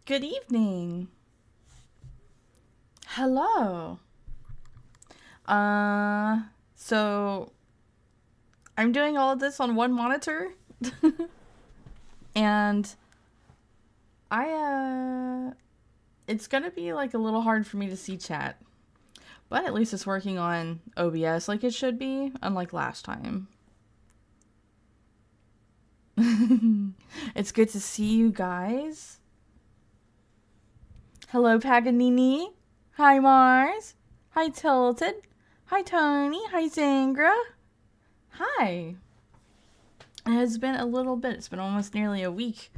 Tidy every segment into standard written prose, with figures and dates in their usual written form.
Good evening. Hello. So I'm doing all of this on one monitor. And it's gonna be like a little hard for me to see chat. But at least it's working on OBS like it should be, unlike last time. It's good to see you guys. Hello, Paganini. Hi, Mars. Hi, Tilted. Hi, Tony. Hi, Zangra. Hi. It has been a little bit. It's been almost nearly a week.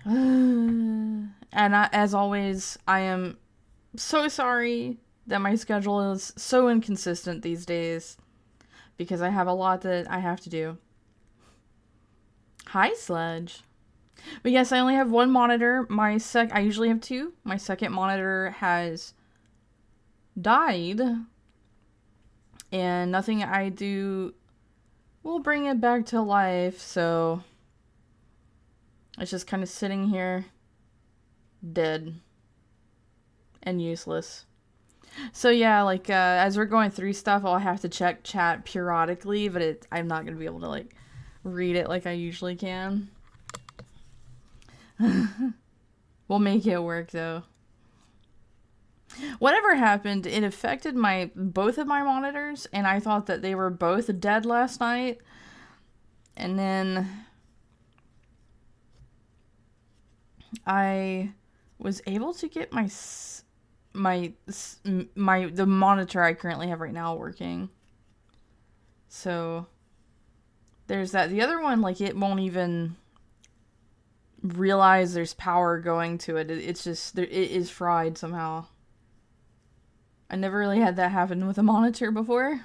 And as always, I am so sorry that my schedule is so inconsistent these days because I have a lot that I have to do. Hi, Sledge. But yes, I only have one monitor. I usually have two. My second monitor has died, and nothing I do will bring it back to life, so it's just kind of sitting here dead and useless. So yeah, like as we're going through stuff, I'll have to check chat periodically, but I'm not gonna be able to like read it like I usually can. We'll make it work though. Whatever happened, it affected both of my monitors, and I thought that they were both dead last night. And then I was able to get the monitor I currently have right now working. So there's that. The other one, like, it won't even realize there's power going to it. It's just it is fried somehow. I never really had that happen with a monitor before.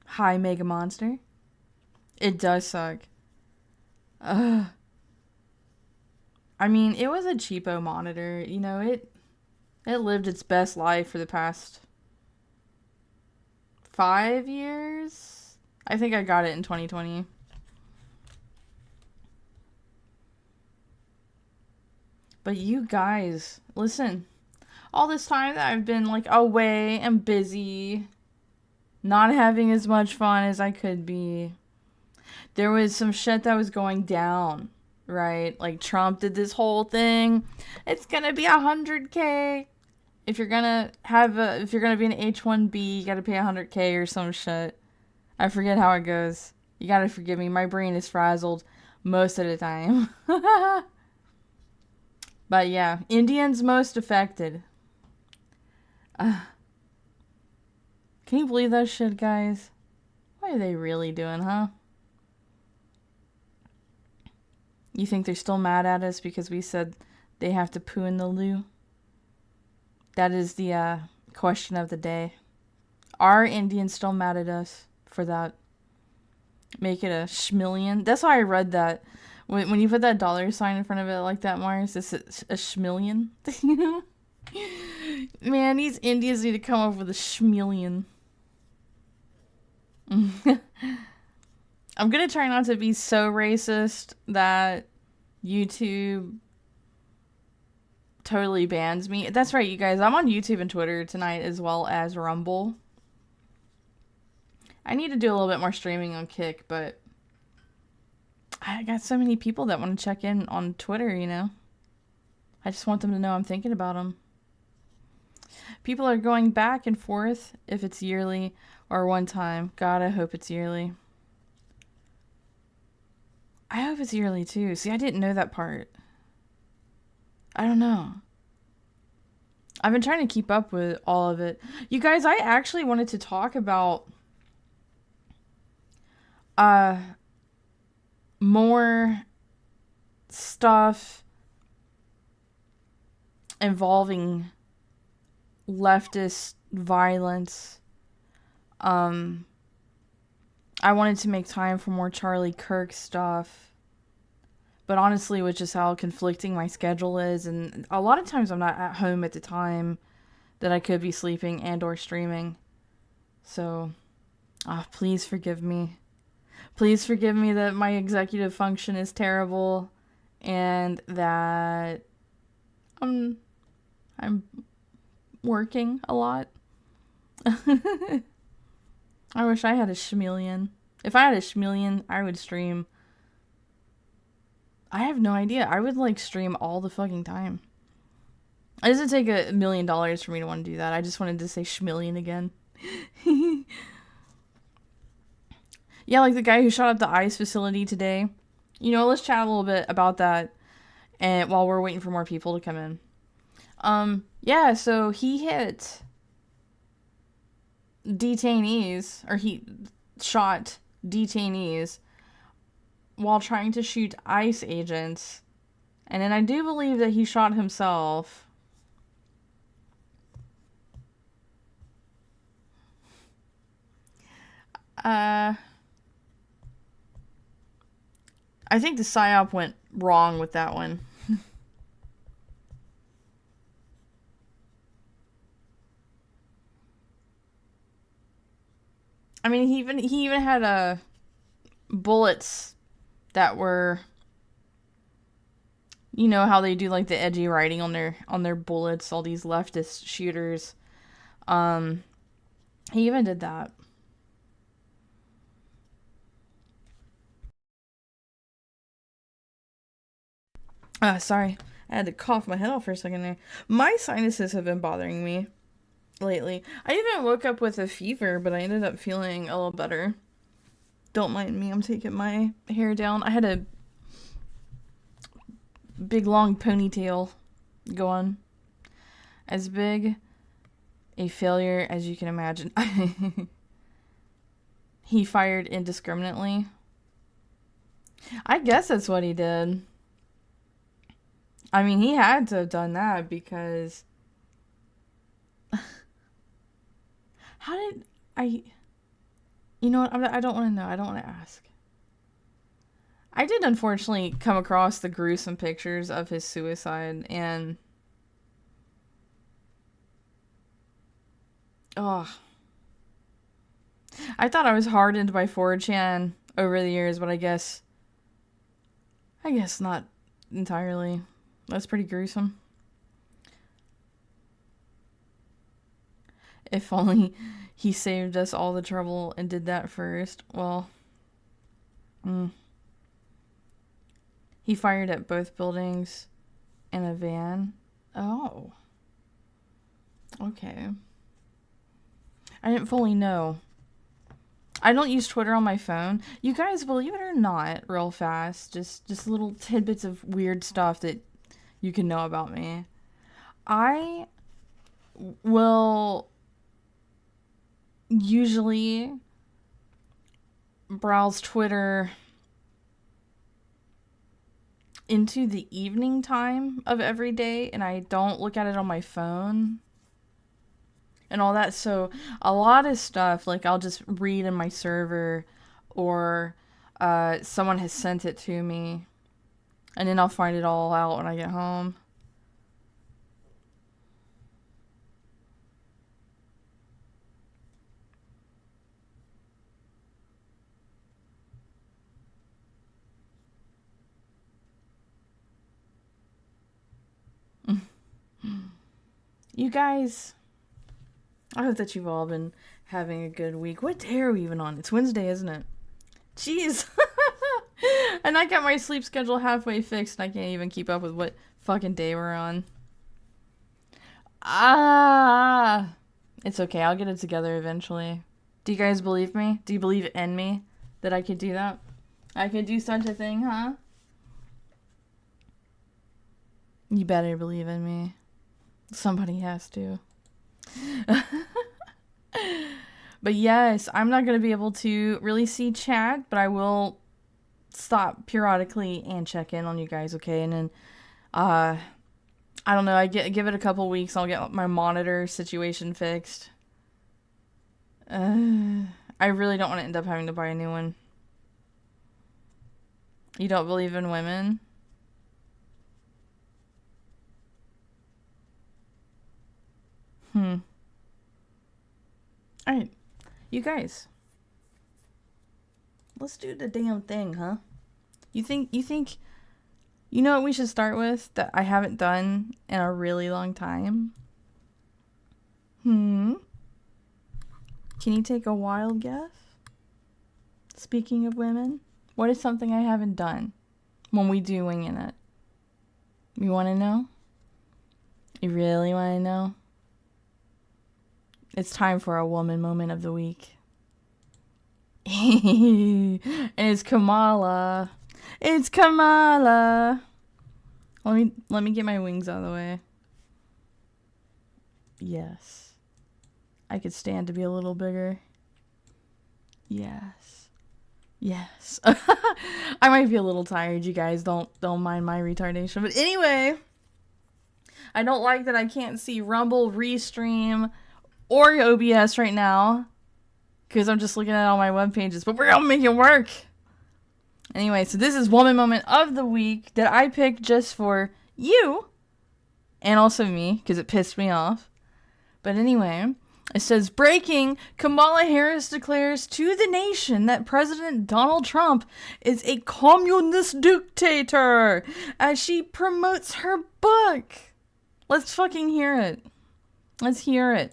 Hi, Mega Monster. It does suck. I mean, it was a cheapo monitor. You know, it lived its best life for the past 5 years. I think I got it in 2020. But you guys, listen. All this time that I've been like away and busy, not having as much fun as I could be, there was some shit that was going down, right? Like Trump did this whole thing. It's gonna be 100K. If you're gonna be an H-1B, you gotta pay 100K or some shit. I forget how it goes. You gotta forgive me. My brain is frazzled most of the time. But yeah, Indians most affected. Can you believe that shit, guys? What are they really doing, huh? You think they're still mad at us because we said they have to poo in the loo? That is the question of the day. Are Indians still mad at us for that? Make it a schmillion. That's why I read that. When you put that dollar sign in front of it like that, Mars, it's a schmillion. Man, these Indians need to come up with a schmillion. I'm gonna try not to be so racist that YouTube totally bans me. That's right, you guys. I'm on YouTube and Twitter tonight as well as Rumble. I need to do a little bit more streaming on Kick, but I got so many people that want to check in on Twitter, you know. I just want them to know I'm thinking about them. People are going back and forth if it's yearly or one time. God, I hope it's yearly. I hope it's yearly too. See, I didn't know that part. I don't know. I've been trying to keep up with all of it. You guys, I actually wanted to talk about more stuff involving leftist violence. I wanted to make time for more Charlie Kirk stuff. But honestly, with just how conflicting my schedule is, and a lot of times I'm not at home at the time that I could be sleeping and or streaming. So, please forgive me. Please forgive me that my executive function is terrible and that I'm working a lot. I wish I had a schmillion. If I had a schmillion, I would stream. I have no idea. I would like stream all the fucking time. It doesn't take $1 million for me to want to do that. I just wanted to say schmillion again. Yeah, like the guy who shot up the ICE facility today. You know, let's chat a little bit about that, and while we're waiting for more people to come in. Yeah, so he hit detainees, or he shot detainees while trying to shoot ICE agents. And then I do believe that he shot himself. I think the PSYOP went wrong with that one. I mean, he even had bullets that were, you know how they do like the edgy writing on their bullets, all these leftist shooters. He even did that. Sorry. I had to cough my head off for a second there. My sinuses have been bothering me lately. I even woke up with a fever, but I ended up feeling a little better. Don't mind me, I'm taking my hair down. I had a big long ponytail going. As big a failure as you can imagine. He fired indiscriminately. I guess that's what he did. I mean, he had to have done that because... How did I... You know what? I don't want to know. I don't want to ask. I did unfortunately come across the gruesome pictures of his suicide, and... Oh. I thought I was hardened by 4chan over the years, but I guess not entirely. That's pretty gruesome. If only he saved us all the trouble and did that first. Well, he fired at both buildings and a van. Oh. Okay. I didn't fully know. I don't use Twitter on my phone. You guys, believe it or not, real fast, just little tidbits of weird stuff that you can know about me. I will usually browse Twitter into the evening time of every day, and I don't look at it on my phone and all that. So a lot of stuff, like, I'll just read in my server, or someone has sent it to me, and then I'll find it all out when I get home. You guys, I hope that you've all been having a good week. What day are we even on? It's Wednesday, isn't it? Jeez. And I got my sleep schedule halfway fixed, and I can't even keep up with what fucking day we're on. It's okay. I'll get it together eventually. Do you guys believe me? Do you believe in me that I could do that? I could do such a thing, huh? You better believe in me. Somebody has to. But yes, I'm not going to be able to really see chat, but I will stop periodically and check in on you guys, okay? And then, I don't know, give it a couple weeks, I'll get my monitor situation fixed. I really don't want to end up having to buy a new one. You don't believe in women? Alright, you guys. Let's do the damn thing, huh? You think You know what we should start with that I haven't done in a really long time? Can you take a wild guess? Speaking of women, what is something I haven't done when we do Wingin' It? You want to know? You really want to know? It's time for a woman moment of the week. And it's Kamala. It's Kamala. Let me get my wings out of the way. Yes. I could stand to be a little bigger. Yes. Yes. I might be a little tired, you guys. Don't mind my retardation. But anyway, I don't like that I can't see Rumble, Restream, or OBS right now. Because I'm just looking at all my web pages. But we're gonna make it work. Anyway, so this is Woman Moment of the Week that I picked just for you. And also me, because it pissed me off. But anyway, it says, breaking, Kamala Harris declares to the nation that President Donald Trump is a communist dictator as she promotes her book. Let's fucking hear it. Let's hear it.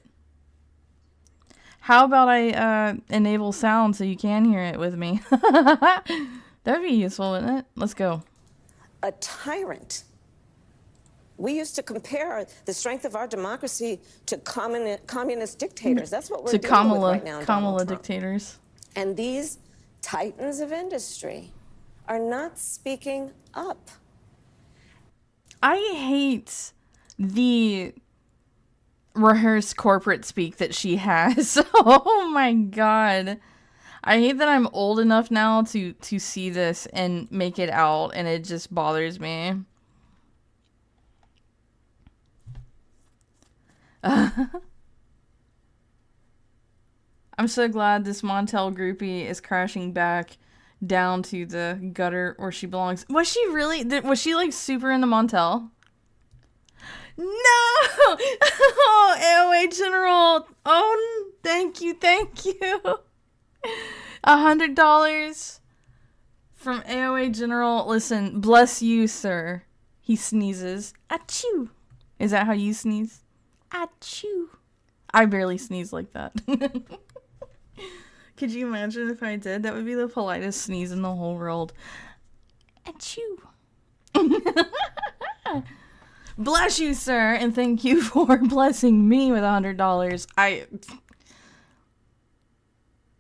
How about I enable sound so you can hear it with me? That'd be useful, wouldn't it? Let's go. A tyrant. We used to compare the strength of our democracy to communist dictators. That's what we're dealing with right now. Kamala dictators. And these titans of industry are not speaking up. I hate the rehearsed corporate speak that she has. Oh my god. I hate that I'm old enough now to see this and make it out, and it just bothers me. I'm so glad this Montel groupie is crashing back down to the gutter where she belongs. Was she really? Was she like super into Montel? No! Oh, AOA General. Oh, thank you. $100 from AOA General. Listen, bless you, sir. He sneezes. Achoo. Is that how you sneeze? Achoo. I barely sneeze like that. Could you imagine if I did? That would be the politest sneeze in the whole world. Achoo. Bless you, sir, and thank you for blessing me with $100.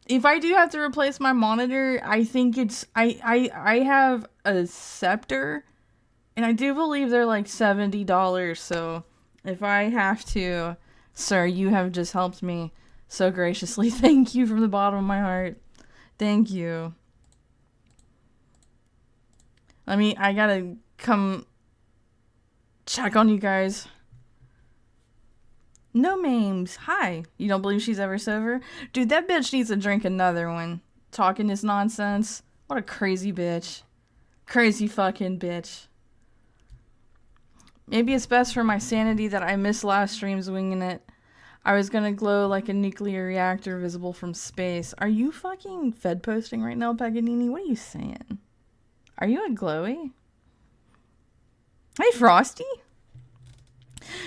If I do have to replace my monitor, I think it's I have a Scepter, and I do believe they're like $70. So if I have to, sir, you have just helped me so graciously. Thank you from the bottom of my heart. Thank you. I gotta come check on you guys. No memes. Hi. You don't believe she's ever sober? Dude, that bitch needs to drink another one. Talking this nonsense. What a crazy bitch. Crazy fucking bitch. Maybe it's best for my sanity that I missed last stream's Winging It. I was gonna glow like a nuclear reactor visible from space. Are you fucking fed posting right now, Paganini? What are you saying? Are you a glowy? Hey, Frosty.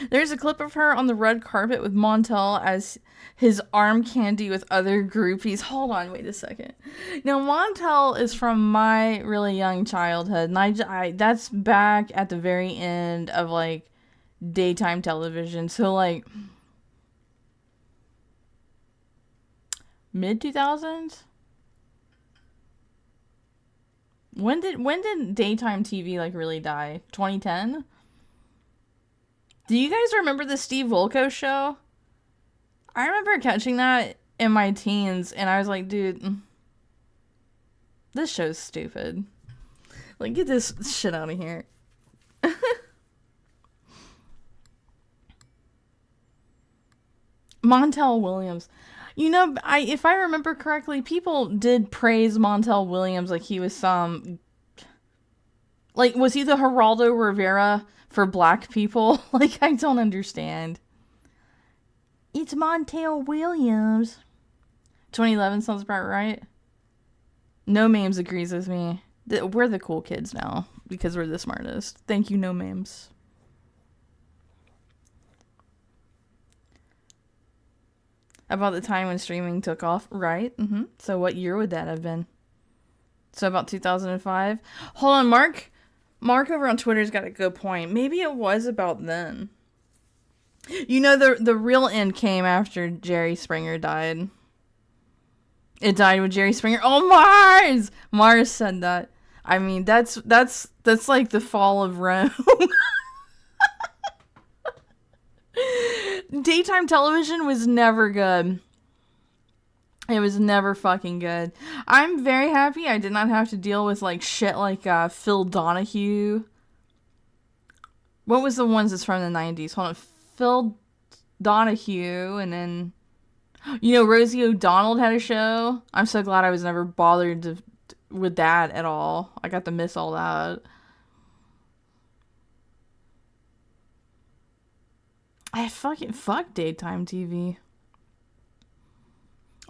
There's a clip of her on the red carpet with Montel as his arm candy with other groupies. Hold on, wait a second. Now, Montel is from my really young childhood, and I that's back at the very end of, like, daytime television. So, like, mid-2000s? When did daytime TV, like, really die? 2010? Do you guys remember the Steve Volko show? I remember catching that in my teens, and I was like, dude, this show's stupid. Like, get this shit out of here. Montel Williams. You know, if I remember correctly, people did praise Montel Williams like he was some... Like, was he the Geraldo Rivera for black people? Like, I don't understand. It's Montel Williams. 2011 sounds about right. No Memes agrees with me. We're the cool kids now. because we're the smartest. Thank you, no memes. About the time when streaming took off, right? So what year would that have been? So about 2005. Hold on, Mark. Mark over on Twitter's got a good point. Maybe it was about then. You know, the real end came after Jerry Springer died. It died with Jerry Springer. Oh, Mars! Mars said that. I mean, that's like the fall of Rome. Daytime television was never good. It was never fucking good. I'm very happy I did not have to deal with like shit like Phil Donahue. What was the ones that's from the 90s? Hold on. Phil Donahue, and then, you know, Rosie O'Donnell had a show. I'm so glad I was never bothered with that at all. I got to miss all that. I fucking fuck daytime TV.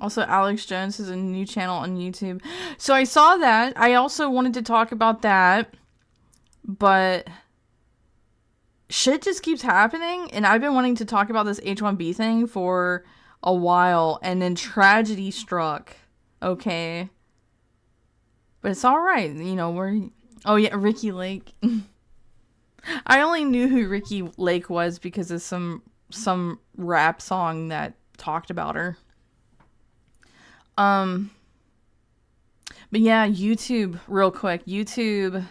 Also, Alex Jones has a new channel on YouTube. So I saw that. I also wanted to talk about that. But shit just keeps happening. And I've been wanting to talk about this H-1B thing for a while. And then tragedy struck. Okay. But it's alright. You know, we're... Oh yeah, Ricky Lake. I only knew who Ricky Lake was because of some rap song that talked about her. But yeah, YouTube, real quick. YouTube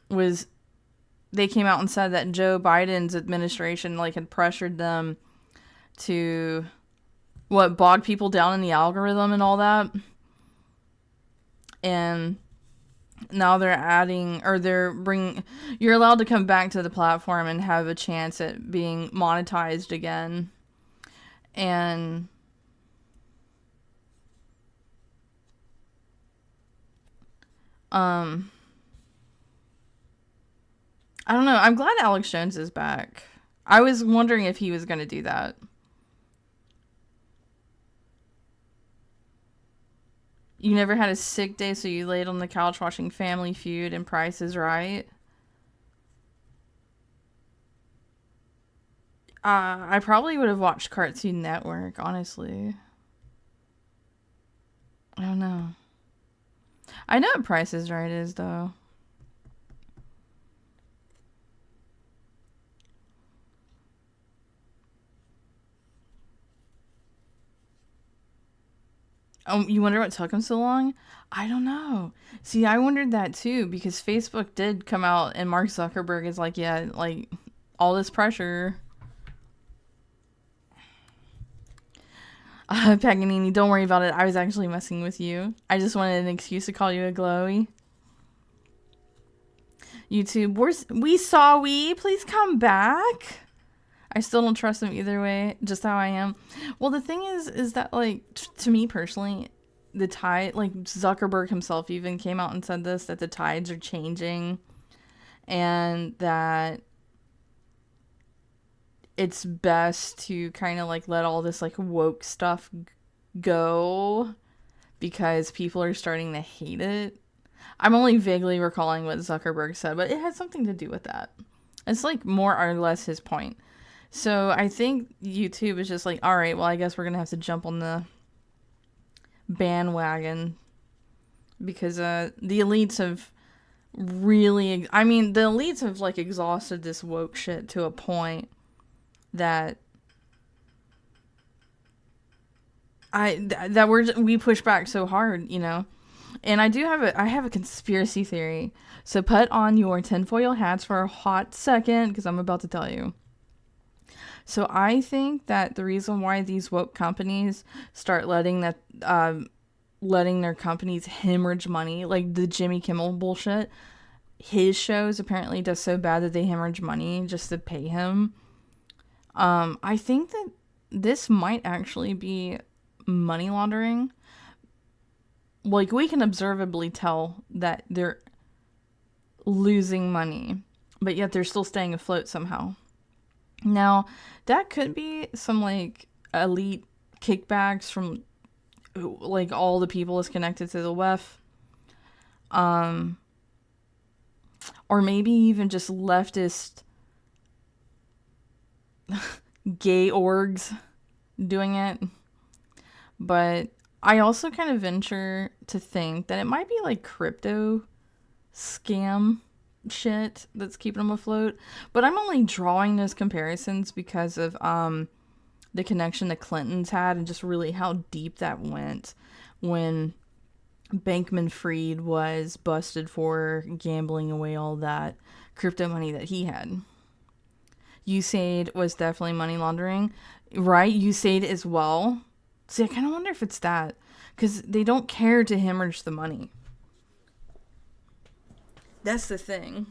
they came out and said that Joe Biden's administration like had pressured them to bog people down in the algorithm and all that. And now they're bringing, you're allowed to come back to the platform and have a chance at being monetized again. And I don't know. I'm glad Alex Jones is back. I was wondering if he was going to do that. You never had a sick day, so you laid on the couch watching Family Feud and Price is Right? I probably would have watched Cartoon Network, honestly. I don't know. I know what Price is Right is, though. You wonder what took him so long? I don't know. See, I wondered that too, because Facebook did come out and Mark Zuckerberg is like, yeah, like, all this pressure. Paganini, don't worry about it. I was actually messing with you. I just wanted an excuse to call you a glowy. YouTube, please come back. I still don't trust him either way, just how I am. Well, the thing is that, like, to me personally, the tide, like, Zuckerberg himself even came out and said this, that the tides are changing, and that it's best to kind of, like, let all this, like, woke stuff go, because people are starting to hate it. I'm only vaguely recalling what Zuckerberg said, but it has something to do with that. It's, like, more or less his point. So I think YouTube is just like, all right, well, I guess we're going to have to jump on the bandwagon because the elites have really, the elites have like exhausted this woke shit to a point that we push back so hard, you know. And I have a conspiracy theory. So put on your tinfoil hats for a hot second because I'm about to tell you. So I think that the reason why these woke companies start letting their companies hemorrhage money, like the Jimmy Kimmel bullshit, his shows apparently does so bad that they hemorrhage money just to pay him. I think that this might actually be money laundering. Like, we can observably tell that they're losing money, but yet they're still staying afloat somehow. Now, that could be some, like, elite kickbacks from, like, all the people is connected to the WEF. or maybe even just leftist gay orgs doing it. But I also kind of venture to think that it might be like crypto scam shit that's keeping them afloat. But I'm only drawing those comparisons because of the connection the Clintons had and just really how deep that went when Bankman-Fried was busted for gambling away all that crypto money that he had. USAID was definitely money laundering, right? USAID as well. See, I kind of wonder if it's that, because they don't care to hemorrhage the money. That's the thing.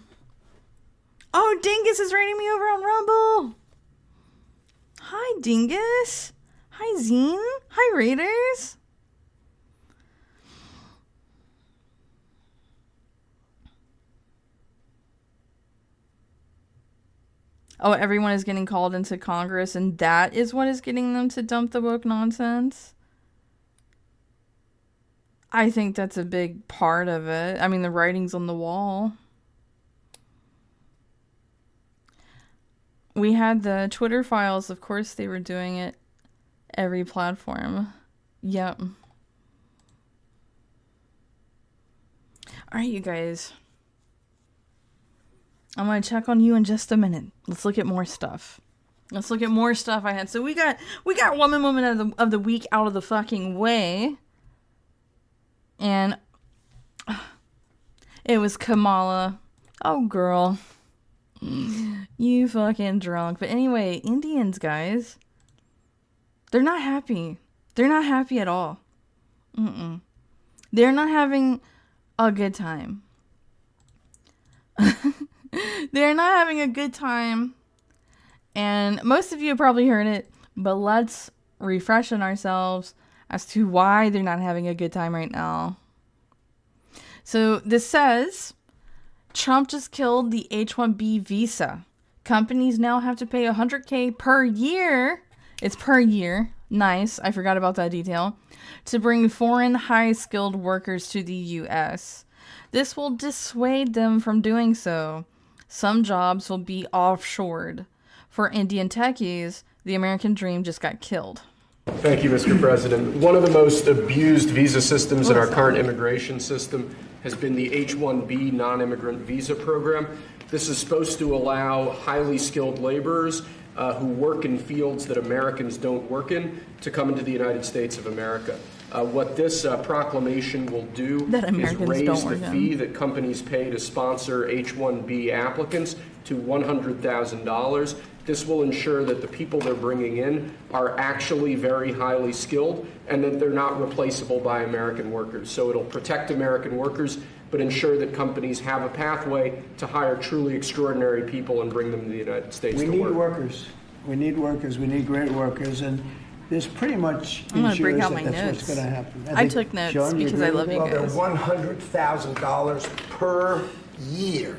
Oh, Dingus is rating me over on Rumble. Hi, Dingus. Hi, Zine. Hi, Raiders. Oh, everyone is getting called into Congress, and that is what is getting them to dump the woke nonsense? I think that's a big part of it. I mean, the writing's on the wall. We had the Twitter files. Of course, they were doing it every platform. Yep. All right, you guys. I'm going to check on you in just a minute. Let's look at more stuff. Let's look at more stuff I had. So we got woman of the week out of the fucking way. And it was Kamala. Oh, girl. You fucking drunk. But anyway, Indians, guys. They're not happy. They're not happy at all. They're not having a good time. They're not having a good time. And most of you have probably heard it, but let's refresh on ourselves as to why they're not having a good time right now. So this says, Trump just killed the H-1B visa. Companies now have to pay $100K per year. It's per year. Nice. I forgot about that detail. To bring foreign high-skilled workers to the U.S. This will dissuade them from doing so. Some jobs will be offshored. For Indian techies, the American dream just got killed. Thank you, Mr. President. One of the most abused visa systems in our current immigration system has been the H-1B non-immigrant visa program. This is supposed to allow highly skilled laborers who work in fields that Americans don't work in to come into the United States of America. What this proclamation will do is raise the fee that companies pay to sponsor H-1B applicants to $100,000. This will ensure that the people they're bringing in are actually very highly skilled and that they're not replaceable by American workers. So it'll protect American workers, but ensure that companies have a pathway to hire truly extraordinary people and bring them to the United States to work. We need workers. We need workers. We need great workers. And this pretty much ensures that that's what's going to happen. I took notes because I love you guys. Well, they're $100,000 per year.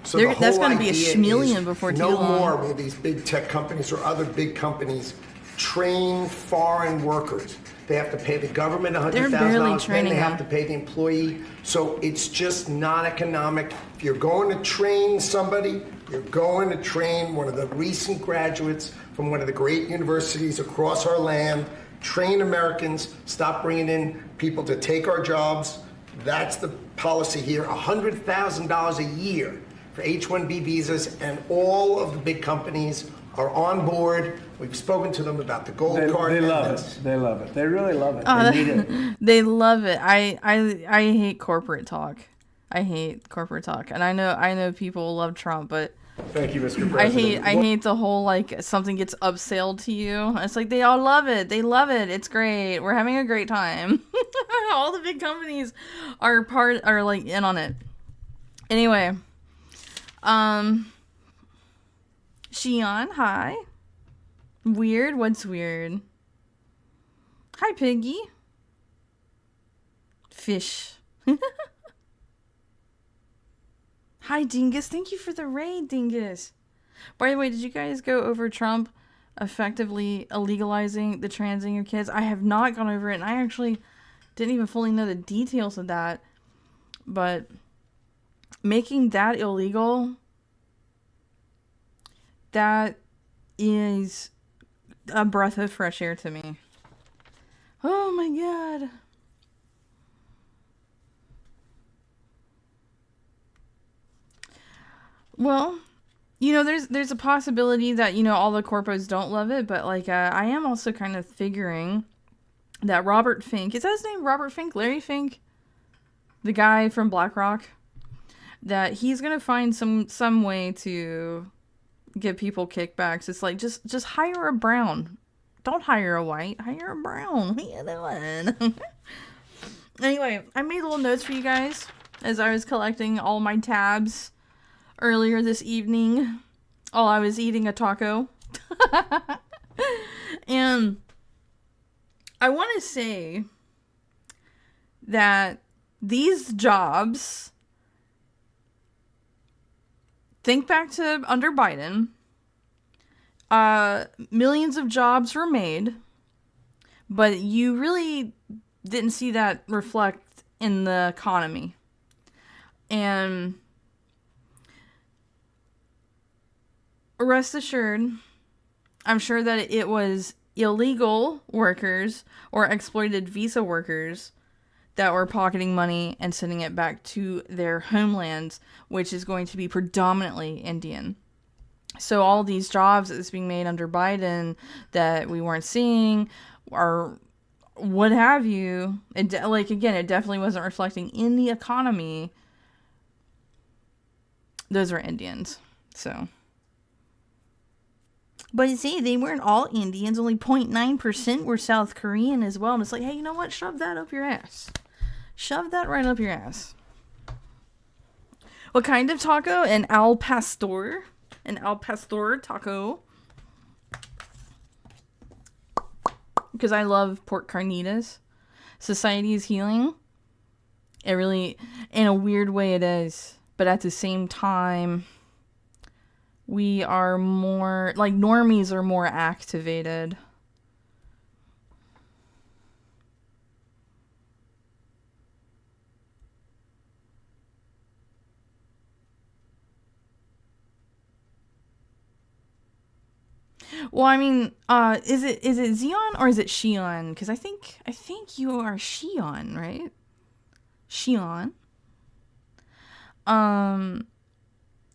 So that's going to be a schmillion before too long. No more will these big tech companies or other big companies train foreign workers. They have to pay the government $100,000, then they have to pay the employee. So it's just not economic. If you're going to train somebody, you're going to train one of the recent graduates from one of the great universities across our land. Train Americans, stop bringing in people to take our jobs. That's the policy here, $100,000 a year for H-1B visas, and all of the big companies are on board. We've spoken to them about the gold card. They love it. They love it. They really love it. They need it. They love it. I hate corporate talk. I hate corporate talk. And I know people love Trump, but thank you, Mr. President. I hate the whole like something gets upselled to you. It's like they all love it. They love it. It's great. We're having a great time. All the big companies are like in on it. Anyway, Shion, hi. Weird? What's weird? Hi, Piggy. Fish. Hi, Dingus. Thank you for the raid, Dingus. By the way, did you guys go over Trump effectively illegalizing the transing of kids? I have not gone over it, and I actually didn't even fully know the details of that. But making that illegal, that is a breath of fresh air to me. Oh my God. Well, there's a possibility that, all the corpos don't love it, but like, I am also kind of figuring that Robert Fink, is that his name? Robert Fink? Larry Fink? The guy from BlackRock? That he's gonna find some way to give people kickbacks. It's like, just hire a brown. Don't hire a white. Hire a brown. What are you doing? Anyway, I made little notes for you guys as I was collecting all my tabs earlier this evening while I was eating a taco. And I want to say that these jobs, think back to under Biden, millions of jobs were made, but you really didn't see that reflect in the economy. And rest assured, I'm sure that it was illegal workers or exploited visa workers that were pocketing money and sending it back to their homelands, which is going to be predominantly Indian. So all these jobs that's being made under Biden that we weren't seeing, or what have you, it definitely wasn't reflecting in the economy. Those were Indians. So, but you see, they weren't all Indians. Only 0.9% were South Korean as well. And it's like, hey, you know what? Shove that up your ass. Shove that right up your ass. What kind of taco? An al pastor. An al pastor taco. Because I love pork carnitas. Society is healing. It really, in a weird way it is. But at the same time, we are more, like, normies are more activated. Well, I mean, is it Xeon or is it Xion? Because I think you are Xion, right? Xion.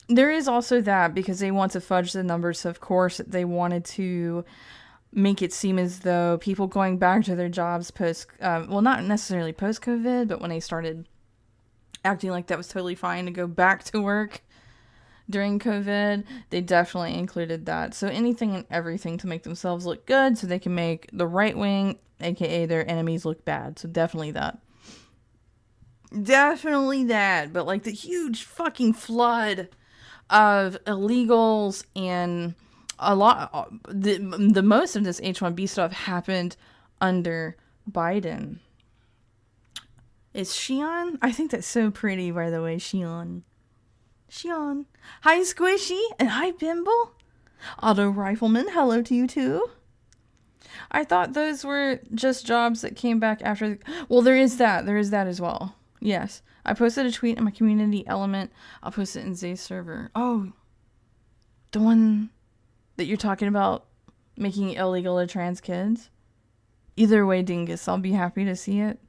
There is also that, because they want to fudge the numbers. So of course they wanted to make it seem as though people going back to their jobs post, well, not necessarily post-COVID, but when they started acting like that was totally fine to go back to work during COVID, they definitely included that. So anything and everything to make themselves look good so they can make the right wing, aka their enemies, look bad. So definitely that. Definitely that. But like the huge fucking flood of illegals and a lot, the most of this H-1B stuff happened under Biden. Is Xion? I think that's so pretty, by the way, Xion. Xion. Hi, Squishy, and hi, Bimble. Auto Rifleman, hello to you too. I thought those were just jobs that came back after well, there is that as well. Yes. I posted a tweet in my community element. I'll post it in Zay's server. Oh, the one that you're talking about making it illegal to trans kids? Either way, Dingus, I'll be happy to see it.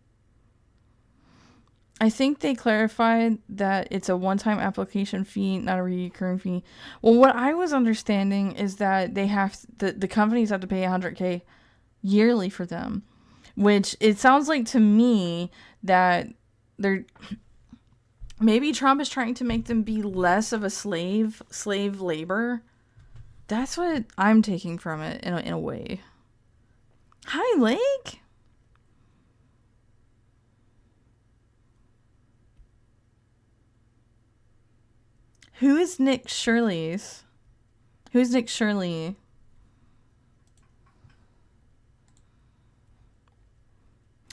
I think they clarified that it's a one-time application fee, not a recurring fee. Well, what I was understanding is that they have the companies have to pay $100K yearly for them, which it sounds like to me that they're maybe Trump is trying to make them be less of a slave labor. That's what I'm taking from it in a way. Hi, Lake. Who is Nick Shirley's? Who's Nick Shirley?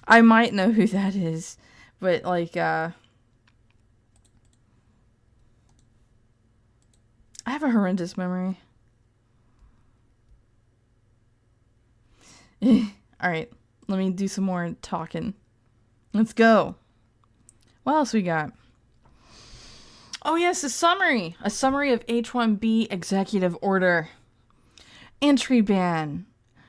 I might know who that is, but like, I have a horrendous memory. Alright, let me do some more talking. Let's go. What else we got? Oh yes, a summary of H-1B executive order. Entry ban.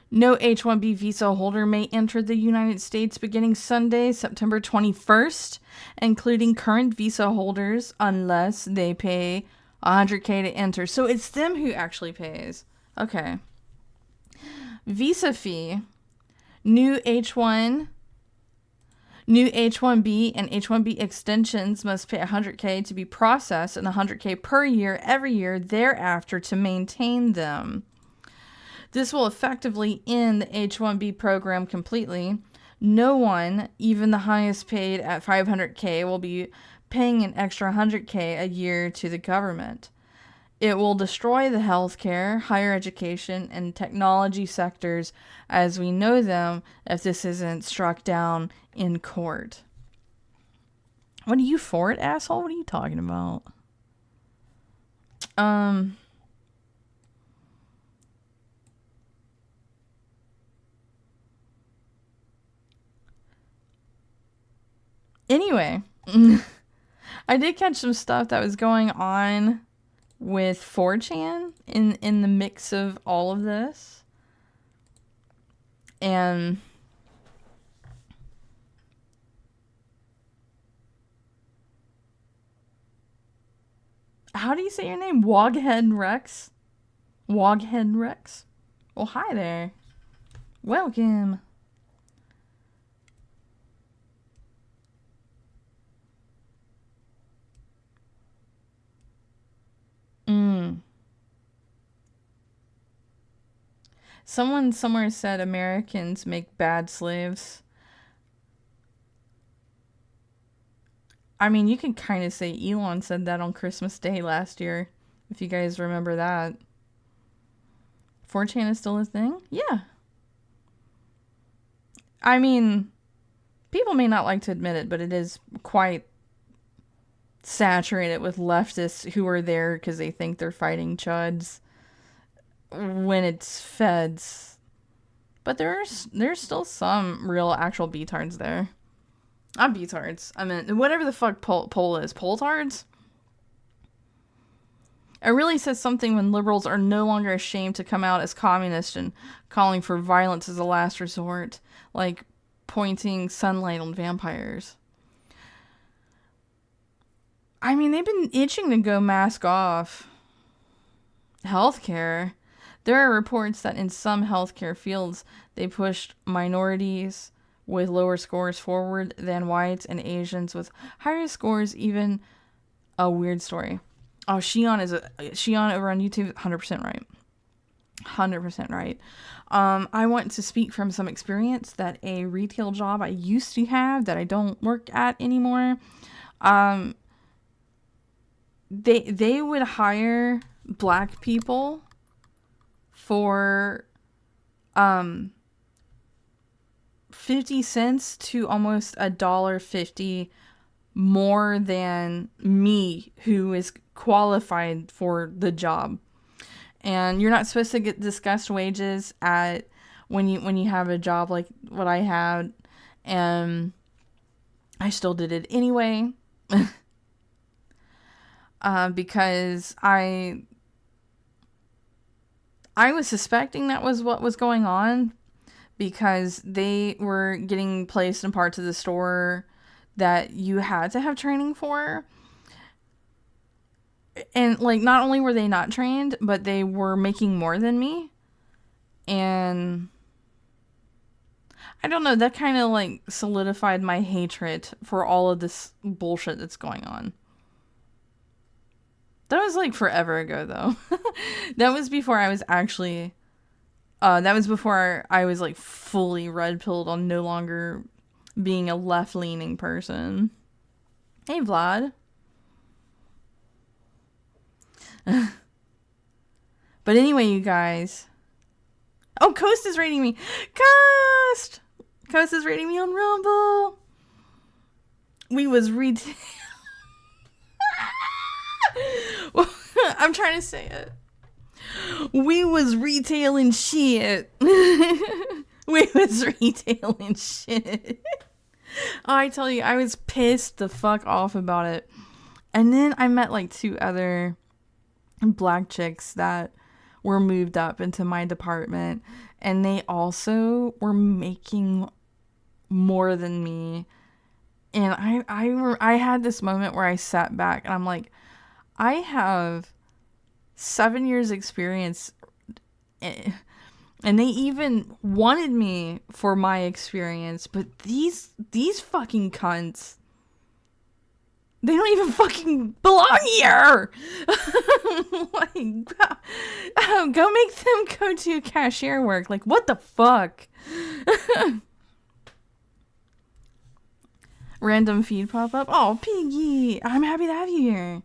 No H-1B visa holder may enter the United States beginning Sunday, September 21st, including current visa holders, unless they pay $100K to enter. So it's them who actually pays. Okay. Visa fee. New H-1B and H-1B extensions must pay $100K to be processed and $100K per year every year thereafter to maintain them. This will effectively end the H-1B program completely. No one, even the highest paid at $500K, will be paying an extra $100K a year to the government. It will destroy the healthcare, higher education, and technology sectors as we know them if this isn't struck down in court. What are you for it, asshole? What are you talking about? Anyway, I did catch some stuff that was going on with 4chan in the mix of all of this. And how do you say your name? Woghead Rex? Woghead Rex? Well, hi there. Welcome. Someone somewhere said Americans make bad slaves. I mean, you can kind of say Elon said that on Christmas Day last year, if you guys remember that. 4chan is still a thing? Yeah. I mean, people may not like to admit it, but it is quite saturated with leftists who are there because they think they're fighting chuds when it's feds. But there's still some real actual betards there. Not betards. I mean, whatever the fuck poll is. Poltards? It really says something when liberals are no longer ashamed to come out as communist and calling for violence as a last resort. Like pointing sunlight on vampires. I mean, they've been itching to go mask off. Healthcare. There are reports that in some healthcare fields, they pushed minorities with lower scores forward than whites and Asians with higher scores. Even a weird story. Oh, Shion over on YouTube, 100% right. 100% right. I want to speak from some experience that a retail job I used to have that I don't work at anymore. They would hire black people for 50 cents to almost $1.50 more than me, who is qualified for the job. And you're not supposed to get discussed wages at when you have a job like what I had, and I still did it anyway. Because I was suspecting that was what was going on, because they were getting placed in parts of the store that you had to have training for. And, like, not only were they not trained, but they were making more than me. And I don't know, that kind of, like, solidified my hatred for all of this bullshit that's going on. That was, like, forever ago, though. That was before I was actually... that was before I was, like, fully red-pilled on no longer being a left-leaning person. Hey, Vlad. But anyway, you guys. Oh, Coast is rating me. Coast is rating me on Rumble. We was retail. I'm trying to say it. We was retailing shit. We was retailing shit. Oh, I tell you, I was pissed the fuck off about it. And then I met like 2 other black chicks that were moved up into my department, and they also were making more than me. And I had this moment where I sat back and I'm like, I have 7 years experience, and they even wanted me for my experience, but these fucking cunts, they don't even fucking belong here. Like, go make them go do cashier work. Like, what the fuck? Random feed pop up. Oh, Piggy, I'm happy to have you here.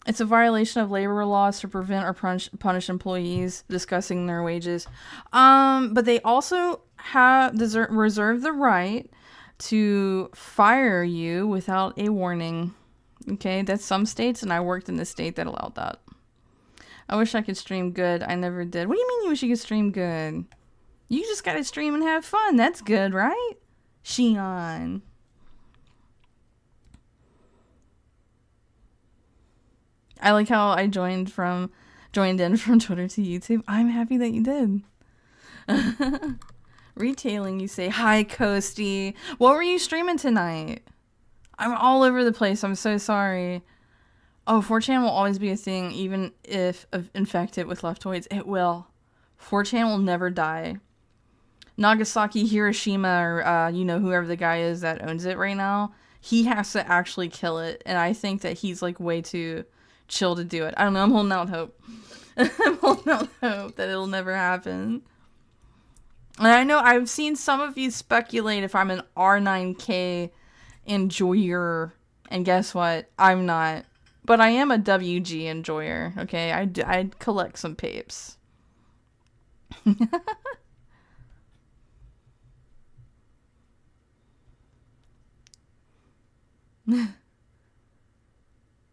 It's a violation of labor laws to prevent or punish employees discussing their wages. But they also reserve the right to fire you without a warning. Okay, that's some states, and I worked in the state that allowed that. I wish I could stream good. I never did. What do you mean you wish you could stream good? You just gotta stream and have fun. That's good, right? Shion. I like how I joined in from Twitter to YouTube. I'm happy that you did. Retailing, you say. Hi, Coasty. What were you streaming tonight? I'm all over the place. I'm so sorry. Oh, 4chan will always be a thing, even if infected with leftoids. It will. 4chan will never die. Nagasaki, Hiroshima, or, whoever the guy is that owns it right now, he has to actually kill it. And I think that he's, like, way too chill to do it. I don't know. I'm holding out hope. I'm holding out hope that it'll never happen. And I know I've seen some of you speculate if I'm an R9K enjoyer. And guess what? I'm not. But I am a WG enjoyer. Okay? I collect some papes.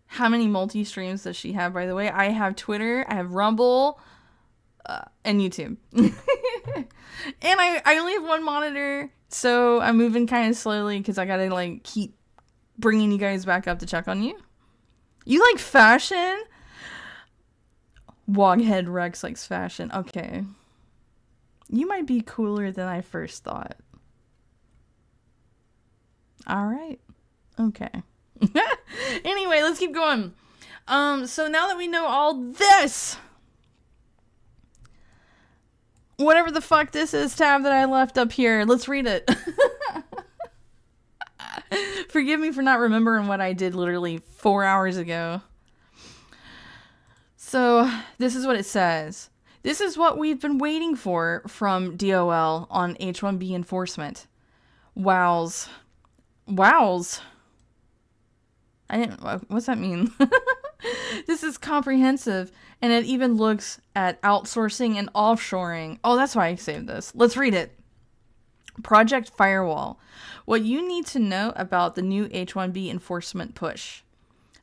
How many multi-streams does she have, by the way? I have Twitter, I have Rumble, and YouTube. And I only have one monitor, so I'm moving kind of slowly because I gotta, like, keep bringing you guys back up to check on you. You like fashion? Woghead Rex likes fashion. Okay. You might be cooler than I first thought. Alright. Okay. Anyway, let's keep going. So now that we know all this, whatever the fuck this is tab that I left up here, let's read it. Forgive me for not remembering what I did literally 4 hours ago. So this is what it says. This is what we've been waiting for from DOL on H-1B enforcement. Wows. Wows. What's that mean? This is comprehensive, and it even looks at outsourcing and offshoring. Oh, that's why I saved this. Let's read it. Project Firewall. What you need to know about the new H-1B enforcement push.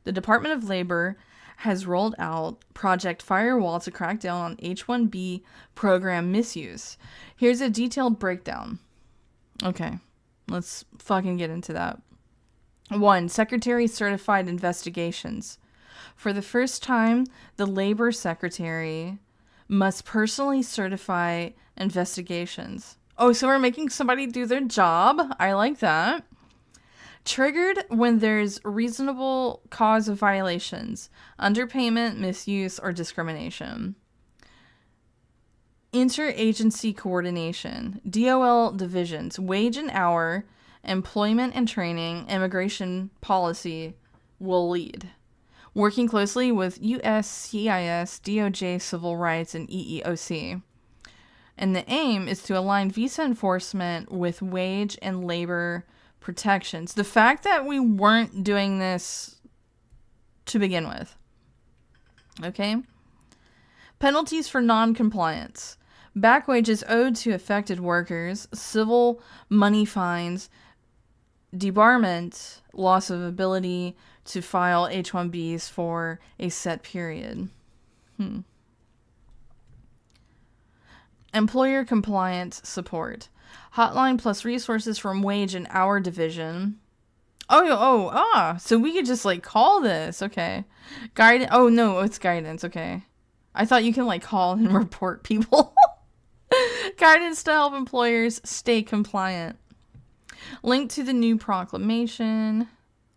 The Department of Labor has rolled out Project Firewall to crack down on H-1B program misuse. Here's a detailed breakdown. Okay, let's fucking get into that. 1. Secretary certified investigations. For the first time, the Labor Secretary must personally certify investigations. Oh, so we're making somebody do their job. I like that. Triggered when there's reasonable cause of violations, underpayment, misuse, or discrimination. Interagency coordination. DOL divisions, wage and hour, employment and training, immigration policy will lead. Working closely with USCIS, DOJ, Civil Rights, and EEOC. And the aim is to align visa enforcement with wage and labor protections. The fact that we weren't doing this to begin with. Okay? Penalties for non-compliance. Back wages owed to affected workers, civil money fines, debarment, loss of ability to file H-1Bs for a set period. Employer compliance support. Hotline plus resources from wage and hour division. So we could just like call this. Okay. Guidance. Oh no, it's guidance. Okay. I thought you can like call and report people. Guidance to help employers stay compliant. Link to the new proclamation.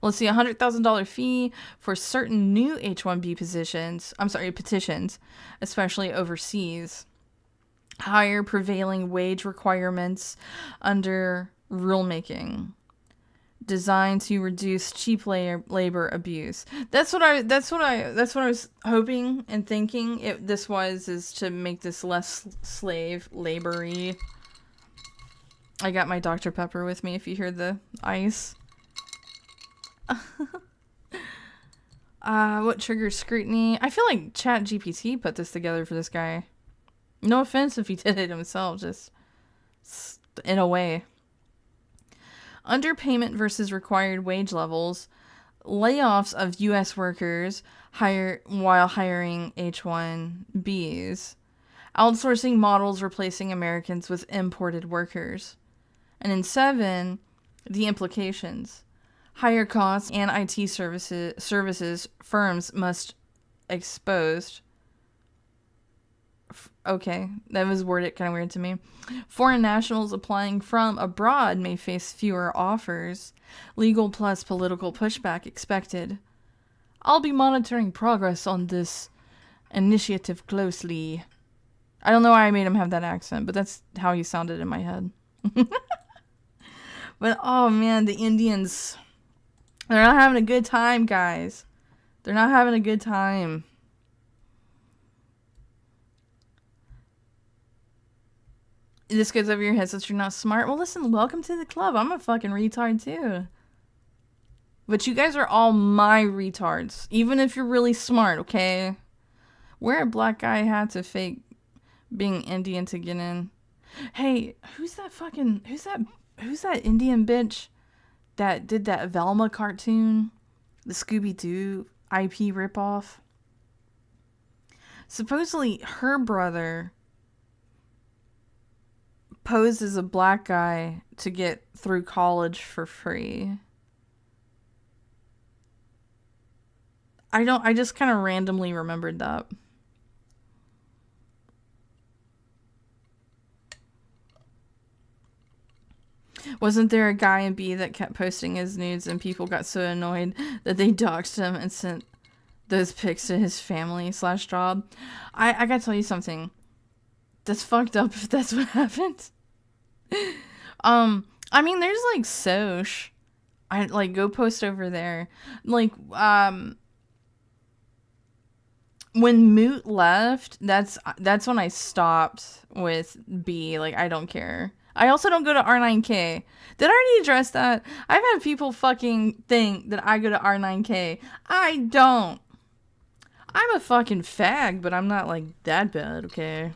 Let's see, $100,000 fee for certain new H-1B petitions, especially overseas. Higher prevailing wage requirements under rulemaking. Designed to reduce cheap labor abuse. That's what I was hoping and thinking is to make this less slave labor-y. I got my Dr. Pepper with me if you hear the ice. What triggers scrutiny? I feel like ChatGPT put this together for this guy. No offense if he did it himself, just in a way. Underpayment versus required wage levels. Layoffs of U.S. workers while hiring H-1Bs. Outsourcing models replacing Americans with imported workers. And in 7, the implications. Higher costs and IT services firms must exposed. Okay, that was worded kind of weird to me. Foreign nationals applying from abroad may face fewer offers. Legal plus political pushback expected. I'll be monitoring progress on this initiative closely. I don't know why I made him have that accent, but that's how he sounded in my head. But oh man, the Indians, they're not having a good time, guys. They're not having a good time. This goes over your head since you're not smart. Well, listen, welcome to the club. I'm a fucking retard too. But you guys are all my retards. Even if you're really smart, okay? Wear a black guy hat to fake being Indian to get in. Hey, who's that Indian bitch that did that Velma cartoon? The Scooby-Doo IP ripoff? Supposedly her brother posed as a black guy to get through college for free. I just kind of randomly remembered that. Wasn't there a guy in B that kept posting his nudes and people got so annoyed that they doxed him and sent those pics to his family / job? I gotta tell you something. That's fucked up if that's what happened. I mean, there's like Soch. I like go post over there. Like, when Moot left, that's when I stopped with B. Like, I don't care. I also don't go to R9K. Did I already address that? I've had people fucking think that I go to R9K. I don't. I'm a fucking fag, but I'm not like that bad, okay?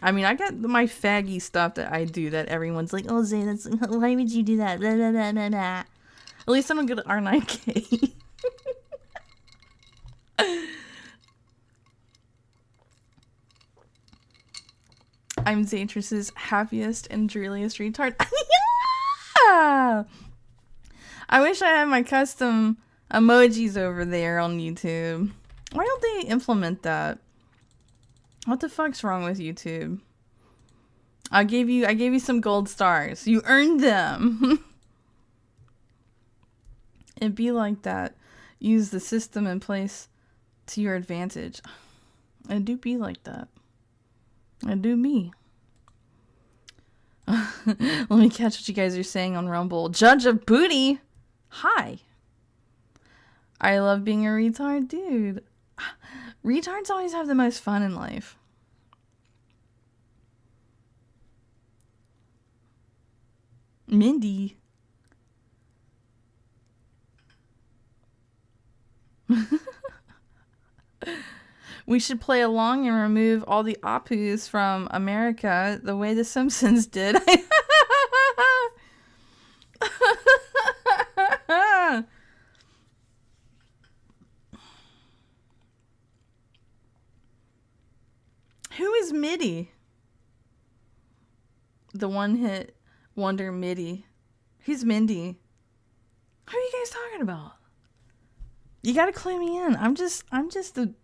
I mean, I got my faggy stuff that I do that everyone's like, oh, Zay, that's, why would you do that? Blah, blah, blah, blah, blah. At least I don't go to R9K. I'm Zatris's happiest and dreariest retard. Yeah! I wish I had my custom emojis over there on YouTube. Why don't they implement that? What the fuck's wrong with YouTube? I gave you some gold stars. You earned them. It'd be like that. Use the system in place to your advantage. It do be like that. It do me. Let me catch what you guys are saying on Rumble. Judge of Booty. Hi. I love being a retard, dude. Retards always have the most fun in life. Mindy. We should play along and remove all the Apus from America the way the Simpsons did. Who is Midi? The one hit wonder Midi. Who's Mindy? Who are you guys talking about? You gotta clue me in. I'm just a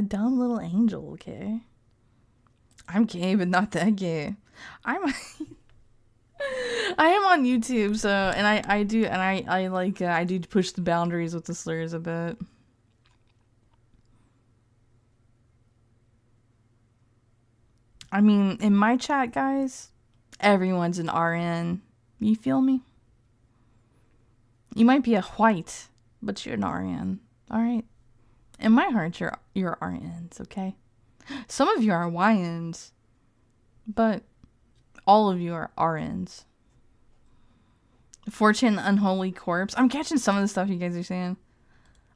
dumb little angel, okay? I'm gay, but not that gay. I am on YouTube, so and I do push the boundaries with the slurs a bit. I mean, in my chat, guys, everyone's an RN. You feel me? You might be a white, but you're an RN. All right. In my heart, you're RNs, okay? Some of you are YNs, but all of you are RNs. Fortune Unholy Corpse. I'm catching some of the stuff you guys are saying.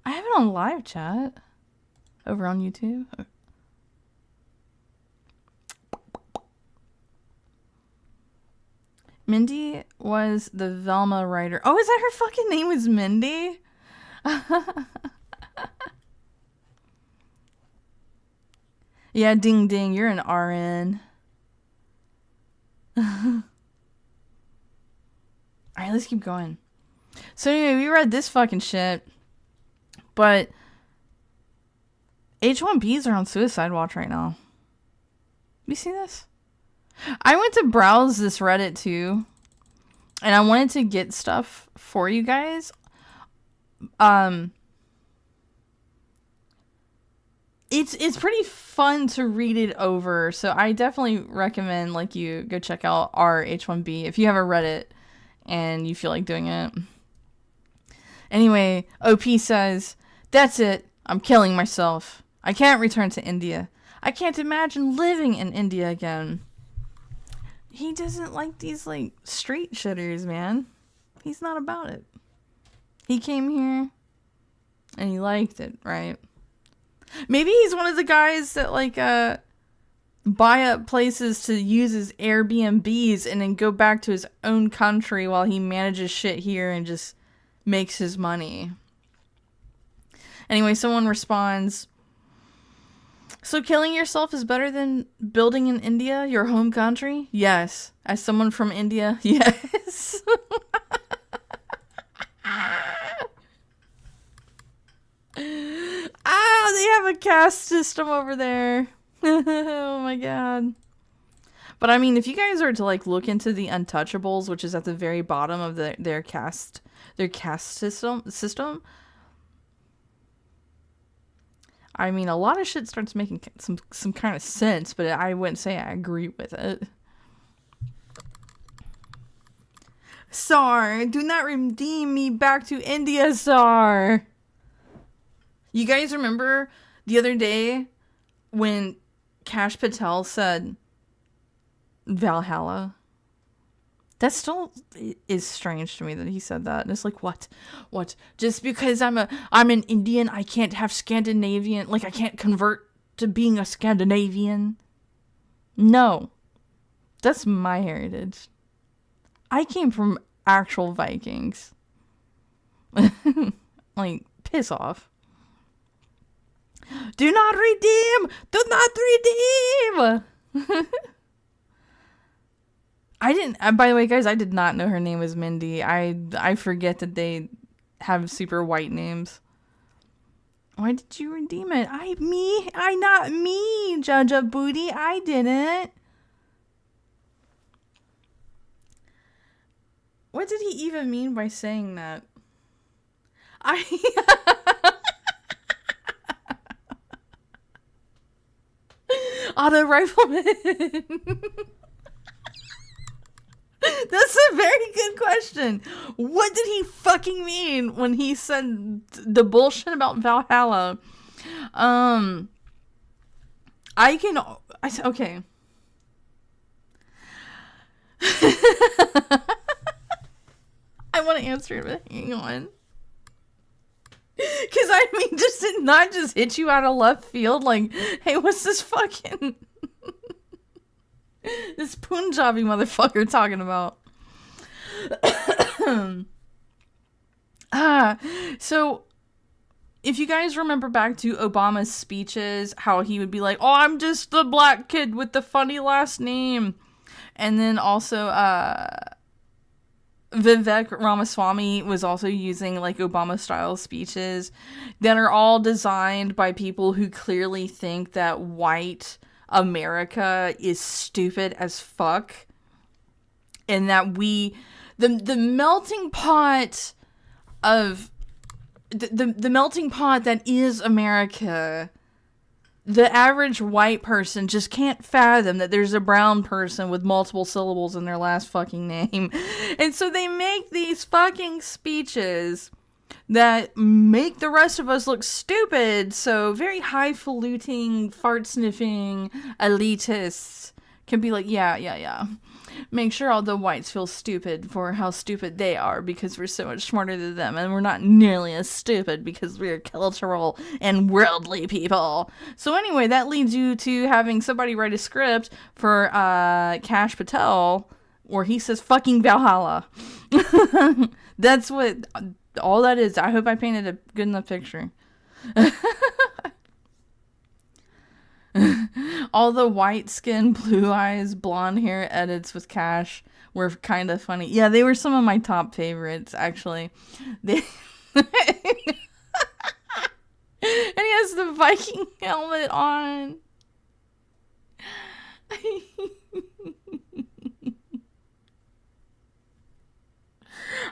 I have it on live chat over on YouTube. Mindy was the Velma writer. Oh, is that her fucking name was Mindy? Yeah, ding ding, you're an RN. Alright, let's keep going. So anyway, we read this fucking shit. But H-1Bs are on suicide watch right now. You see this? I went to browse this Reddit too, and I wanted to get stuff for you guys. It's pretty fun to read it over, so I definitely recommend like you go check out our H-1B if you have a Reddit and you feel like doing it. Anyway, OP says, "That's it. I'm killing myself. I can't return to India. I can't imagine living in India again." He doesn't like these, like, street shitters, man. He's not about it. He came here, and he liked it, right? Maybe he's one of the guys that, like, buy up places to use as Airbnbs and then go back to his own country while he manages shit here and just makes his money. Anyway, someone responds, "So killing yourself is better than building in India, your home country?" Yes. As someone from India, yes. They have a caste system over there. Oh my god. But I mean, if you guys are to like look into the Untouchables, which is at the very bottom of their caste system, I mean, a lot of shit starts making some kind of sense, but I wouldn't say I agree with it. Sar, do not redeem me back to India, Sar. You guys remember the other day when Kash Patel said Valhalla? That still is strange to me that he said that. And it's like, what? Just because I'm an Indian, I can't have Scandinavian, like I can't convert to being a Scandinavian? No. That's my heritage. I came from actual Vikings. Like, piss off. Do not redeem! Do not redeem! I didn't, by the way, guys, I did not know her name was Mindy. I forget that they have super white names. Why did you redeem it? Not me, Jaja Booty. I didn't. What did he even mean by saying that? Auto rifleman. That's a very good question. What did he fucking mean when he said the bullshit about Valhalla? Okay. I want to answer it, but hang on. Because, I mean, just did not just hit you out of left field like, hey, what's this fucking... this Punjabi motherfucker talking about? So, if you guys remember back to Obama's speeches, how he would be like, oh, I'm just the black kid with the funny last name. And then also, Vivek Ramaswamy was also using like Obama-style speeches that are all designed by people who clearly think that white America is stupid as fuck, and that the melting pot of the melting pot that is America, the average white person just can't fathom that there's a brown person with multiple syllables in their last fucking name. And so they make these fucking speeches that make the rest of us look stupid. So very highfalutin, fart-sniffing elitists can be like, yeah. Make sure all the whites feel stupid for how stupid they are because we're so much smarter than them, and we're not nearly as stupid because we're cultural and worldly people. So anyway, that leads you to having somebody write a script for Kash Patel where he says fucking Valhalla. That's what all that is. I hope I painted a good enough picture. All the white skin, blue eyes, blonde hair edits with Kash were kind of funny. Yeah, they were some of my top favorites, actually. And he has the Viking helmet on.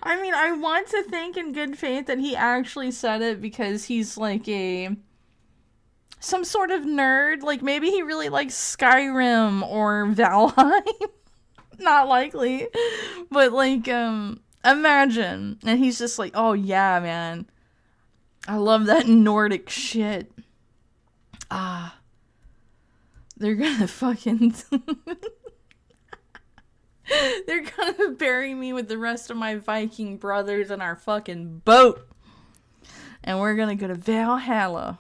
I mean, I want to think in good faith that he actually said it because he's like some sort of nerd. Like, maybe he really likes Skyrim or Valheim. Not likely. But, like, imagine. And he's just like, oh, yeah, man. I love that Nordic shit. They're gonna fucking... They're gonna bury me with the rest of my Viking brothers in our fucking boat. And we're gonna go to Valhalla.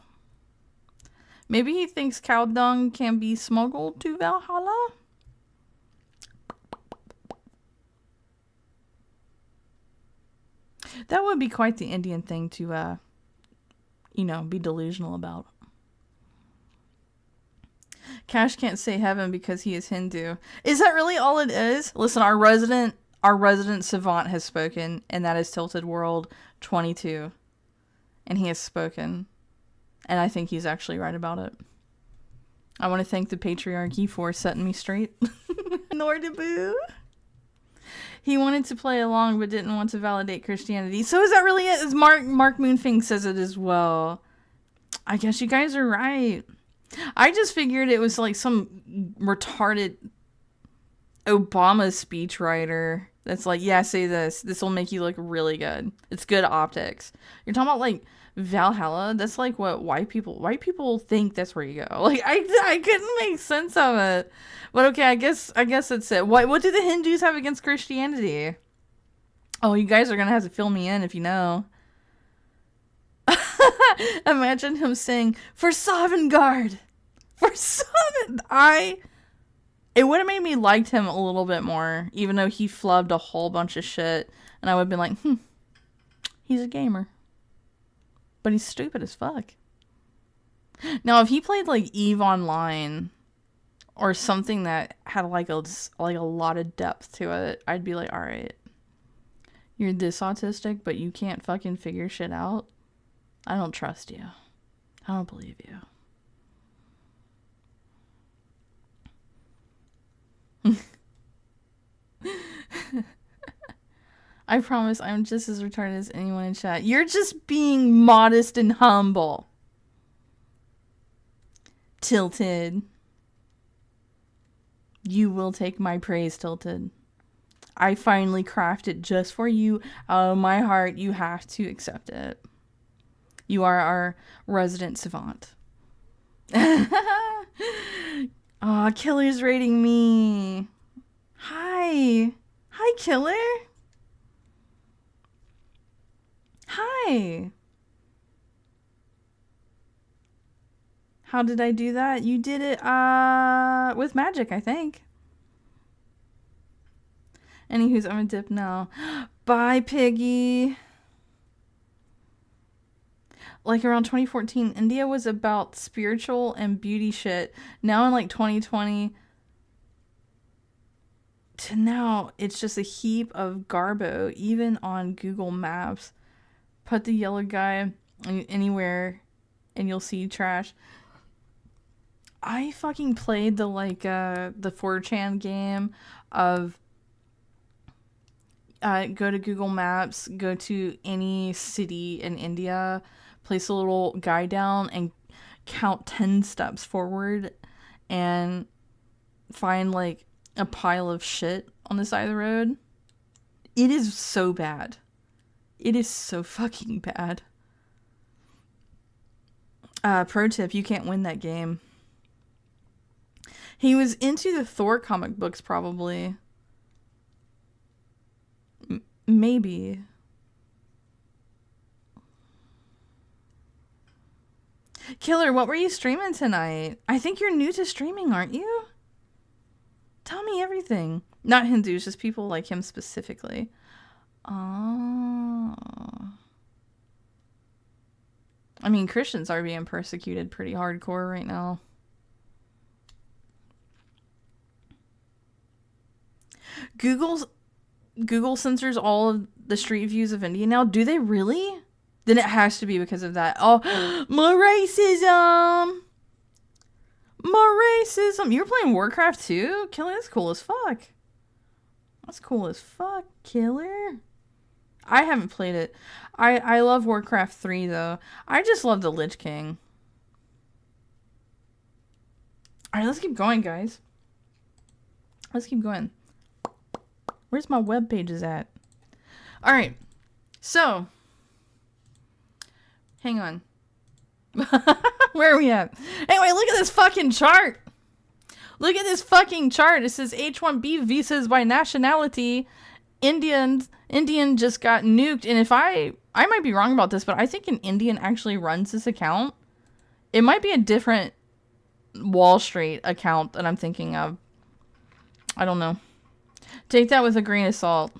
Maybe he thinks cow dung can be smuggled to Valhalla? That would be quite the Indian thing to, be delusional about. Kash can't say heaven because he is Hindu. Is that really all it is? Listen, our resident savant has spoken, and that is Tilted World 22. And he has spoken. And I think he's actually right about it. I want to thank the patriarchy for setting me straight. Nordaboo. He wanted to play along but didn't want to validate Christianity. So is that really it? As Mark Moonfing says it as well. I guess you guys are right. I just figured it was like some retarded Obama speechwriter that's like, yeah, say this. This will make you look really good. It's good optics. You're talking about like Valhalla. That's like what white people think that's where you go. Like I couldn't make sense of it. But okay, I guess that's it. What do the Hindus have against Christianity? Oh, you guys are gonna have to fill me in if you know. Imagine him saying, for Sovngarde! For Sovngarde! It would have made me liked him a little bit more, even though he flubbed a whole bunch of shit. And I would have been like, he's a gamer. But he's stupid as fuck. Now, if he played like EVE Online, or something that had like a lot of depth to it, I'd be like, alright. You're this autistic, but you can't fucking figure shit out? I don't trust you. I don't believe you. I promise I'm just as retarded as anyone in chat. You're just being modest and humble. Tilted. You will take my praise, Tilted. I finally crafted just for you. Out of my heart, you have to accept it. You are our resident savant. Aw, Killer's rating me. Hi. Hi, Killer. Hi. How did I do that? You did it with magic, I think. Anywho's, I'm gonna dip now. Bye, Piggy. Like around 2014, India was about spiritual and beauty shit. Now in like 2020, to now it's just a heap of garbo, even on Google Maps. Put the yellow guy anywhere and you'll see trash. I fucking played the 4chan game of go to Google Maps, go to any city in India, place a little guy down and count 10 steps forward and find like a pile of shit on the side of the road. It is so bad. It is so fucking bad. Pro tip, you can't win that game. He was into the Thor comic books, probably. Maybe. Killer, what were you streaming tonight? I think you're new to streaming, aren't you? Tell me everything. Not Hindus, just people like him specifically. Oh. I mean, Christians are being persecuted pretty hardcore right now. Google censors all of the street views of India now. Do they really? Then it has to be because of that. Oh, more racism. More racism. You're playing Warcraft too? Killer, that's cool as fuck. That's cool as fuck, Killer. I haven't played it. I love Warcraft 3 though. I just love the Lich King. Alright, let's keep going, guys. Let's keep going. Where's my web pages at? Alright. So. Hang on. Where are we at? Anyway, look at this fucking chart. Look at this fucking chart. It says H-1B visas by nationality. Indian just got nuked. And if I might be wrong about this, but I think an Indian actually runs this account. It might be a different Wall Street account that I'm thinking of. I don't know. Take that with a grain of salt.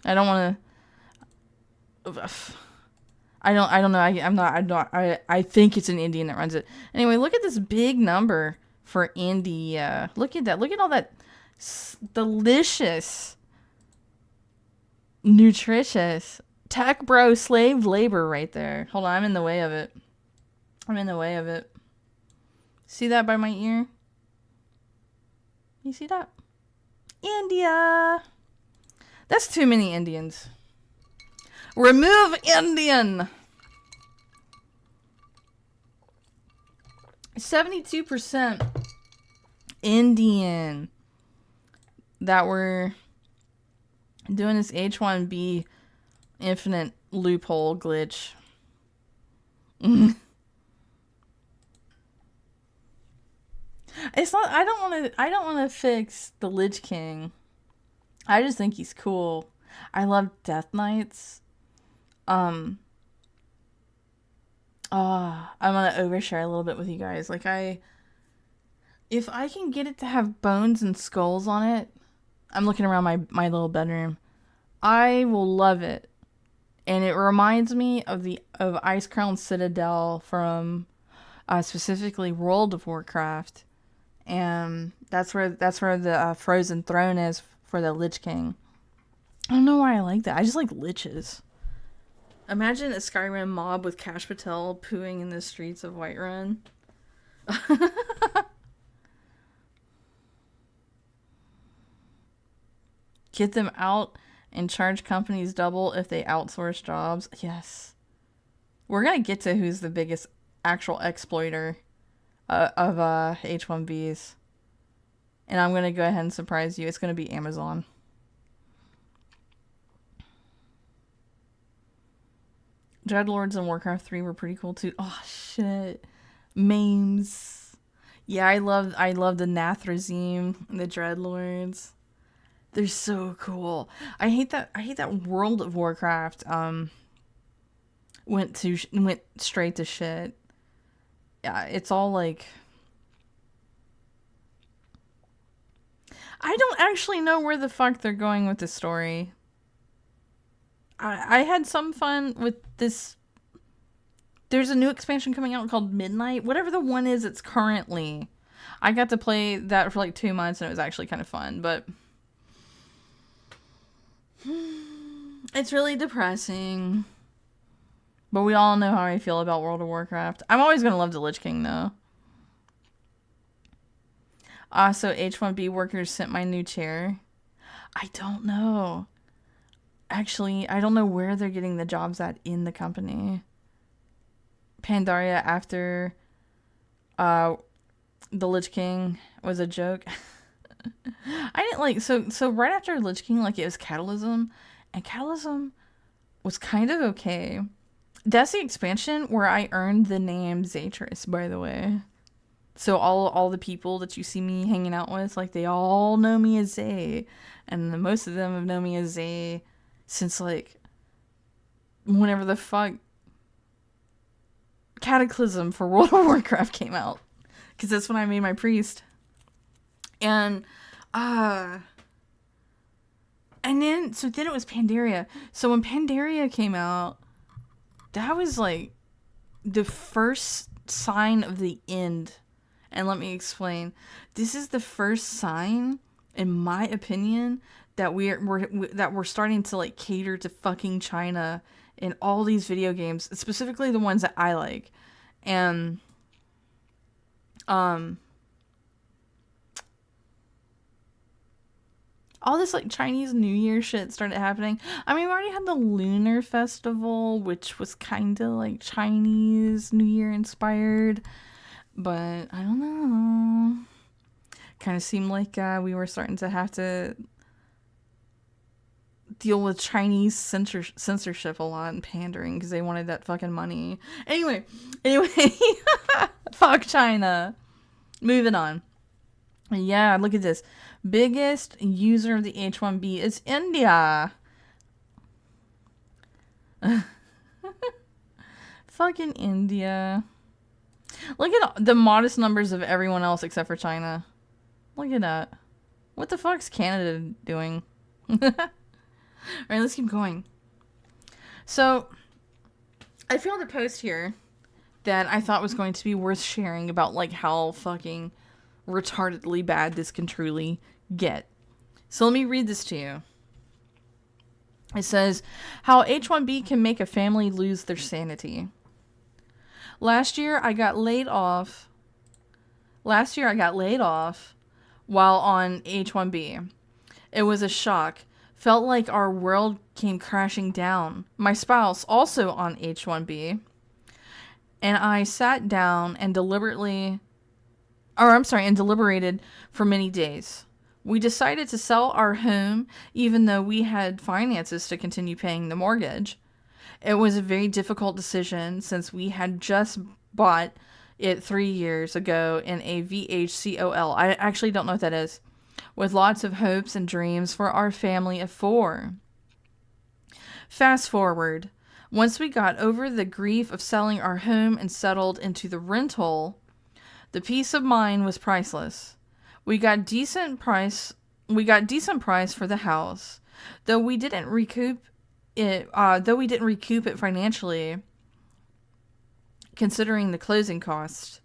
I don't want to. I don't know. I think it's an Indian that runs it. Anyway, look at this big number for India. Look at that. Look at all that delicious, nutritious tech bro slave labor right there. Hold on, I'm in the way of it. I'm in the way of it. See that by my ear? You see that? India. That's too many Indians. Remove Indian. 72% Indian that were doing this H-1B infinite loophole glitch. It's not. I don't want to fix the Lich King. I just think he's cool. I love Death Knights. I'm gonna overshare a little bit with you guys. Like if I can get it to have bones and skulls on it, I'm looking around my little bedroom. I will love it. And it reminds me of Icecrown Citadel from specifically World of Warcraft. And that's where the Frozen Throne is for the Lich King. I don't know why I like that. I just like liches. Imagine a Skyrim mob with Kash Patel pooing in the streets of Whiterun. Get them out and charge companies double if they outsource jobs. Yes. We're going to get to who's the biggest actual exploiter of H-1Bs. And I'm going to go ahead and surprise you. It's going to be Amazon. Dreadlords in Warcraft 3 were pretty cool too. Oh shit. Memes. Yeah, I love the Nathrazim and the Dreadlords. They're so cool. I hate that World of Warcraft went straight to shit. Yeah, it's all like I don't actually know where the fuck they're going with the story. I had some fun with this. There's a new expansion coming out called Midnight. Whatever the one is, it's currently. I got to play that for like 2 months and it was actually kind of fun. But It's really depressing. But we all know how I feel about World of Warcraft. I'm always going to love the Lich King, though. Also, H-1B workers sent my new chair. I don't know. Actually, I don't know where they're getting the jobs at in the company. Pandaria after the Lich King was a joke. I didn't like, so right after Lich King, like, it was Catalysm, and Catalysm was kind of okay. That's the expansion where I earned the name Zatris, by the way. So all the people that you see me hanging out with, like, they all know me as Zay. And most of them have known me as Zay since, like, whenever the fuck Cataclysm for World of Warcraft came out. Because that's when I made my priest. And then it was Pandaria. So when Pandaria came out, that was, like, the first sign of the end. And let me explain. This is the first sign, in my opinion, that we're starting to, like, cater to fucking China in all these video games, specifically the ones that I like. And all this, like, Chinese New Year shit started happening. I mean, we already had the Lunar Festival, which was kind of, like, Chinese New Year inspired. But, I don't know. Kind of seemed like we were starting to have to deal with Chinese censorship a lot and pandering because they wanted that fucking money. Anyway. Fuck China. Moving on. Yeah, look at this. Biggest user of the H-1B is India. Fucking India. Look at the modest numbers of everyone else except for China. Look at that. What the fuck's Canada doing? Alright, let's keep going. So, I found a post here that I thought was going to be worth sharing about, like, how fucking retardedly bad this can truly get. So let me read this to you. It says, how H-1B can make a family lose their sanity. Last year I got laid off while on H-1B. It was a shock. Felt like our world came crashing down. My spouse, also on H-1B, and I sat down and deliberated for many days. We decided to sell our home even though we had finances to continue paying the mortgage. It was a very difficult decision since we had just bought it 3 years ago in a VHCOL. I actually don't know what that is. With lots of hopes and dreams for our family of 4. Fast forward. Once we got over the grief of selling our home and settled into the rental, the peace of mind was priceless. We got decent price for the house, though we didn't recoup it financially, considering the closing costs.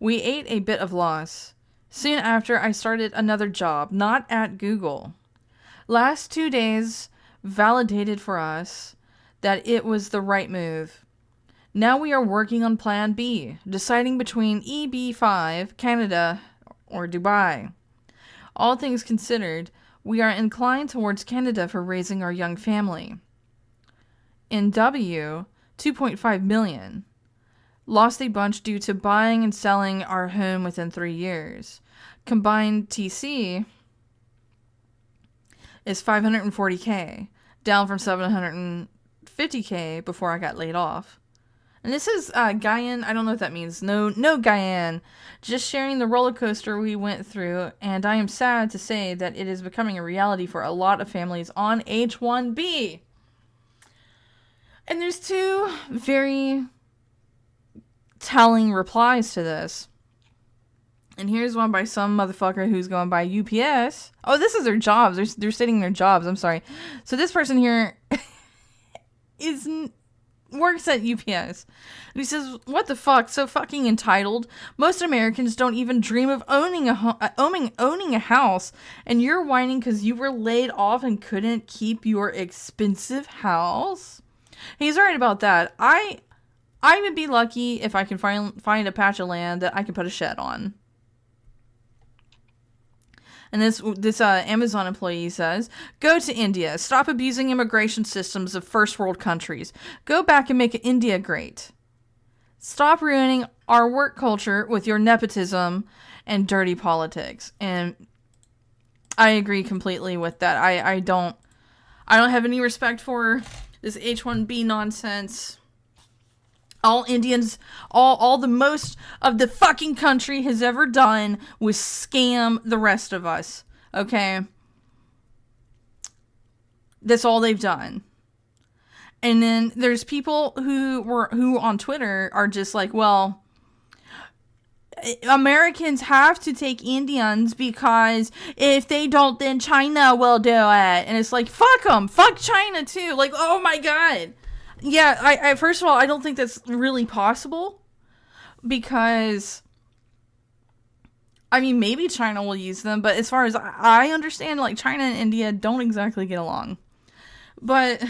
We ate a bit of loss. Soon after, I started another job, not at Google. Last 2 days validated for us that it was the right move. Now we are working on Plan B, deciding between EB5, Canada, or Dubai. All things considered, we are inclined towards Canada for raising our young family. In W, 2.5 million. Lost a bunch due to buying and selling our home within 3 years. Combined TC is 540K, down from 750K before I got laid off. And this is Guyane. I don't know what that means. No Guyane. Just sharing the roller coaster we went through, and I am sad to say that it is becoming a reality for a lot of families on H-1B. And there's 2 very telling replies to this. And here's one by some motherfucker who's going by UPS. Oh, this is their jobs. They're stating their jobs. I'm sorry. So this person here is works at UPS. And he says, what the fuck? So fucking entitled. Most Americans don't even dream of owning a house. And you're whining because you were laid off and couldn't keep your expensive house? He's right about that. I would be lucky if I can find a patch of land that I can put a shed on. And this Amazon employee says, go to India. Stop abusing immigration systems of first world countries. Go back and make India great. Stop ruining our work culture with your nepotism and dirty politics. And I agree completely with that. I don't have any respect for this H-1B nonsense. All Indians, all the most of the fucking country has ever done was scam the rest of us. Okay? That's all they've done. And then there's people who on Twitter are just like, well, Americans have to take Indians because if they don't, then China will do it. And it's like, fuck them. Fuck China too. Like, oh my God. Yeah, I first of all, I don't think that's really possible because, I mean, maybe China will use them, but as far as I understand, like, China and India don't exactly get along. But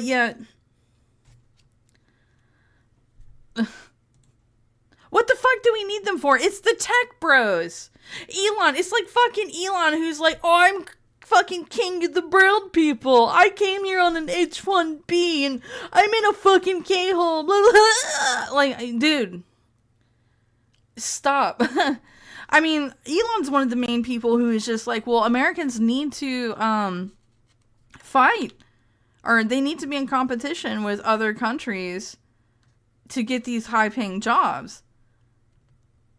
yet, what the fuck do we need them for? It's the tech bros. Elon, it's like fucking Elon who's like, oh, I'm fucking king of the world, people. I came here on an H-1B and I'm in a fucking K-hole. Like, dude, stop. I mean, Elon's one of the main people who is just like, well, Americans need to fight, or they need to be in competition with other countries to get these high-paying jobs.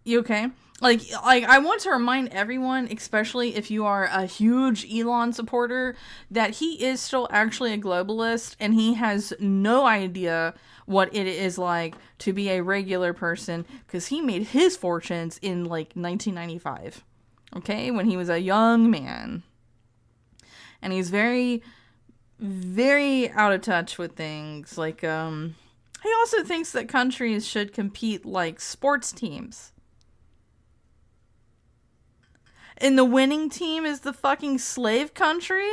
You okay? Like, I want to remind everyone, especially if you are a huge Elon supporter, that he is still actually a globalist, and he has no idea what it is like to be a regular person, because he made his fortunes in, like, 1995, okay, when he was a young man. And he's very, very out of touch with things. Like, he also thinks that countries should compete like sports teams. And the winning team is the fucking slave country?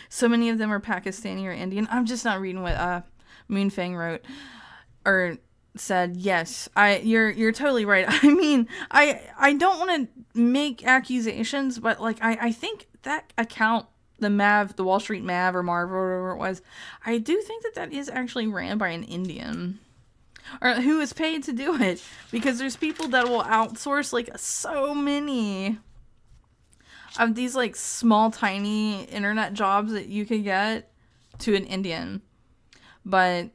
So many of them are Pakistani or Indian. I'm just not reading what Moonfang wrote or said. Yes, you're totally right. I mean, I don't want to make accusations, but like I think that account, the Wall Street Mav or Marv or whatever it was, I do think that is actually ran by an Indian, or who is paid to do it, because there's people that will outsource like so many of these like small tiny internet jobs that you could get to an Indian. But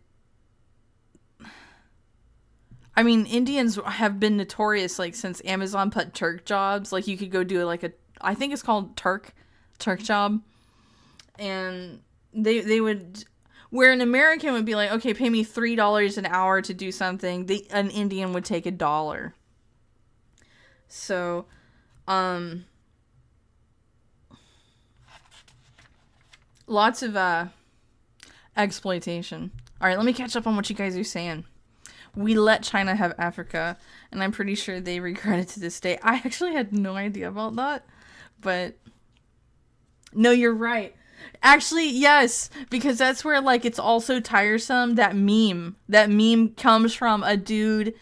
I mean, Indians have been notorious like since Amazon put Turk jobs. Like you could go do like I think it's called Turk job. And they would, where an American would be like, okay, pay me $3 an hour to do something, an Indian would take $1. So, lots of exploitation. All right, let me catch up on what you guys are saying. We let China have Africa, and I'm pretty sure they regret it to this day. I actually had no idea about that, but no, you're right. Actually, yes, because that's where, like, it's also tiresome. That meme comes from a dude,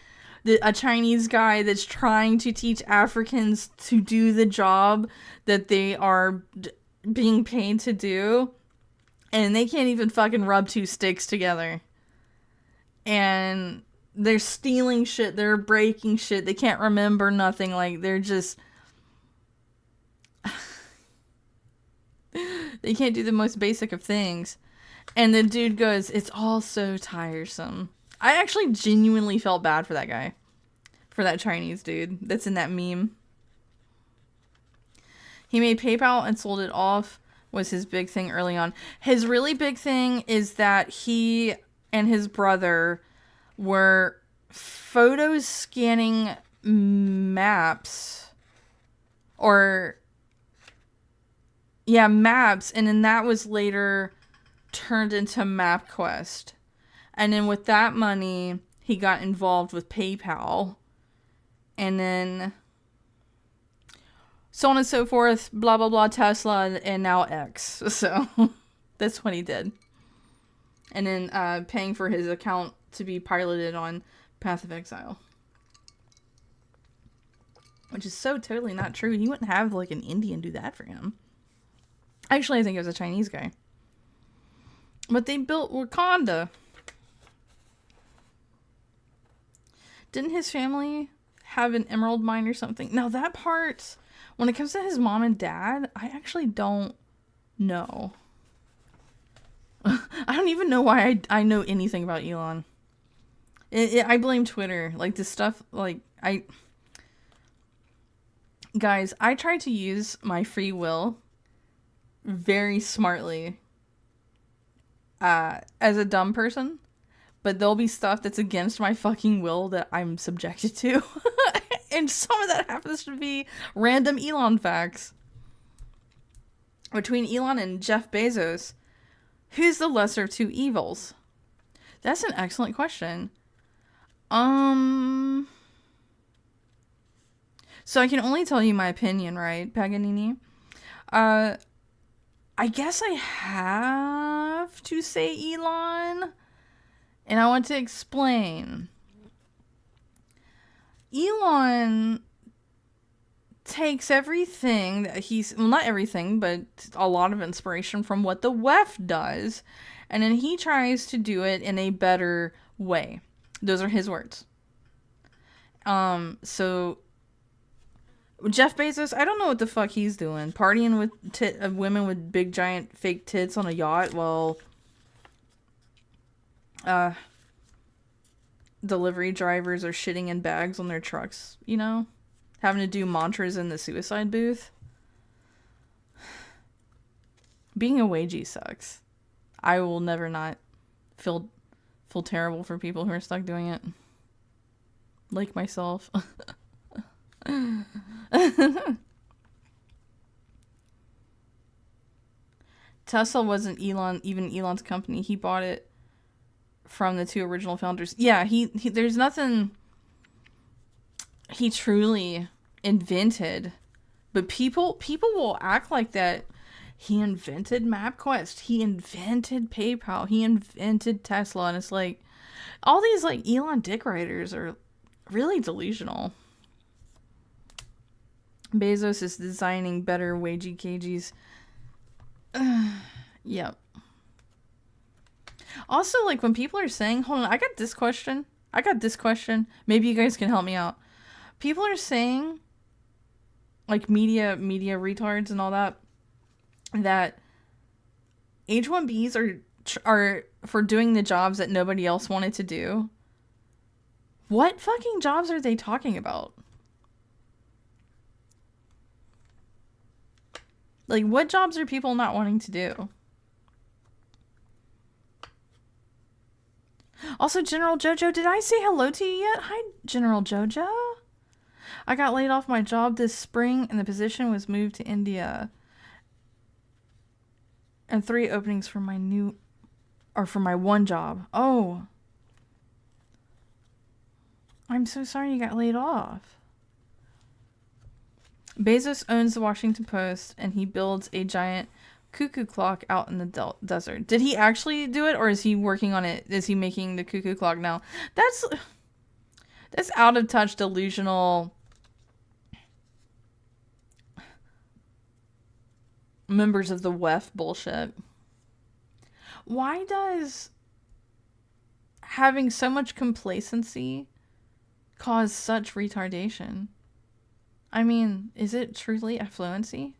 a Chinese guy that's trying to teach Africans to do the job that they are being paid to do, and they can't even fucking rub two sticks together. And they're stealing shit, they're breaking shit, they can't remember nothing, like, they're just... They can't do the most basic of things. And the dude goes, it's all so tiresome. I actually genuinely felt bad for that guy. For that Chinese dude that's in that meme. He made PayPal and sold it off, was his big thing early on. His really big thing is that he and his brother were photo scanning Maps. Or... Yeah, Maps. And then that was later turned into MapQuest. And then with that money, he got involved with PayPal. And then... so on and so forth, blah, blah, blah, Tesla, and now X. So, that's what he did. And then paying for his account to be piloted on Path of Exile. Which is so totally not true. He wouldn't have, like, an Indian do that for him. Actually, I think it was a Chinese guy. But they built Wakanda. Didn't his family have an emerald mine or something? Now, that part... when it comes to his mom and dad, I actually don't know. I don't even know why I know anything about Elon. I blame Twitter. Like, this stuff, like, guys, I try to use my free will very smartly as a dumb person. But there'll be stuff that's against my fucking will that I'm subjected to. And some of that happens to be random Elon facts. Between Elon and Jeff Bezos, who's the lesser of two evils? That's an excellent question. So I can only tell you my opinion, right, Paganini? I guess I have to say Elon. And I want to explain. Elon takes everything that he's... well, not everything, but a lot of inspiration from what the WEF does. And then he tries to do it in a better way. Those are his words. So... Jeff Bezos, I don't know what the fuck he's doing. Partying with women with big giant fake tits on a yacht while... delivery drivers are shitting in bags on their trucks, you know? Having to do mantras in the suicide booth. Being a wagey sucks. I will never not feel terrible for people who are stuck doing it. Like myself. Tesla wasn't even Elon's company. He bought it from the two original founders. Yeah, he there's nothing he truly invented. But people will act like that. He invented MapQuest. He invented PayPal. He invented Tesla. And it's like, all these like Elon dick riders are really delusional. Bezos is designing better wagey cages. Yep. Also, like, when people are saying... hold on, I got this question. Maybe you guys can help me out. People are saying, like, media retards and all that, that H-1Bs are for doing the jobs that nobody else wanted to do. What fucking jobs are they talking about? Like, what jobs are people not wanting to do? Also, General Jojo, did I say hello to you yet? Hi, General Jojo. I got laid off my job this spring, and the position was moved to India. And 3 openings for my for my one job. Oh. I'm so sorry you got laid off. Bezos owns the Washington Post, and he builds a giant cuckoo clock out in the desert. Did he actually do it, or is he working on it? Is he making the cuckoo clock now? That's out of touch, delusional members of the WEF bullshit. Why does having so much complacency cause such retardation? I mean, is it truly affluency?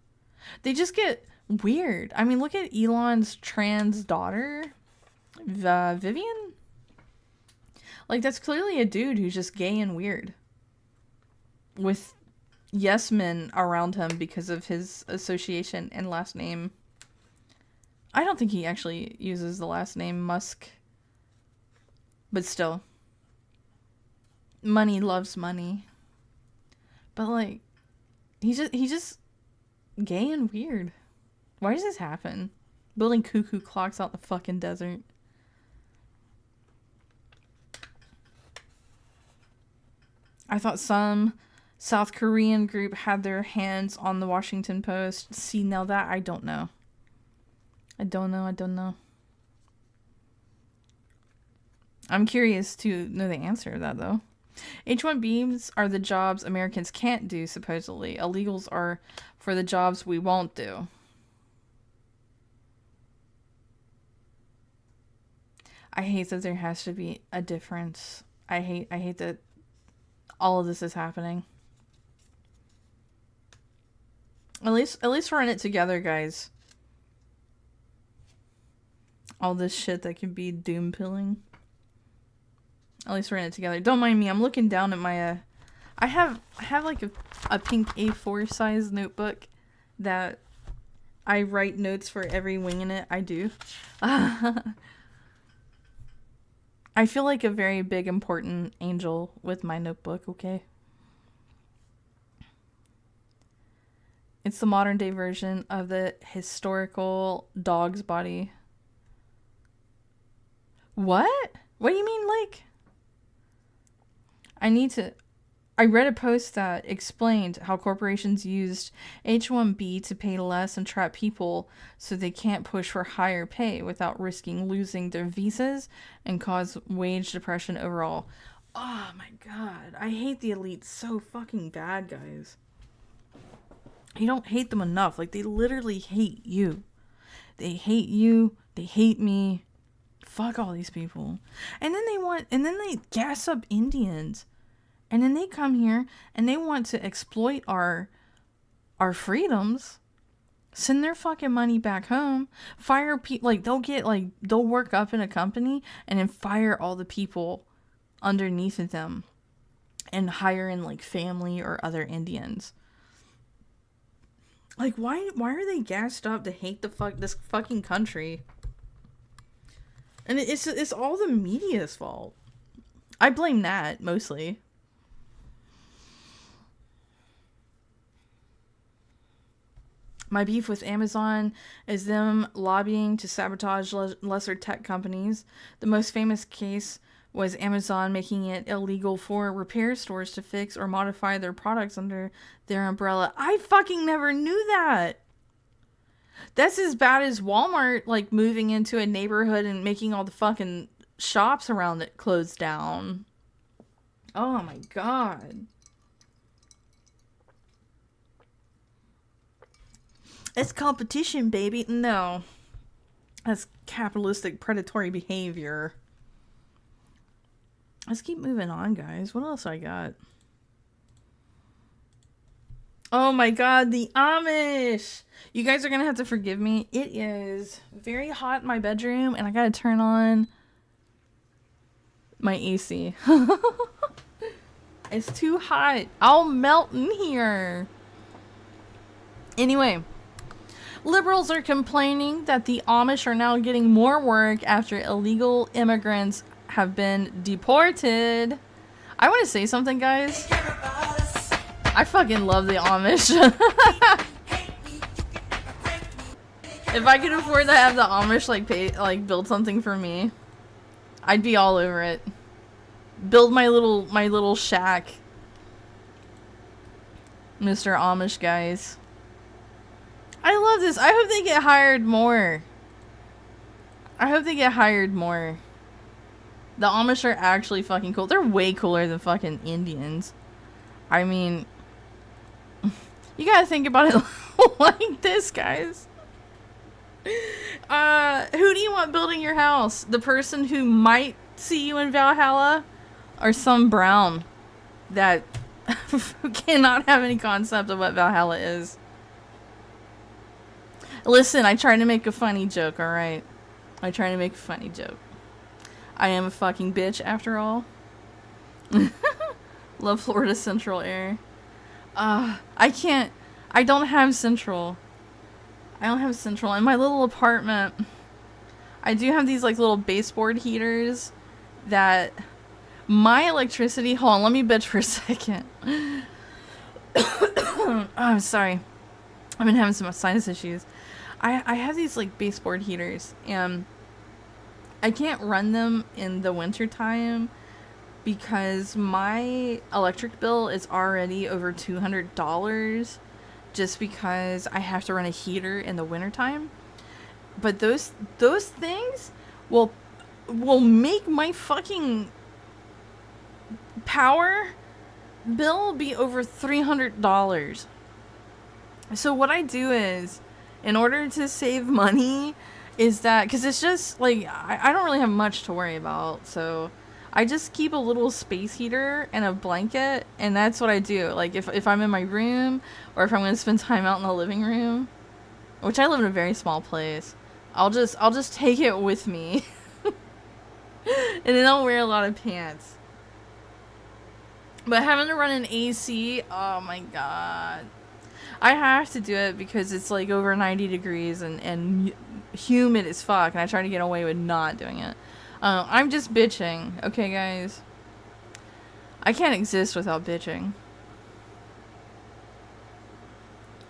They just get weird. I mean, look at Elon's trans daughter, Vivian. Like, that's clearly a dude who's just gay and weird. With yes men around him because of his association and last name. I don't think he actually uses the last name Musk. But still. Money loves money. But like, he's just gay and weird. Why does this happen? Building cuckoo clocks out in the fucking desert. I thought some South Korean group had their hands on the Washington Post. See, now that I don't know. I don't know. I'm curious to know the answer to that, though. H-1Bs are the jobs Americans can't do, supposedly. Illegals are for the jobs we won't do. I hate that there has to be a difference. I hate that all of this is happening. At least we're in it together, guys. All this shit that can be doom pilling. At least we're in it together. Don't mind me. I'm looking down at my I have like a pink A4 size notebook that I write notes for every Wingin' It I do. I feel like a very big important angel with my notebook, okay? It's the modern day version of the historical dog's body. What? What do you mean, like? I read a post that explained how corporations used H-1B to pay less and trap people so they can't push for higher pay without risking losing their visas and cause wage depression overall. Oh my god. I hate the elite so fucking bad, guys. You don't hate them enough. Like, they literally hate you. They hate you. They hate me. Fuck all these people. And then they gas up Indians. And then they come here and they want to exploit our freedoms. Send their fucking money back home. Fire people. Like, they'll work up in a company and then fire all the people underneath of them. And hire in, like, family or other Indians. Like, why are they gassed up to hate this fucking country? And it's all the media's fault. I blame that, mostly. My beef with Amazon is them lobbying to sabotage lesser tech companies. The most famous case was Amazon making it illegal for repair stores to fix or modify their products under their umbrella. I fucking never knew that. That's as bad as Walmart, like, moving into a neighborhood and making all the fucking shops around it close down. Oh my god. It's competition, baby. No. That's capitalistic predatory behavior. Let's keep moving on, guys. What else I got? Oh my god, the Amish! You guys are gonna have to forgive me. It is very hot in my bedroom, and I gotta turn on my AC. It's too hot. I'll melt in here. Anyway, liberals are complaining that the Amish are now getting more work after illegal immigrants have been deported. I want to say something, guys. I fucking love the Amish. If I could afford to have the Amish build something for me, I'd be all over it. Build my little shack. Mr. Amish guys. I love this. I hope they get hired more. I hope they get hired more. The Amish are actually fucking cool. They're way cooler than fucking Indians. I mean, you gotta think about it like this, guys. Who do you want building your house? The person who might see you in Valhalla? Or some brown that cannot have any concept of what Valhalla is? Listen, I tried to make a funny joke, alright? I tried to make a funny joke. I am a fucking bitch after all. Love Florida Central air. I don't have Central. I don't have Central. In my little apartment, I do have these like little baseboard heaters that my electricity, hold on, let me bitch for a second. Oh, I'm sorry. I've been having some sinus issues. I have these like baseboard heaters, and I can't run them in the wintertime because my electric bill is already over $200 just because I have to run a heater in the wintertime. But those things will make my fucking power bill be over $300. So what I do is, in order to save money, is that, because it's just, like, I don't really have much to worry about, so I just keep a little space heater and a blanket, and that's what I do. Like, if I'm in my room, or if I'm going to spend time out in the living room, which I live in a very small place, I'll just take it with me. And then I'll wear a lot of pants. But having to run an AC, oh my god. I have to do it because it's like over 90 degrees and humid as fuck, and I try to get away with not doing it. I'm just bitching, okay guys? I can't exist without bitching.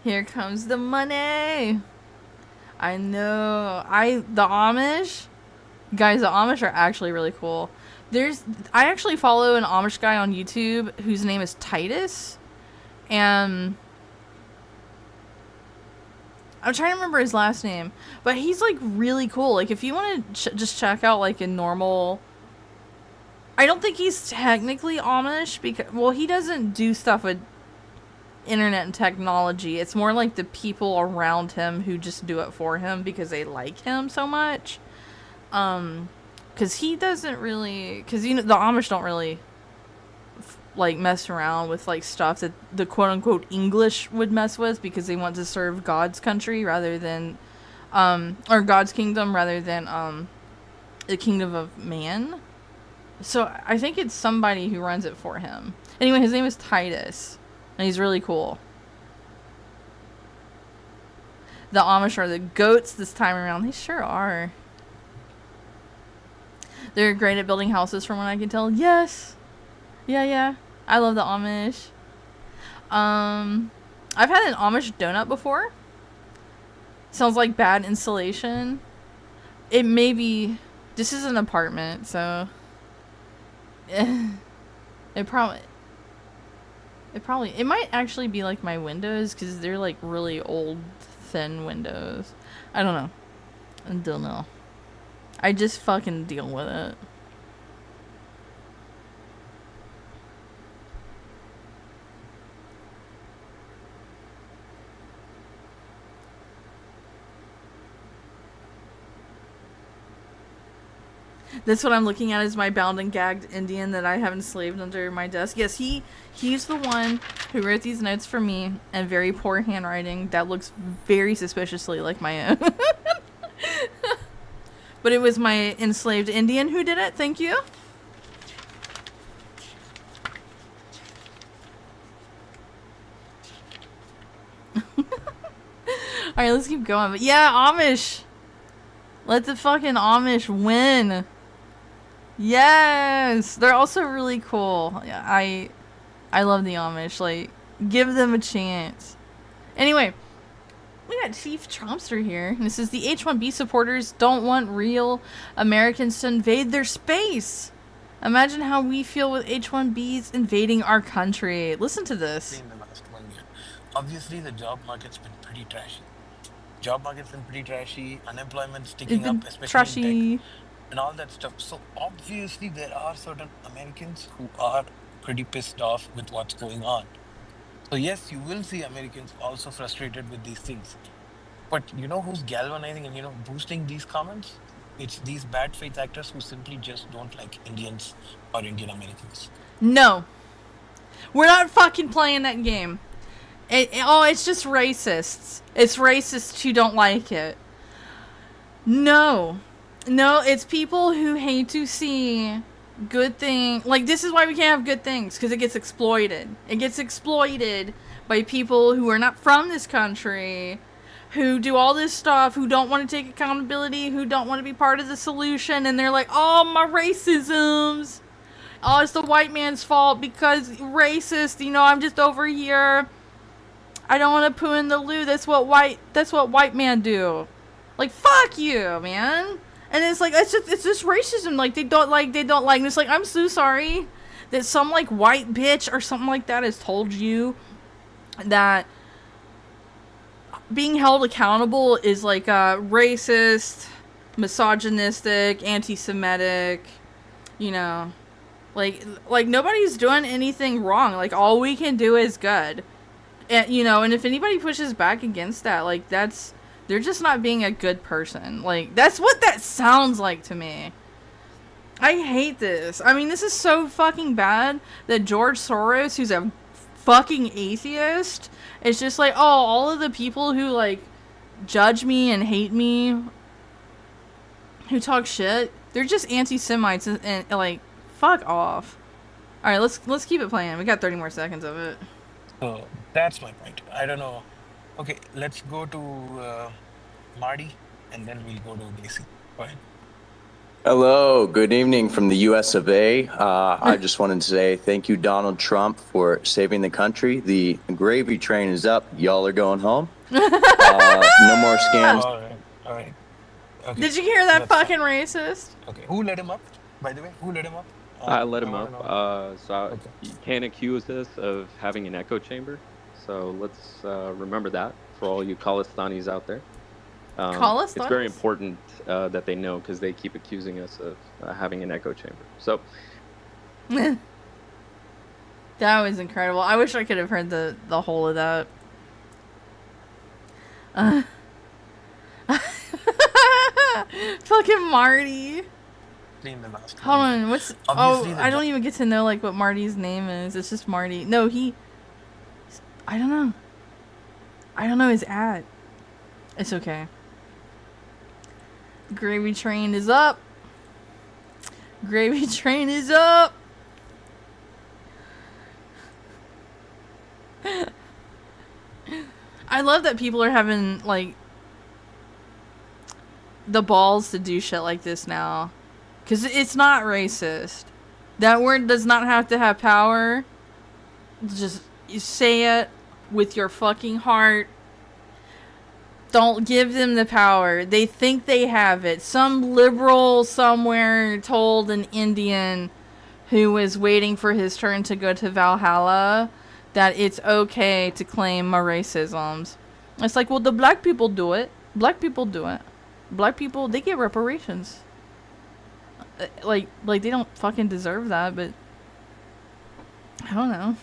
Here comes the money! I know. The Amish? Guys, the Amish are actually really cool. I actually follow an Amish guy on YouTube whose name is Titus, and I'm trying to remember his last name, but he's like really cool. Like, if you want to just check out like a normal, I don't think he's technically Amish because, well, he doesn't do stuff with internet and technology. It's more like the people around him who just do it for him because they like him so much. Because he doesn't really, because, you know, the Amish don't really like mess around with like stuff that the quote unquote English would mess with, because they want to serve God's country rather than or God's kingdom rather than the kingdom of man. So I think it's somebody who runs it for him. Anyway, his name is Titus, and he's really cool. The Amish are the goats this time around. They sure are. They're great at building houses from what I can tell. Yes. Yeah. I love the Amish. I've had an Amish donut before. Sounds like bad insulation. It may be... This is an apartment, so... It might actually be like my windows, because they're like really old, thin windows. I don't know. I don't know. I just fucking deal with it. That's what I'm looking at, is my bound and gagged Indian that I have enslaved under my desk. Yes, he's the one who wrote these notes for me in very poor handwriting that looks very suspiciously like my own. But it was my enslaved Indian who did it. Thank you. Alright, let's keep going. But yeah, Amish. Let the fucking Amish win. Yes. They're also really cool. I love the Amish. Like, give them a chance. Anyway, we got Chief Trumpster here. This is the H-1B supporters don't want real Americans to invade their space. Imagine how we feel with H-1Bs invading our country. Listen to this. In the last 1 year, obviously the job market's been pretty trashy. Job market's been pretty trashy. Unemployment's ticking up, especially in tech, and all that stuff. So obviously there are certain Americans who are pretty pissed off with what's going on. So yes, you will see Americans also frustrated with these things. But you know who's galvanizing and, you know, boosting these comments? It's these bad faith actors who simply just don't like Indians or Indian Americans. No. We're not fucking playing that game. It's just racists. It's racists who don't like it. No, it's people who hate to see good things. Like, this is why we can't have good things, because it gets exploited. It gets exploited by people who are not from this country, who do all this stuff, who don't want to take accountability, who don't want to be part of the solution, and they're like, oh, my racisms. Oh, it's the white man's fault because racist, you know, I'm just over here I don't want to poo in the loo. That's what white men do. Like, fuck you, man. And it's like, it's just racism. Like, they don't like. And it's like, I'm so sorry that some, like, white bitch or something like that has told you that being held accountable is, like, racist, misogynistic, anti-Semitic, you know. Like, nobody's doing anything wrong. Like, all we can do is good. And, you know, and if anybody pushes back against that, like, they're just not being a good person. Like, that's what that sounds like to me. I hate this. I mean, this is so fucking bad that George Soros, who's a fucking atheist, is just like, oh, all of the people who, like, judge me and hate me, who talk shit, they're just anti-Semites and like, fuck off. Alright, let's keep it playing. We got 30 more seconds of it. So that's my point. I don't know. Okay, let's go to Marty, and then we'll go to Daisy. Go ahead. Hello, good evening from the US of A. I just wanted to say thank you, Donald Trump, for saving the country. The gravy train is up. Y'all are going home. No more scams. All right. Okay. Did you hear that fucking racist? Okay, who let him up? By the way, who let him up? I let him up. You can't accuse us of having an echo chamber. So let's remember that for all you Khalistanis out there. It's very important that they know, because they keep accusing us of having an echo chamber. So that was incredible. I wish I could have heard the whole of that. Fucking Marty. Hold on, I don't even get to know, like, what Marty's name is. It's just Marty. No, I don't know. I don't know his ad. It's okay. Gravy train is up. Gravy train is up. I love that people are having, like, the balls to do shit like this now. Because it's not racist. That word does not have to have power. Just, you say it with your fucking heart. Don't give them the power. They think they have it. Some liberal somewhere told an Indian who was waiting for his turn to go to Valhalla that it's okay to claim my racisms. It's like, well, the black people do it. Black people do it. Black people, they get reparations. Like they don't fucking deserve that, but I don't know.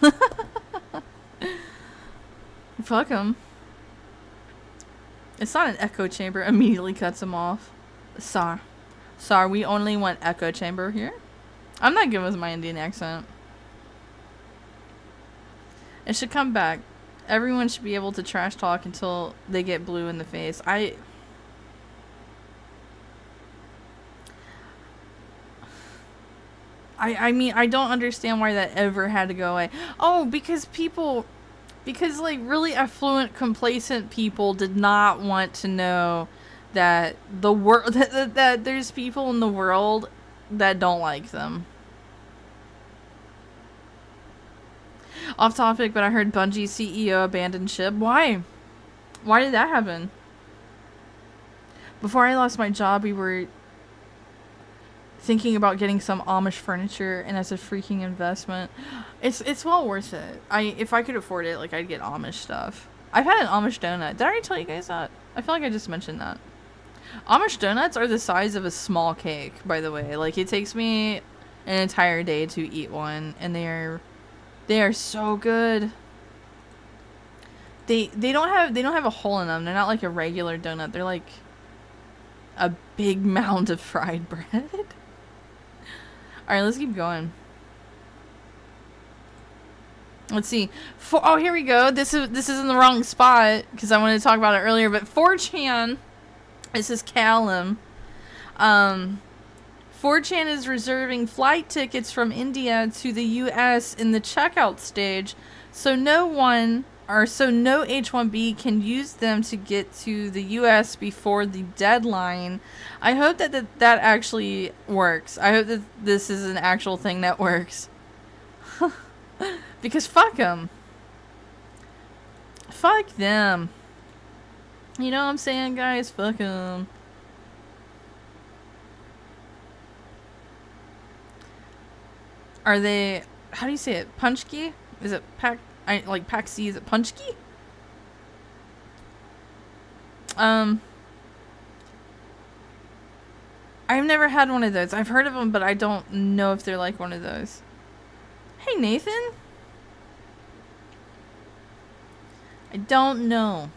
Fuck them. It's not an echo chamber. Immediately cuts him off. Sorry, we only want echo chamber here. I'm not good with my Indian accent. It should come back. Everyone should be able to trash talk until they get blue in the face. I mean, I don't understand why that ever had to go away. Oh, because like, really affluent, complacent people did not want to know that the world, that there's people in the world that don't like them. Off topic, but I heard Bungie's CEO abandoned ship. Why? Why did that happen? Before I lost my job, we were thinking about getting some Amish furniture, and as a freaking investment, it's well worth it. If I could afford it, like, I'd get Amish stuff. I've had an Amish donut. Did I already tell you guys that? I feel like I just mentioned that. Amish donuts are the size of a small cake, by the way. Like, it takes me an entire day to eat one, and they are so good. They don't have a hole in them. They're not like a regular donut. They're like a big mound of fried bread. Alright, let's keep going. Let's see. Oh, here we go. This is in the wrong spot because I wanted to talk about it earlier. But 4chan, this is Callum. 4chan is reserving flight tickets from India to the U.S. in the checkout stage, so no H-1B can use them to get to the U.S. before the deadline. I hope that actually works. I hope that this is an actual thing that works. Because fuck them. Fuck them. You know what I'm saying, guys? Fuck them. Are they... How do you say it? Punchki? Is it like Paxi? Is it Punchki? I've never had one of those. I've heard of them, but I don't know if they're like one of those. Hey, Nathan. I don't know.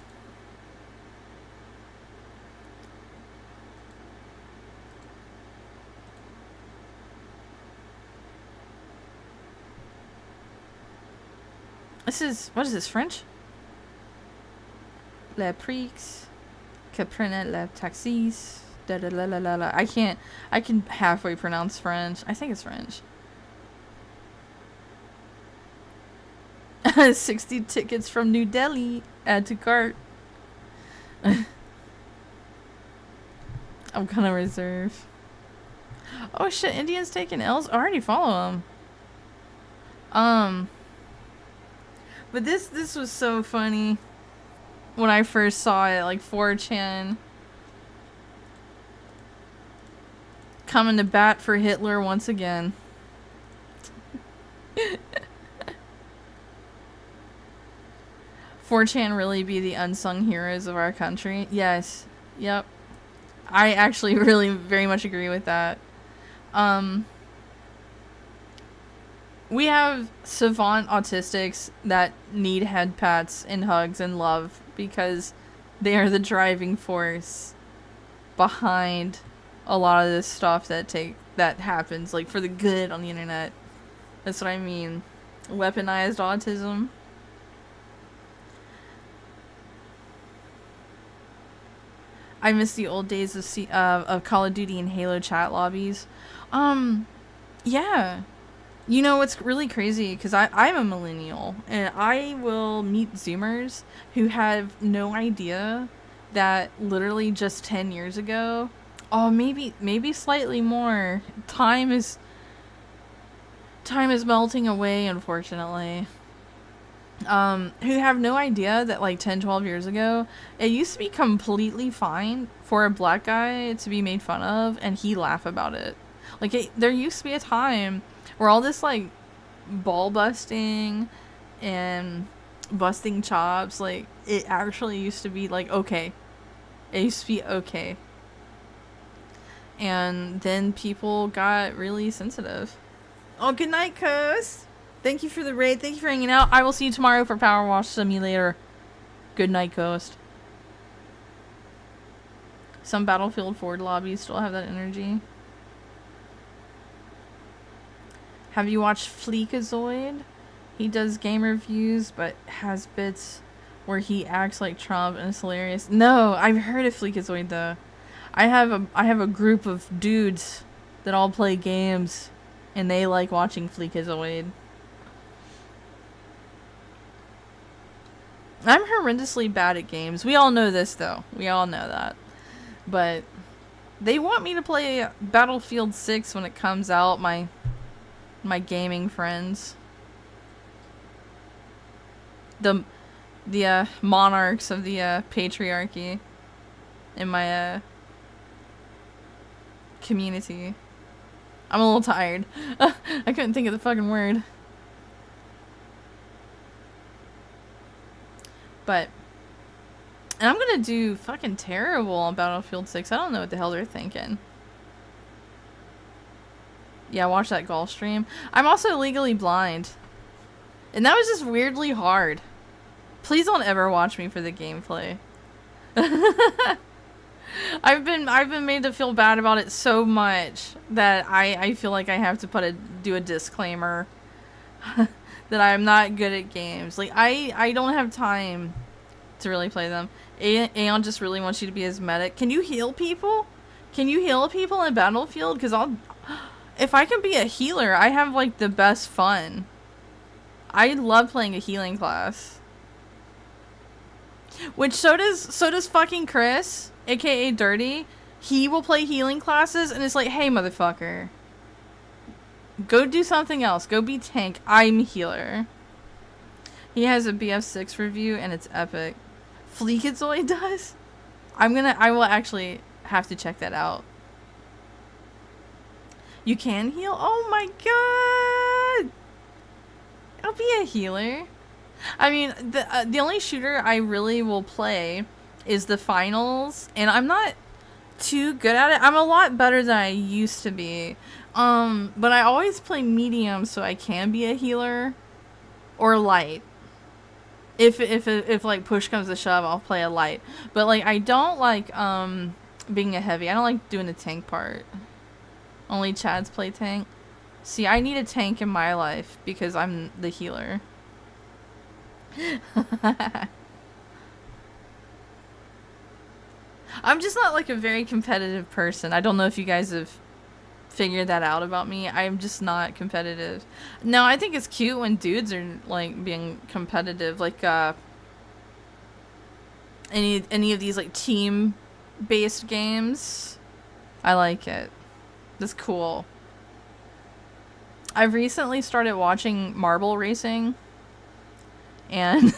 This is... What is this, French? Le Prix. Caprina le taxis. Da da la la la la. I can halfway pronounce French. I think it's French. 60 tickets from New Delhi. Add to cart. I'm gonna reserve. Oh shit, Indians taking L's? I already follow them. But this was so funny when I first saw it, like 4chan coming to bat for Hitler once again. 4chan really be the unsung heroes of our country? Yes. Yep. I actually really very much agree with that. We have savant autistics that need head pats and hugs and love because they are the driving force behind a lot of this stuff that happens, like, for the good on the internet. That's what I mean. Weaponized autism. I miss the old days of Call of Duty and Halo chat lobbies. Yeah. You know what's really crazy? Because I'm a millennial, and I will meet Zoomers who have no idea that literally just 10 years ago, oh, maybe slightly more, time is melting away, unfortunately. Who have no idea that like 10, 12 years ago, it used to be completely fine for a black guy to be made fun of, and he laugh about it. Like, there used to be a time where all this, like, ball busting and busting chops, like, it actually used to be, like, okay. It used to be okay. And then people got really sensitive. Oh, good night, Coast. Thank you for the raid. Thank you for hanging out. I will see you tomorrow for Power Wash Simulator. Good night, Coast. Some Battlefield 4 lobbies still have that energy. Have you watched Fleekazoid? He does game reviews, but has bits where he acts like Trump, and it's hilarious. No, I've heard of Fleekazoid though. I have a group of dudes that all play games, and they like watching Fleekazoid. I'm horrendously bad at games. We all know this though. We all know that. But they want me to play Battlefield 6 when it comes out, my gaming friends. The monarchs of the patriarchy in my community. I'm a little tired. I couldn't think of the fucking word. But, and I'm gonna do fucking terrible on Battlefield 6. I don't know what the hell they're thinking. Yeah, watch that golf stream. I'm also legally blind. And that was just weirdly hard. Please don't ever watch me for the gameplay. I've been made to feel bad about it so much that I feel like I have to do a disclaimer that I'm not good at games. Like, I don't have time to really play them. Aeon just really wants you to be his medic. Can you heal people? Can you heal people in Battlefield? Because if I can be a healer, I have like the best fun. I love playing a healing class. Which so does fucking Chris, aka Dirty. He will play healing classes and it's like, hey motherfucker, go do something else. Go be tank. I'm healer. He has a BF6 review and it's epic. Fleekazoid does? I will actually have to check that out. You can heal? Oh my god! I'll be a healer. I mean, the only shooter I really will play is the finals, and I'm not too good at it. I'm a lot better than I used to be. But I always play medium so I can be a healer. Or light. If like push comes to shove, I'll play a light. But like I don't like being a heavy. I don't like doing the tank part. Only Chads play tank. See, I need a tank in my life because I'm the healer. I'm just not like a very competitive person. I don't know if you guys have figured that out about me. I'm just not competitive. No, I think it's cute when dudes are like being competitive, like any of these like team based games. I like it. That's cool. I've recently started watching marble racing, and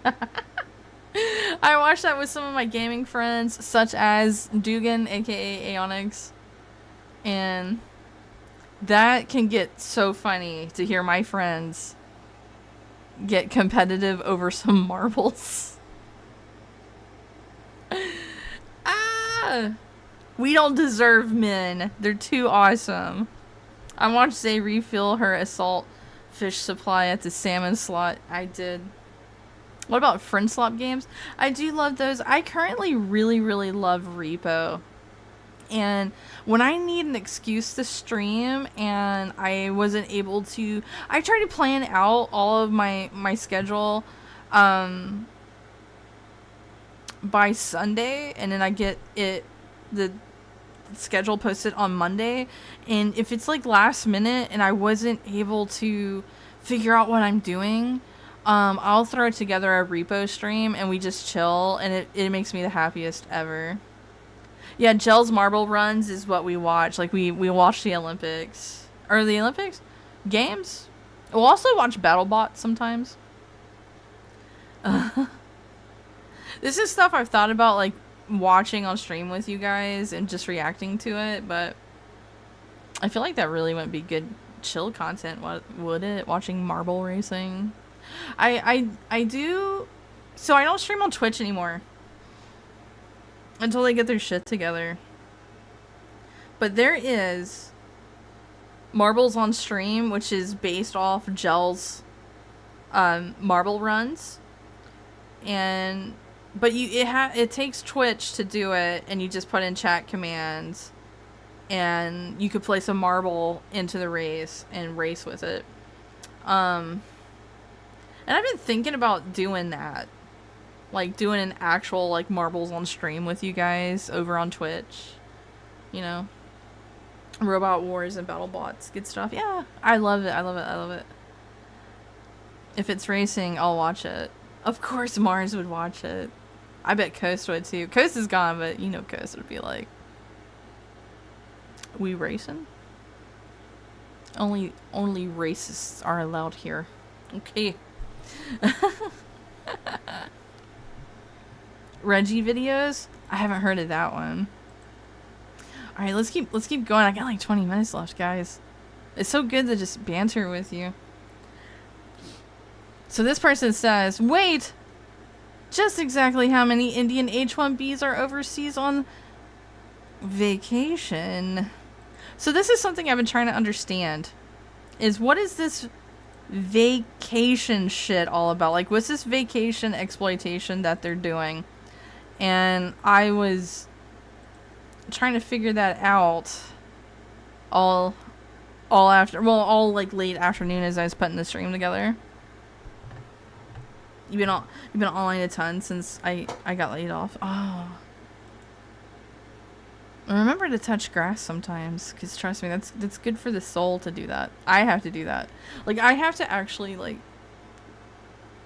I watched that with some of my gaming friends, such as Dugan, aka Aonix, and that can get so funny to hear my friends get competitive over some marbles. Ah! We don't deserve men. They're too awesome. I watched Zay refill her assault fish supply at the salmon slot. I did. What about friend slop games? I do love those. I currently really love Repo. And when I need an excuse to stream and I wasn't able to, I try to plan out all of my schedule by Sunday, and then I get the schedule posted on Monday. And if it's like last minute and I wasn't able to figure out what I'm doing, I'll throw together a Repo stream and we just chill, and it makes me the happiest ever. Yeah, Gel's marble runs is what we watch. Like we watch the Olympics. Or the Olympics? Games? We'll also watch BattleBot sometimes. This is stuff I've thought about like watching on stream with you guys and just reacting to it, but I feel like that really wouldn't be good chill content, would it? Watching marble racing. I do, so I don't stream on Twitch anymore until they get their shit together. But there is Marbles on Stream, which is based off Gel's marble runs, but it takes Twitch to do it, and you just put in chat commands, and you could place a marble into the race and race with it. And I've been thinking about doing that. Like, doing an actual, like, marbles on stream with you guys over on Twitch. You know? Robot Wars and BattleBots. Good stuff. Yeah. I love it. I love it. I love it. If it's racing, I'll watch it. Of course Mars would watch it. I bet Coast would too. Coast is gone, but you know Coast would be like, we racing? Only racists are allowed here. Okay. Reggie videos? I haven't heard of that one. Alright, let's keep going. I got like 20 minutes left, guys. It's so good to just banter with you. So this person says, wait! Just exactly how many Indian H-1Bs are overseas on vacation? So this is something I've been trying to understand. Is what is this vacation shit all about? Like, what's this vacation exploitation that they're doing? And I was trying to figure that out all like late afternoon as I was putting the stream together. You've been online a ton since I got laid off. Oh. Remember to touch grass sometimes, because trust me, that's good for the soul to do that. I have to do that. Like, I have to actually, like,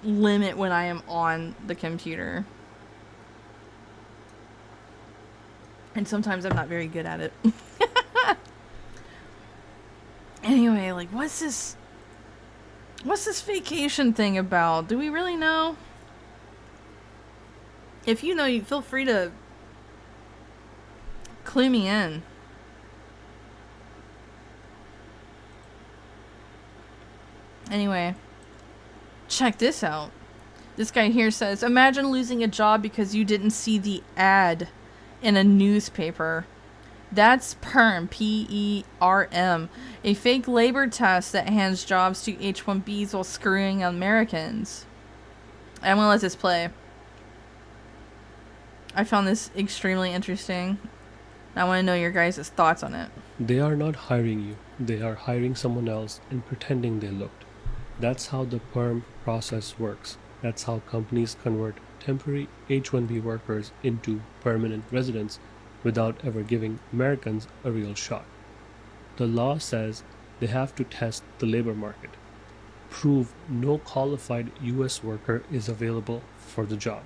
limit when I am on the computer. And sometimes I'm not very good at it. Anyway, like, what's this What's this vacation thing about? Do we really know? If you know, you feel free to clue me in. Anyway, check this out. This guy here says, imagine losing a job because you didn't see the ad in a newspaper. That's PERM, P-E-R-M, a fake labor test that hands jobs to H-1Bs while screwing Americans. I'm gonna let this play. I found this extremely interesting. I want to know your guys' thoughts on it. They are not hiring you. They are hiring someone else and pretending they looked. That's how the PERM process works. That's how companies convert temporary H-1B workers into permanent residents without ever giving Americans a real shot. The law says they have to test the labor market, prove no qualified US worker is available for the job,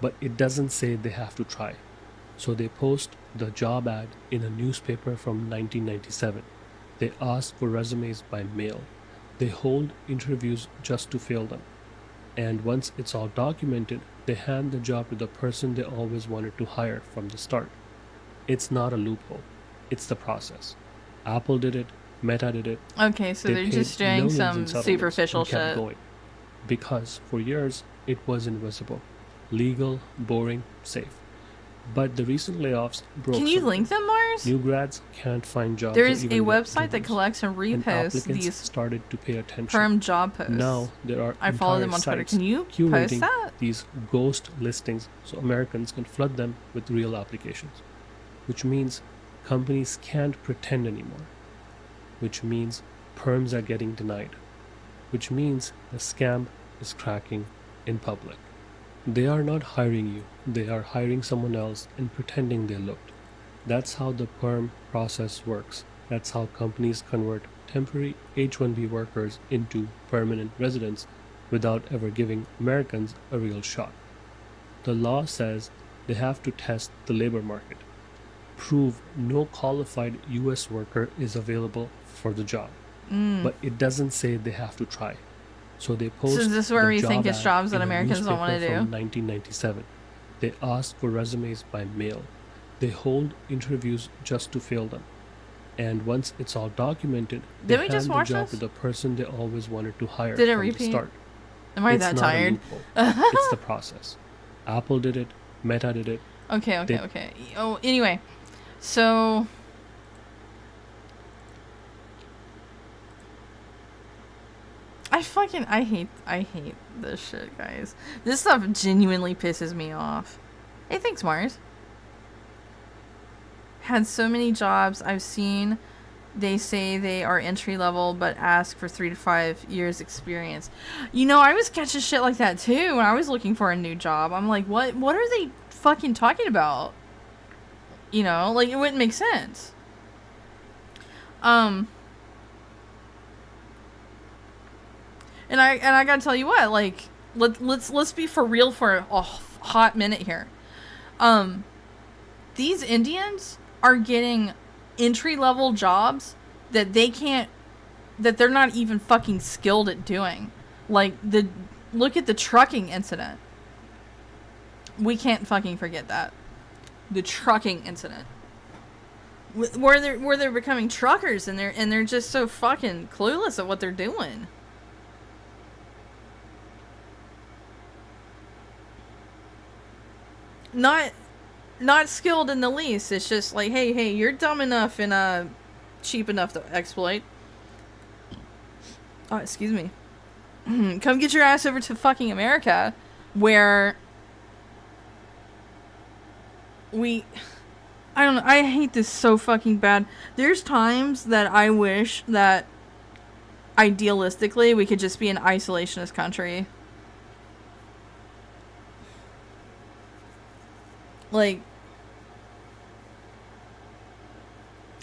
but it doesn't say they have to try. So they post the job ad in a newspaper from 1997. They ask for resumes by mail. They hold interviews just to fail them. And once it's all documented, they hand the job to the person they always wanted to hire from the start. It's not a loophole. It's the process. Apple did it. Meta did it. Okay, so they're just doing some superficial shit. Going. Because for years, it was invisible. Legal, boring, safe. But the recent layoffs broke. Can you link them, Mars? New grads can't find jobs. There is a website that collects and reposts these started to pay attention. PERM job posts. Now there are I follow them on Twitter. Can you post that? These ghost listings so Americans can flood them with real applications. Which means companies can't pretend anymore. Which means perms are getting denied. Which means the scam is cracking in public. They are not hiring you. They are hiring someone else and pretending they looked. That's how the PERM process works. That's how companies convert temporary H-1B workers into permanent residents without ever giving Americans a real shot. The law says they have to test the labor market, prove no qualified US worker is available for the job. But it doesn't say they have to try. So they post. So is this where we think it's jobs that Americans don't want to do? From 1997, they ask for resumes by mail. They hold interviews just to fail them, and once it's all documented, they hand the job to the person they always wanted to hire from the start. Am I that tired? It's the process. Apple did it. Meta did it. Okay. Oh, anyway, so. I hate this shit, guys. This stuff genuinely pisses me off. Hey, thanks, Mars. Had so many jobs I've seen. They say they are entry level, but ask for 3 to 5 years experience. You know, I was catching shit like that too when I was looking for a new job. I'm like, what are they fucking talking about? You know, like, it wouldn't make sense. And I gotta tell you what, like, let's be for real for a hot minute here. These Indians are getting entry-level jobs that they're not even fucking skilled at doing. Like, look at the trucking incident. We can't fucking forget that. The trucking incident. Where they're becoming truckers and they're just so fucking clueless at what they're doing. Not skilled in the least. It's just like, hey, you're dumb enough and cheap enough to exploit. Oh, excuse me. Come get your ass over to fucking America, where I don't know, I hate this so fucking bad. There's times that I wish that idealistically we could just be an isolationist country. Like,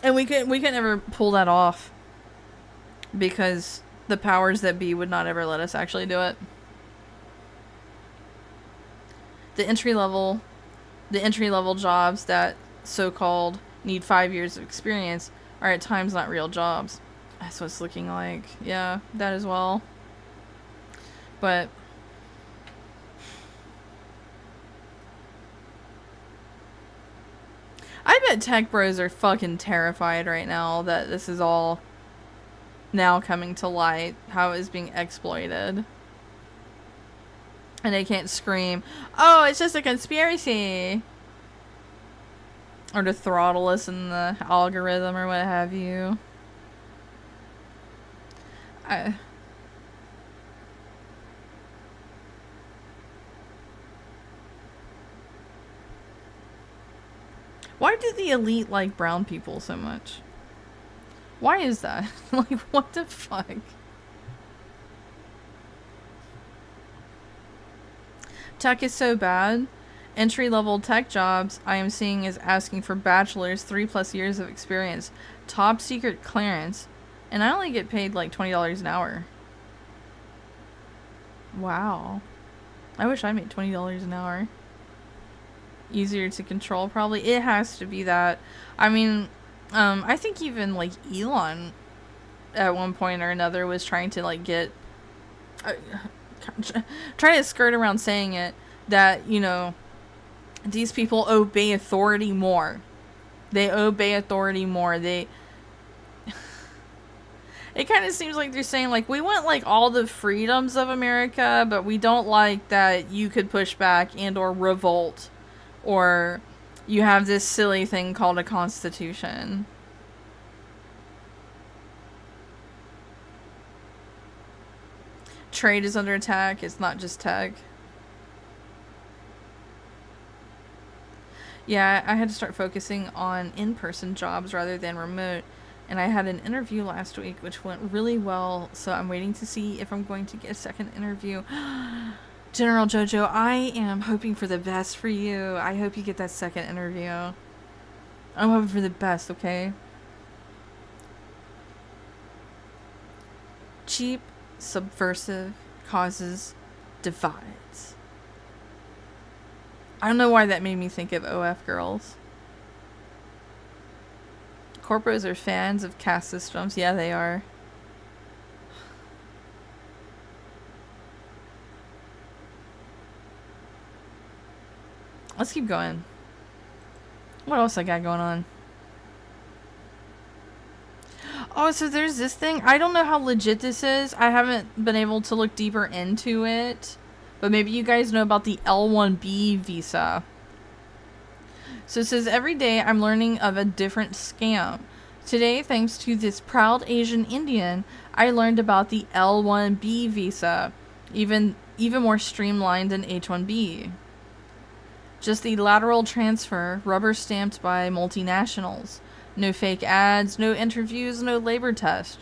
and we could never pull that off because the powers that be would not ever let us actually do it. The entry level jobs that so-called need 5 years of experience are at times not real jobs. That's what it's looking like. Yeah, that as well. But I bet tech bros are fucking terrified right now that this is all now coming to light, how it is being exploited. And they can't scream, oh, it's just a conspiracy. Or to throttle us in the algorithm or what have you. Why do the elite like brown people so much? Why is that? Like, what the fuck? Tech is so bad. Entry-level tech jobs I am seeing is asking for bachelor's, 3+ years of experience, top secret clearance, and I only get paid like $20 an hour. Wow. I wish I made $20 an hour. Easier to control, probably. It has to be that. I mean, I think even like Elon at one point or another was trying to like get trying to skirt around saying it that, you know, these people obey authority more. They obey authority more. It kind of seems like they're saying, like, we want, like, all the freedoms of America, but we don't like that you could push back and or revolt. Or you have this silly thing called a constitution. Trade is under attack. It's not just tech. Yeah, I had to start focusing on in-person jobs rather than remote. And I had an interview last week, which went really well. So I'm waiting to see if I'm going to get a second interview. General Jojo, I am hoping for the best for you. I hope you get that second interview. I'm hoping for the best, okay? Cheap, subversive, causes divides. I don't know why that made me think of OF girls. Corporos are fans of caste systems. Yeah, they are. Let's keep going. What else I got going on? Oh, so there's this thing. I don't know how legit this is. I haven't been able to look deeper into it. But maybe you guys know about the L-1B visa. So it says, every day I'm learning of a different scam. Today, thanks to this proud Asian Indian, I learned about the L-1B visa. Even more streamlined than H-1B. Just the lateral transfer, rubber stamped by multinationals. No fake ads, no interviews, no labor test.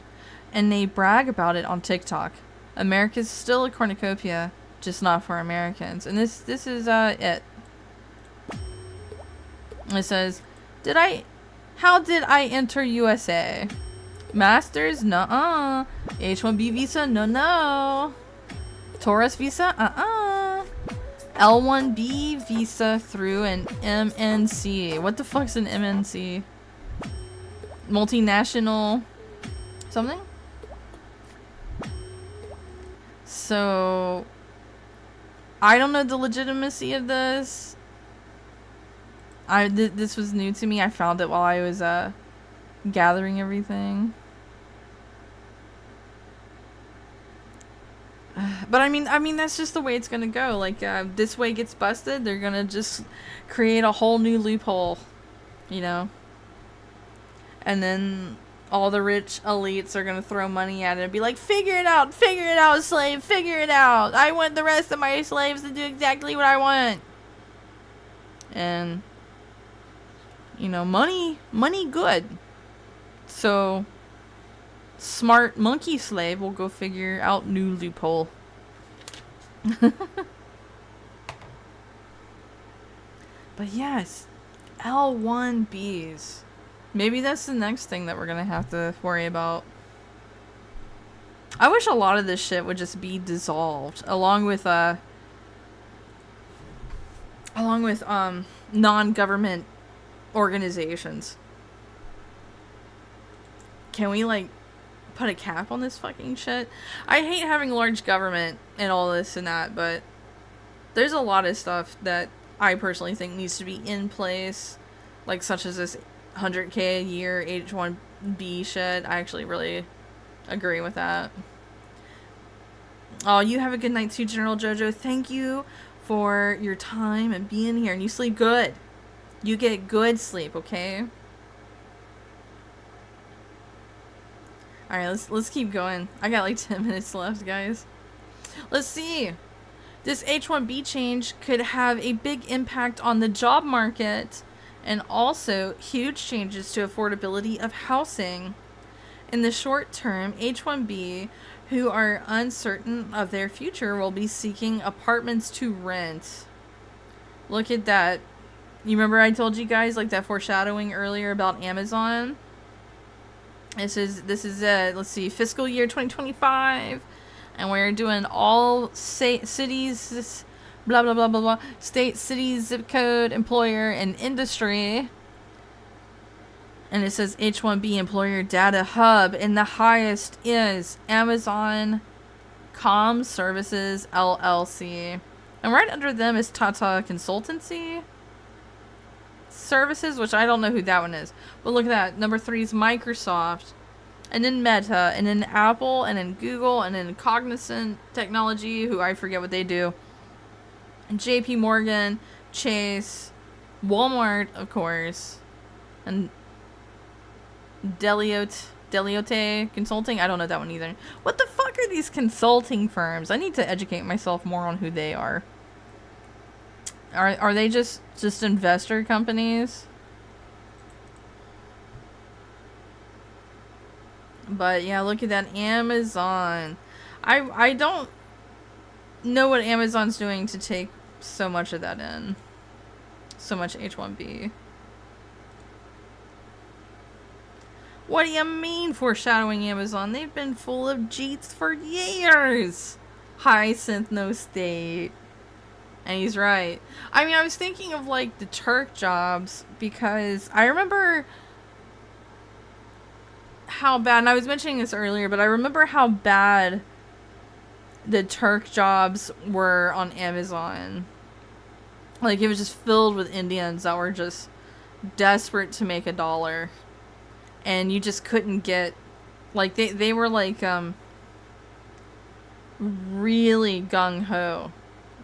And they brag about it on TikTok. America's still a cornucopia, just not for Americans. And this is it. It says, how did I enter USA? Masters? Nuh-uh. H-1B visa? No. Tourist visa? L-1B visa through an MNC. What the fuck's an MNC? Multinational something? So I don't know the legitimacy of this. This was new to me. I found it while I was gathering everything. But I mean that's just the way it's gonna go. Like this way gets busted, they're gonna just create a whole new loophole, you know. And then all the rich elites are gonna throw money at it and be like, figure it out, slave, figure it out. I want the rest of my slaves to do exactly what I want. And you know, money good. So smart monkey slave will go figure out new loophole. But yes, L-1Bs. Maybe that's the next thing that we're gonna have to worry about. I wish a lot of this shit would just be dissolved, along with non-government organizations. Can we like put a cap on this fucking shit. I hate having large government and all this and that, but there's a lot of stuff that I personally think needs to be in place, like such as this 100K a year H-1B shit. I actually really agree with that. Oh, you have a good night too, General Jojo. Thank you for your time and being here, and you sleep good. You get good sleep, okay? Alright, let's keep going. I got like 10 minutes left, guys. Let's see. This H-1B change could have a big impact on the job market and also huge changes to affordability of housing. In the short term, H-1B who are uncertain of their future will be seeking apartments to rent. Look at that. You remember I told you guys like that foreshadowing earlier about Amazon? This is let's see, fiscal year 2025, and we're doing all cities, blah blah blah blah blah, state, city, zip code, employer, and industry. And it says H-1B employer data hub, and the highest is Amazon Comm Services LLC, and right under them is Tata Consultancy Services, which I don't know who that one is. But look at that. Number 3 is Microsoft, and then Meta, and then Apple, and then Google, and then Cognizant Technology, who I forget what they do, and JP Morgan, Chase, Walmart, of course, and Deliote Consulting. I don't know that one either. What the fuck are these consulting firms? I need to educate myself more on who they are. Are they just investor companies? But yeah, look at that, Amazon. I don't know what Amazon's doing to take so much of that in. So much H-1B. What do you mean foreshadowing Amazon? They've been full of jeets for years. Hyacinth no state. And he's right. I mean, I was thinking of like the Turk jobs because I remember how bad, and I was mentioning this earlier, but I remember how bad the Turk jobs were on Amazon. Like, it was just filled with Indians that were just desperate to make $1. And you just couldn't get, like, they were like, really gung-ho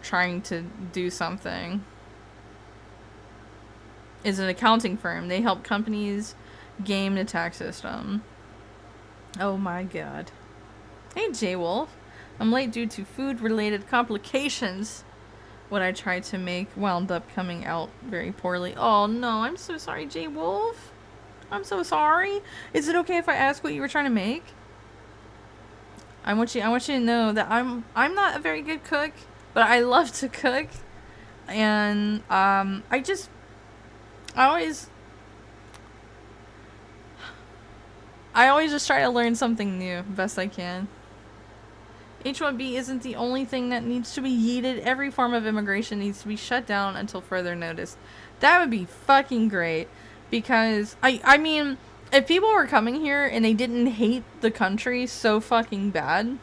trying to do something. Is an accounting firm. They help companies game the tax system. Oh my god. Hey, J-Wolf. I'm late due to food-related complications. What I tried to make wound up coming out very poorly. Oh no, I'm so sorry, J-Wolf. I'm so sorry. Is it okay if I ask what you were trying to make? I want you to know that I'm not a very good cook, but I love to cook. And I always just try to learn something new best I can. H-1B isn't the only thing that needs to be yeeted. Every form of immigration needs to be shut down until further notice. That would be fucking great. Because, I mean, if people were coming here and they didn't hate the country so fucking bad,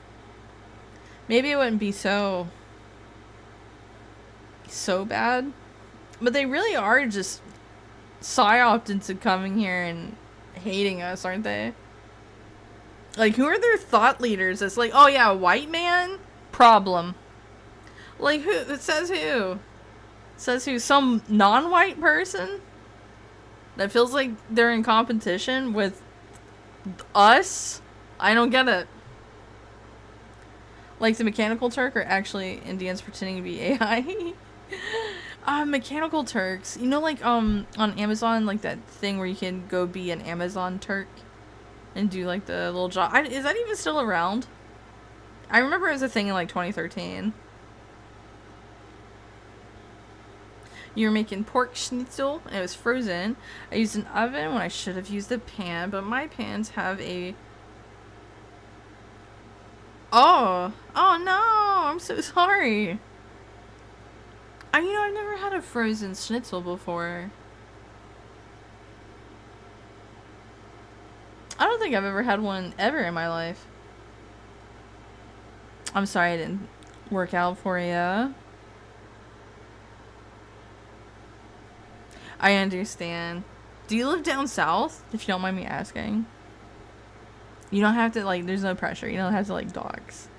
maybe it wouldn't be so bad. But they really are just psyoped into coming here and hating us, aren't they? Like, who are their thought leaders? It's like, oh yeah, white man? Problem. Like, who? It says who? It says who? Some non-white person? That feels like they're in competition with us? I don't get it. Like the Mechanical Turk are actually Indians pretending to be AI? Mechanical Turks. You know, like, on Amazon, like that thing where you can go be an Amazon Turk and do, like, the little job. Is that even still around? I remember it was a thing in, like, 2013. You were making pork schnitzel, and it was frozen. I used an oven when I should have used a pan, but my pans have a... Oh no, I'm so sorry. I've never had a frozen schnitzel before. I don't think I've ever had one ever in my life. I'm sorry I didn't work out for you. I understand. Do you live down south? If you don't mind me asking. You don't have to, like, there's no pressure. You don't have to, like, dogs.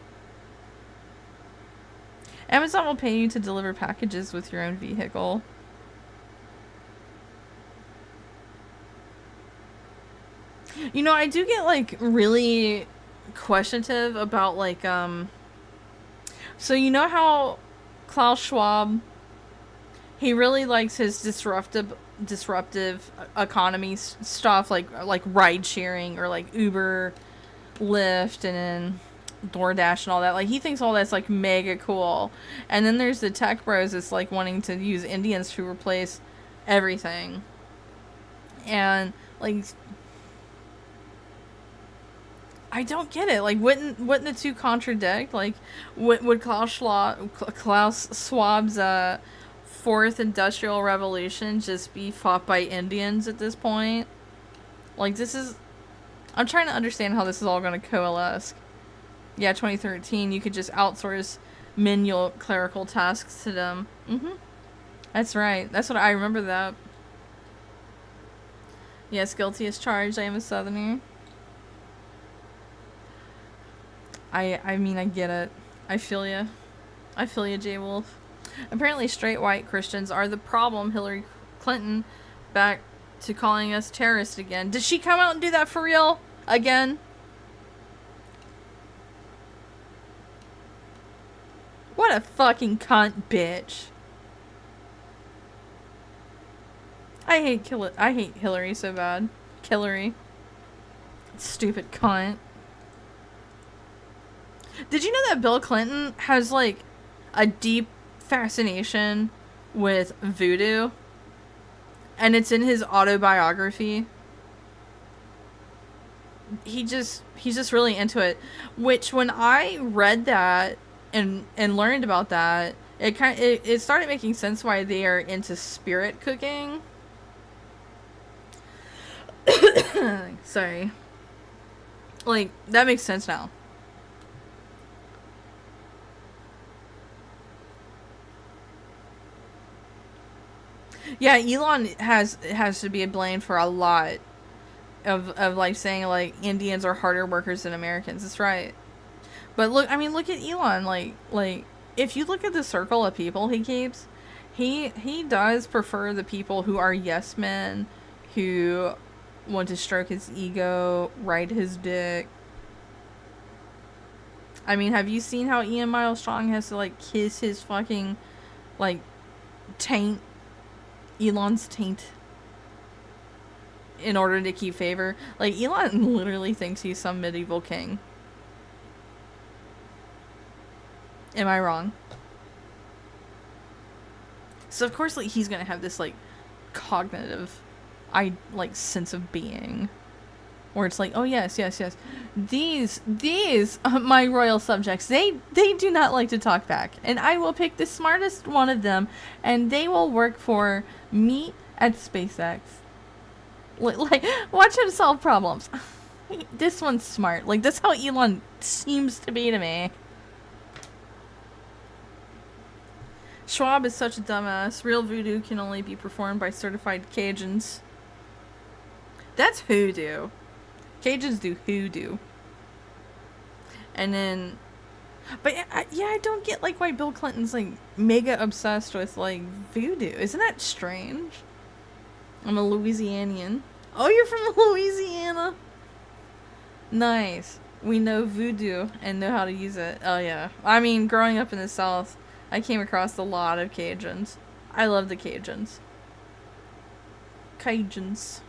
Amazon will pay you to deliver packages with your own vehicle. You know, I do get, like, really questionative about, like, so you know how Klaus Schwab, he really likes his disruptive economy stuff, like ride sharing or like Uber, Lyft, and then DoorDash and all that. Like, he thinks all that's like mega cool. And then there's the tech bros that's like wanting to use Indians to replace everything. And like, I don't get it. Like, wouldn't the two contradict? Like, would Klaus Schwab's fourth industrial revolution just be fought by Indians at this point? Like, this is... I'm trying to understand how this is all going to coalesce. Yeah, 2013, you could just outsource menial clerical tasks to them. That's right. That's what I remember that. Yes, guilty as charged. I am a Southerner. I mean, I get it. I feel ya. I feel ya, J. Wolf. Apparently straight white Christians are the problem. Hillary Clinton back to calling us terrorists again. Did she come out and do that for real? Again? What a fucking cunt bitch. I hate Hillary so bad. Hillary. Stupid cunt. Did you know that Bill Clinton has, like, a deep fascination with voodoo? And it's in his autobiography. He's just really into it. Which, when I read that and learned about that, it started making sense why they are into spirit cooking. Sorry. Like, that makes sense now. Yeah, Elon has to be blamed for a lot of like saying like Indians are harder workers than Americans. That's right. But look at Elon. Like if you look at the circle of people he keeps, he does prefer the people who are yes men, who want to stroke his ego, ride his dick. I mean, have you seen how Ian Miles Strong has to like kiss his fucking like taint? Elon's taint in order to keep favor. Like, Elon literally thinks he's some medieval king. Am I wrong? So of course, like, he's gonna have this like cognitive sense of being where it's like, oh yes, these my royal subjects, they do not like to talk back, and I will pick the smartest one of them and they will work for me at SpaceX. Like, watch him solve problems. This one's smart. Like, that's how Elon seems to be to me. Schwab is such a dumbass. Real voodoo can only be performed by certified Cajuns. That's hoodoo. Cajuns do hoodoo. And then... But yeah, I don't get like why Bill Clinton's like mega obsessed with like voodoo. Isn't that strange? I'm a Louisianian. Oh, you're from Louisiana? Nice. We know voodoo and know how to use it. Oh yeah. I mean, growing up in the South, I came across a lot of Cajuns. I love the Cajuns. Cajuns.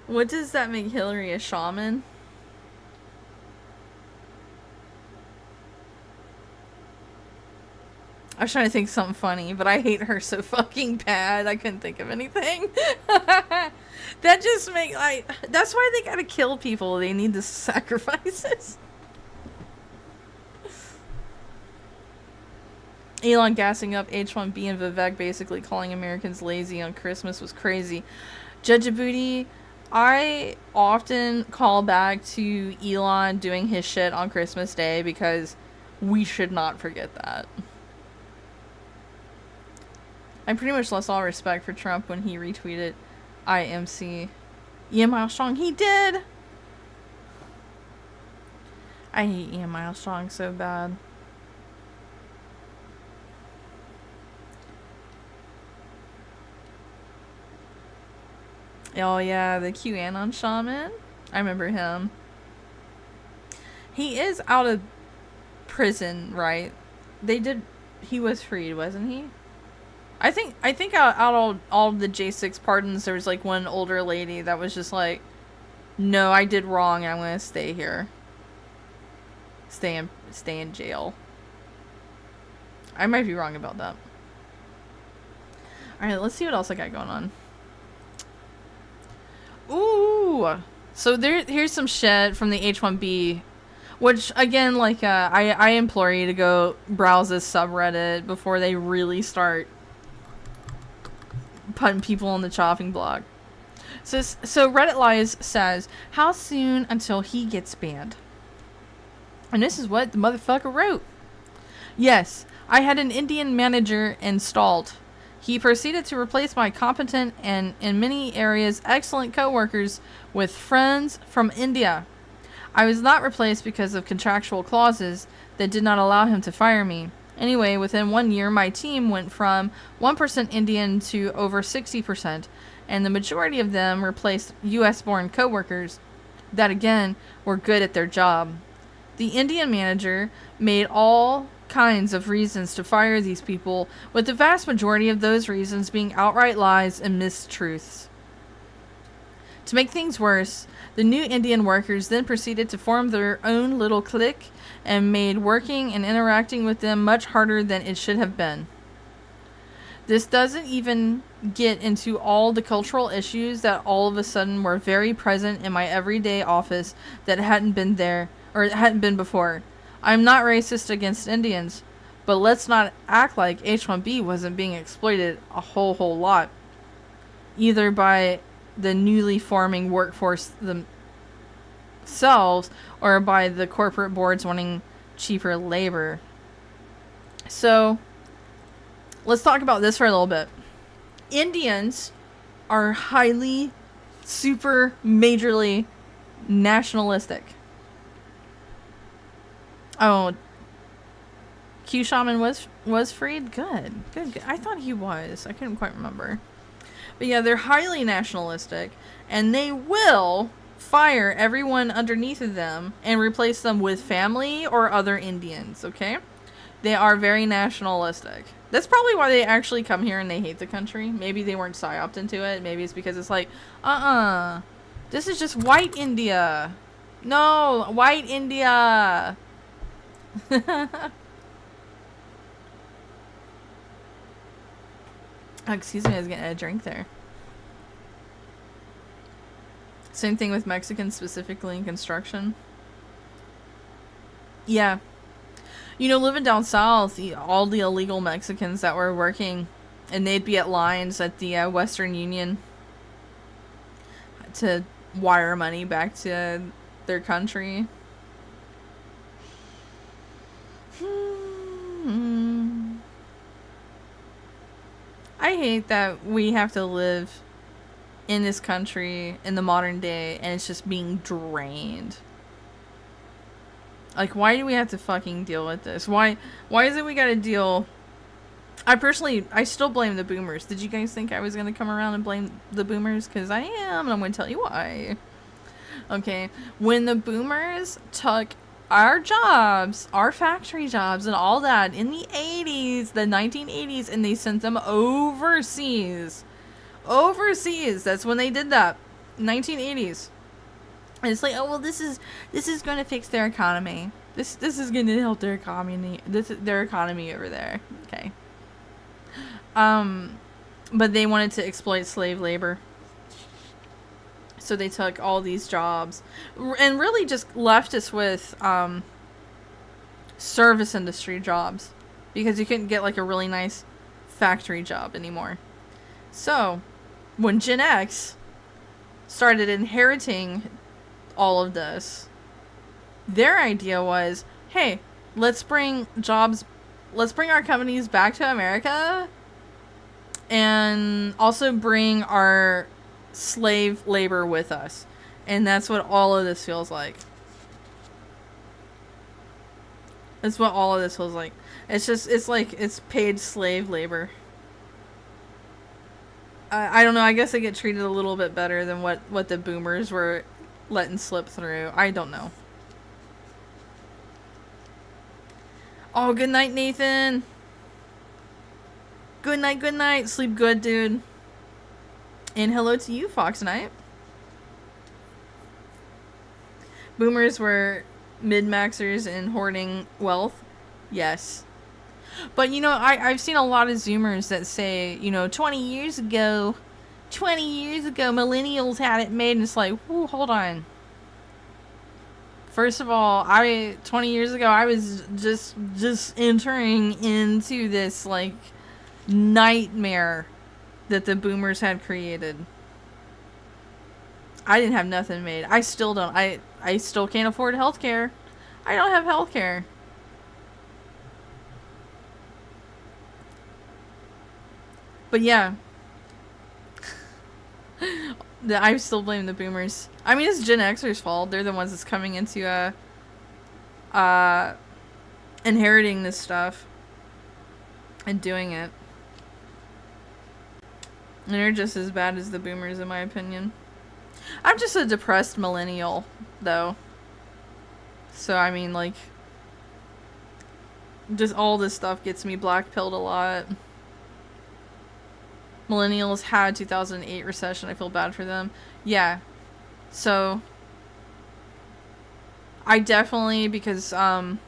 What does that make Hillary a shaman? I was trying to think of something funny, but I hate her so fucking bad. I couldn't think of anything. That just makes that's why they gotta kill people. They need the sacrifices. Elon gassing up H-1B and Vivek, basically calling Americans lazy on Christmas, was crazy. Judge Booty, I often call back to Elon doing his shit on Christmas Day because we should not forget that. I pretty much lost all respect for Trump when he retweeted IMC. Ian Miles-Strong, he did! I hate Ian Miles-Strong so bad. Oh yeah, the QAnon shaman. I remember him. He is out of prison, right? He was freed, wasn't he? I think out all the J6 pardons, there was like one older lady that was just like, no, I did wrong and I'm gonna stay here. Stay in jail. I might be wrong about that. Alright, let's see what else I got going on. Ooh! So here's some shit from the H-1B, which, again, like, I implore you to go browse this subreddit before they really start putting people on the chopping block. So Reddit Lies says, how soon until he gets banned? And this is what the motherfucker wrote. Yes, I had an Indian manager installed. He proceeded to replace my competent and, in many areas, excellent coworkers with friends from India. I was not replaced because of contractual clauses that did not allow him to fire me. Anyway, within 1 year, my team went from 1% Indian to over 60%, and the majority of them replaced U.S.-born coworkers that, again, were good at their job. The Indian manager made all kinds of reasons to fire these people, with the vast majority of those reasons being outright lies and mistruths. To make things worse, the new Indian workers then proceeded to form their own little clique and made working and interacting with them much harder than it should have been. This doesn't even get into all the cultural issues that all of a sudden were very present in my everyday office that hadn't been there, or hadn't been before. I'm not racist against Indians, but let's not act like H-1B wasn't being exploited a whole lot, either by the newly forming workforce themselves or by the corporate boards wanting cheaper labor. So, let's talk about this for a little bit. Indians are highly, super, majorly nationalistic. Oh, Q Shaman was freed? Good. I thought he was. I couldn't quite remember. But yeah, they're highly nationalistic, and they will fire everyone underneath of them and replace them with family or other Indians, okay? They are very nationalistic. That's probably why they actually come here and they hate the country. Maybe they weren't psyoped into it. Maybe it's because it's like, this is just white India. No, white India. Excuse me, I was getting a drink there. Same thing with Mexicans, specifically in construction. Yeah. You know, living down south, all the illegal Mexicans that were working, and they'd be at lines at the Western Union to wire money back to their country. I hate that we have to live in this country in the modern day and it's just being drained. Like, why do we have to fucking deal with this? Why is it we gotta deal... I still blame the boomers. Did you guys think I was gonna come around and blame the boomers? Because I am, and I'm gonna tell you why. Okay, when the boomers took our jobs, our factory jobs and all that in the 80s, the 1980s, and they sent them overseas. Overseas, that's when they did that. 1980s. And it's like, oh well, this is going to fix their economy. This is going to help their economy. Their economy over there. Okay. But they wanted to exploit slave labor. So they took all these jobs and really just left us with service industry jobs because you couldn't get like a really nice factory job anymore. So when Gen X started inheriting all of this, their idea was, hey, let's bring our companies back to America and also bring our slave labor with us. And that's what all of this feels like. That's what all of this feels like. It's like it's paid slave labor. I don't know, I guess they get treated a little bit better than what the boomers were letting slip through. I don't know. Oh, good night, Nathan. Good night, good night. Sleep good, dude. And hello to you, Fox Knight. Boomers were mid-maxers and hoarding wealth. Yes. But, you know, I've seen a lot of Zoomers that say, you know, 20 years ago, millennials had it made. And it's like, whoo, hold on. First of all, 20 years ago, I was just entering into this, like, nightmare that the boomers had created. I didn't have nothing made. I still don't. I still can't afford healthcare. I don't have healthcare. But yeah. I still blame the boomers. I mean, it's Gen Xers' fault. They're the ones that's coming into inheriting this stuff and doing it. And they're just as bad as the boomers, in my opinion. I'm just a depressed millennial, though. So, I mean, like, just all this stuff gets me black-pilled a lot. Millennials had 2008 recession. I feel bad for them. Yeah. So, I definitely, because, by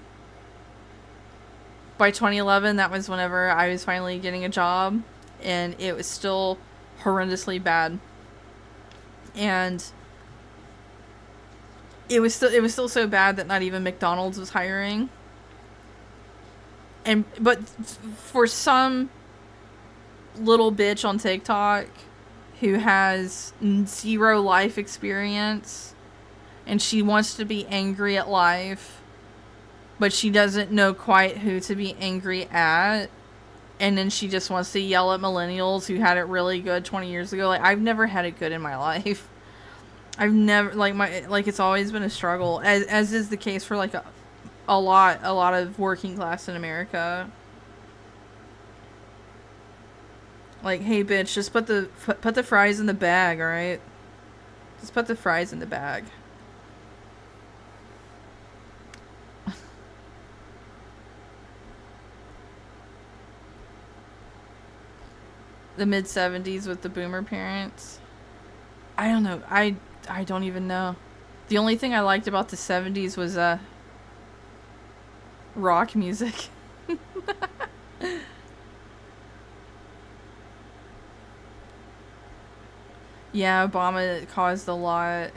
2011, that was whenever I was finally getting a job, and it was still horrendously bad. And it was still so bad that not even McDonald's was hiring. But for some little bitch on TikTok who has zero life experience and she wants to be angry at life, but she doesn't know quite who to be angry at, and then she just wants to yell at millennials who had it really good 20 years ago. Like, I've never had it good in my life. I've never, like, it's always been a struggle, as is the case for, like, a lot of working class in America. Like, hey, bitch, just put the fries in the bag, alright? Just put the fries in the bag. The mid-70s with the boomer parents. I don't know. I don't even know. The only thing I liked about the 70s was rock music. Yeah, Obama caused a lot.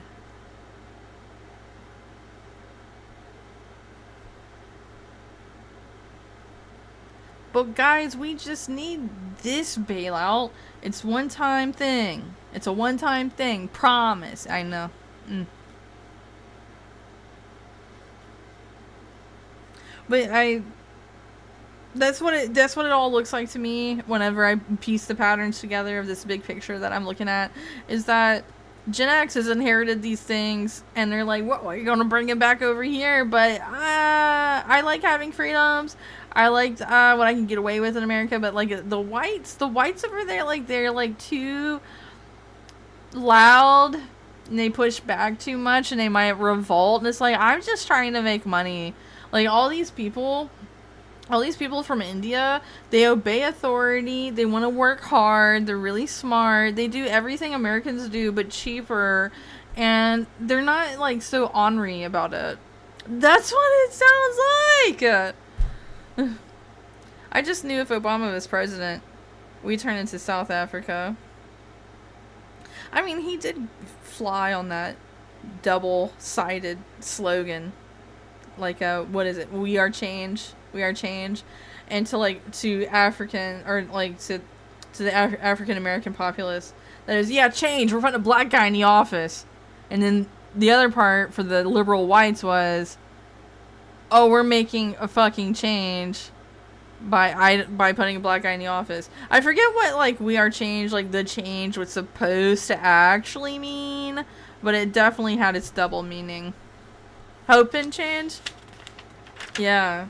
But guys, we just need this bailout. It's one-time thing. It's a one-time thing. Promise. I know. But that's what it all looks like to me whenever I piece the patterns together of this big picture that I'm looking at, is that Gen X has inherited these things and they're like, what, are you going to bring it back over here? But I like having freedoms. I liked what I can get away with in America, but like the whites over there, like they're like too loud and they push back too much and they might revolt, and it's like, I'm just trying to make money. Like all these people from India, they obey authority, they want to work hard, they're really smart, they do everything Americans do but cheaper, and they're not like so ornery about it. That's what it sounds like. I just knew if Obama was president, we'd turn into South Africa. I mean, he did fly on that double-sided slogan. Like, what is it? We are change. We are change. And to African, or like to to the African American populace. That is, yeah, change. We're putting a black guy in the office. And then the other part for the liberal whites was, oh, we're making a fucking change by putting a black guy in the office. I forget what, like, we are change, like, the change was supposed to actually mean, but it definitely had its double meaning. Hope and change? Yeah.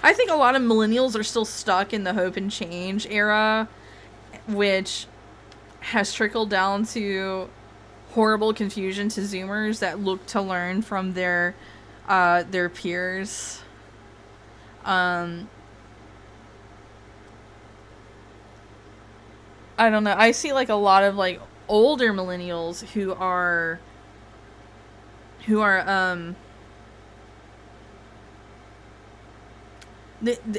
I think a lot of millennials are still stuck in the hope and change era, which has trickled down to horrible confusion to Zoomers that look to learn from their peers. I don't know. I see like a lot of like older millennials who are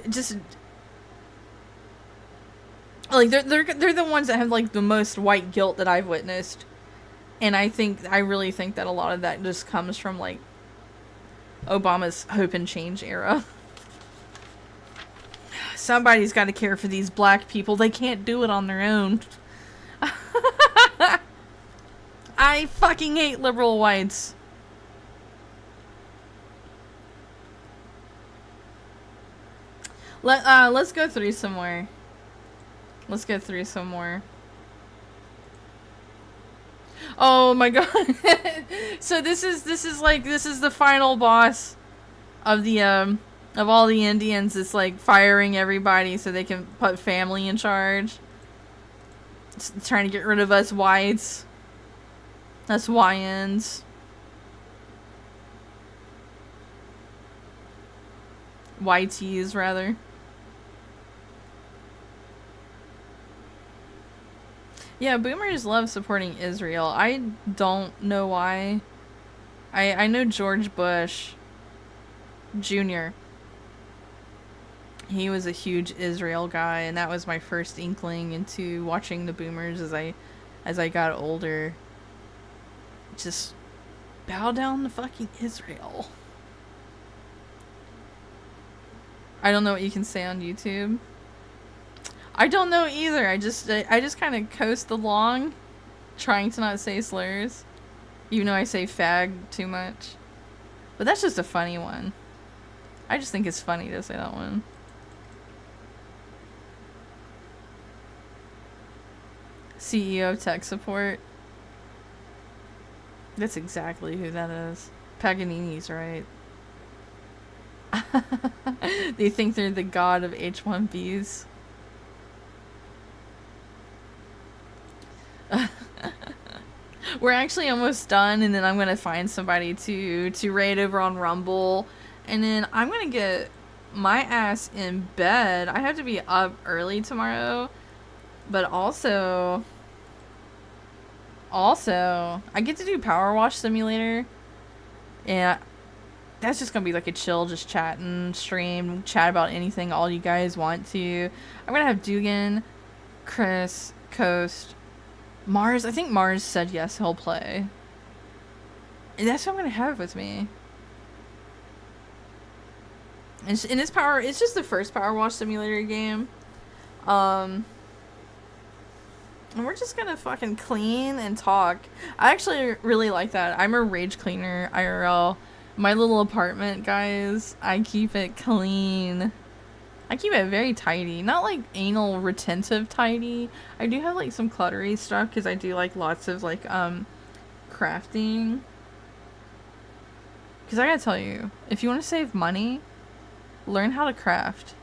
just like they're the ones that have like the most white guilt that I've witnessed, and I really think that a lot of that just comes from like Obama's hope and change era. Somebody's got to care for these black people. They can't do it on their own. I fucking hate liberal whites. Let's go through some more. Let's go through some more. Oh my god. So this is the final boss of the of all the Indians. It's like firing everybody so they can put family in charge. It's trying to get rid of us whites. Us YNs. YTs rather. Yeah, boomers love supporting Israel. I don't know why. I know George Bush Jr. He was a huge Israel guy, and that was my first inkling into watching the boomers as I got older. Just bow down to fucking Israel. I don't know what you can say on YouTube. I don't know either. I just kind of coast along, trying to not say slurs, even though I say fag too much. But that's just a funny one. I just think it's funny to say that one. CEO of tech support. That's exactly who that is. Paganini's right. They think they're the god of H-1Bs. We're actually almost done, and then I'm gonna find somebody to raid over on Rumble, and then I'm gonna get my ass in bed. I have to be up early tomorrow, but also I get to do Power Wash Simulator, and that's just gonna be like a chill, just chatting stream, chat about anything all you guys want to. I'm gonna have Dugan, Chris, Coast, Mars. I think Mars said yes, he'll play. And that's what I'm gonna have with me. And it's just the first Power Wash Simulator game. And we're just gonna fucking clean and talk. I actually really like that. I'm a rage cleaner, IRL. My little apartment, guys, I keep it clean. I keep it very tidy. Not like anal retentive tidy. I do have like some cluttery stuff because I do like lots of like crafting. Because I gotta tell you, if you want to save money, learn how to craft.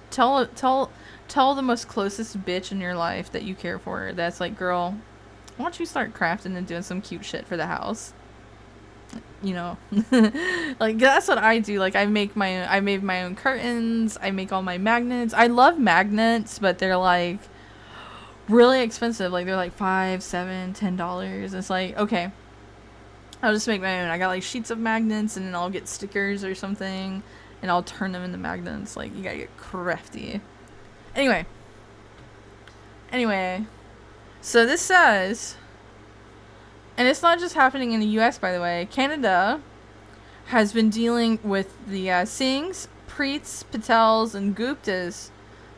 Tell the most closest bitch in your life that you care for that's like, girl, why don't you start crafting and doing some cute shit for the house? You know, like that's what I do. Like I made my own curtains. I make all my magnets. I love magnets, but they're like really expensive. Like they're like $5, $7, $10. It's like, okay, I'll just make my own. I got like sheets of magnets, and then I'll get stickers or something, and I'll turn them into magnets. Like you gotta get crafty. Anyway, so this says. And it's not just happening in the US, by the way. Canada has been dealing with the Singhs, Preets, Patels, and Guptas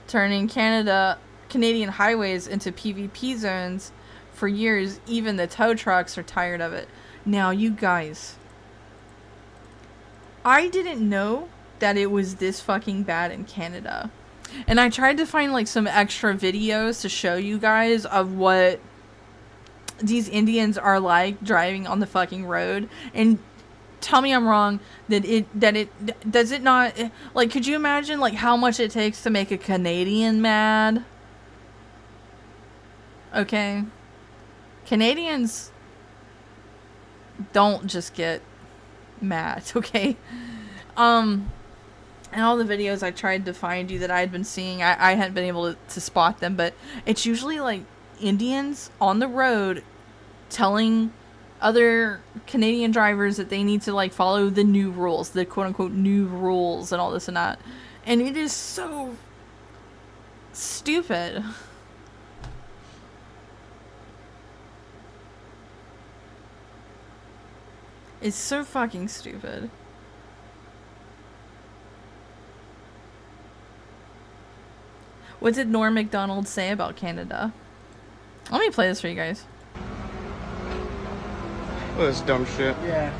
turning Canada Canadian highways into PvP zones for years. Even the tow trucks are tired of it. Now, you guys, I didn't know that it was this fucking bad in Canada. And I tried to find like some extra videos to show you guys of what these Indians are like driving on the fucking road. And tell me I'm wrong, that it does it not, like, could you imagine like how much it takes to make a Canadian mad? Okay, Canadians don't just get mad, okay? And all the videos I tried to find you that I had been seeing, I hadn't been able to spot them, but it's usually like Indians on the road telling other Canadian drivers that they need to like follow the new rules, the quote unquote new rules and all this and that. And it is so stupid. It's so fucking stupid. What did Norm Macdonald say about Canada? Let me play this for you guys. Oh, that's dumb shit. Yeah.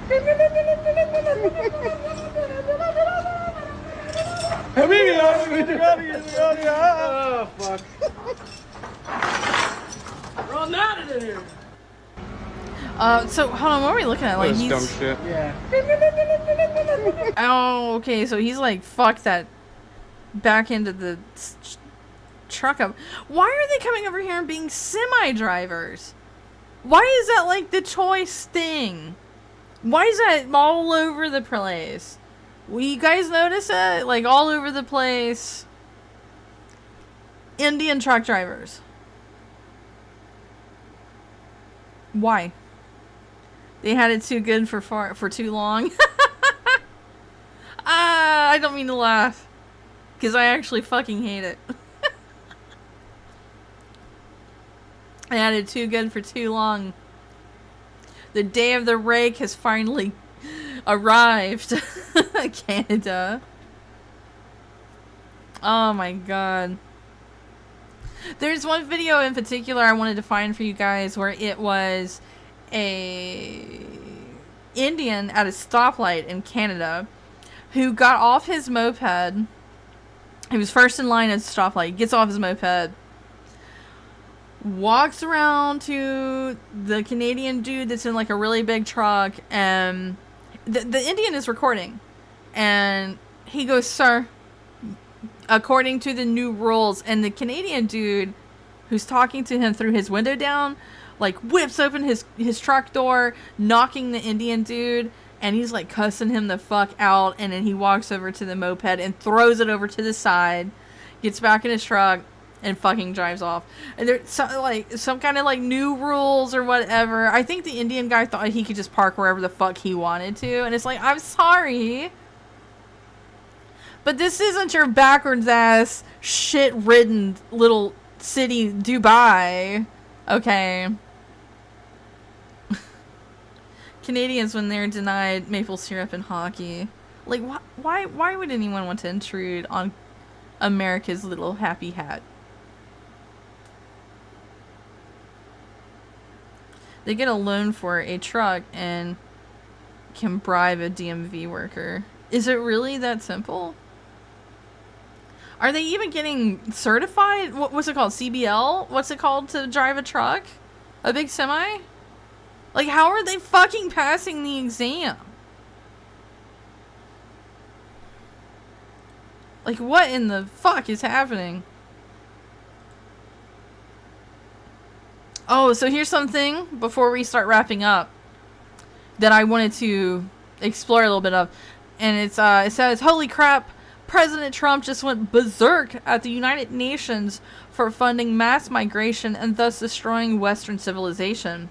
Oh, fuck. We're all mad in here. So hold on, what are we looking at? Like, that's he's dumb shit. Yeah. Oh, okay, so he's like, fuck that back into the truck up. Why are they coming over here and being semi-drivers? Why is that like the choice thing? Why is that all over the place? Will you guys notice it? Like all over the place. Indian truck drivers. Why? They had it too good for too long. I don't mean to laugh. Because I actually fucking hate it. I had it too good for too long. The day of the rake has finally arrived. Canada. Oh my god. There's one video in particular I wanted to find for you guys where it was a Indian at a stoplight in Canada who got off his moped. He was first in line at the stoplight, gets off his moped, walks around to the Canadian dude that's in like a really big truck, and the Indian is recording, and he goes, "Sir, according to the new rules," and the Canadian dude who's talking to him through his window down, like whips open his truck door, knocking the Indian dude, and he's like cussing him the fuck out, and then he walks over to the moped and throws it over to the side, gets back in his truck, and fucking drives off. And there's some kind of like new rules or whatever. I think the Indian guy thought he could just park wherever the fuck he wanted to, and it's like, I'm sorry, but this isn't your backwards ass shit-ridden little city Dubai, okay? Canadians when they're denied maple syrup and hockey, like why would anyone want to intrude on America's little happy hat? They get a loan for a truck and can bribe a DMV worker. Is it really that simple? Are they even getting certified? What's it called? CBL? What's it called to drive a truck? A big semi? Like, how are they fucking passing the exam? Like, what in the fuck is happening? Oh, so here's something before we start wrapping up that I wanted to explore a little bit of. And it says, holy crap, President Trump just went berserk at the United Nations for funding mass migration and thus destroying Western civilization.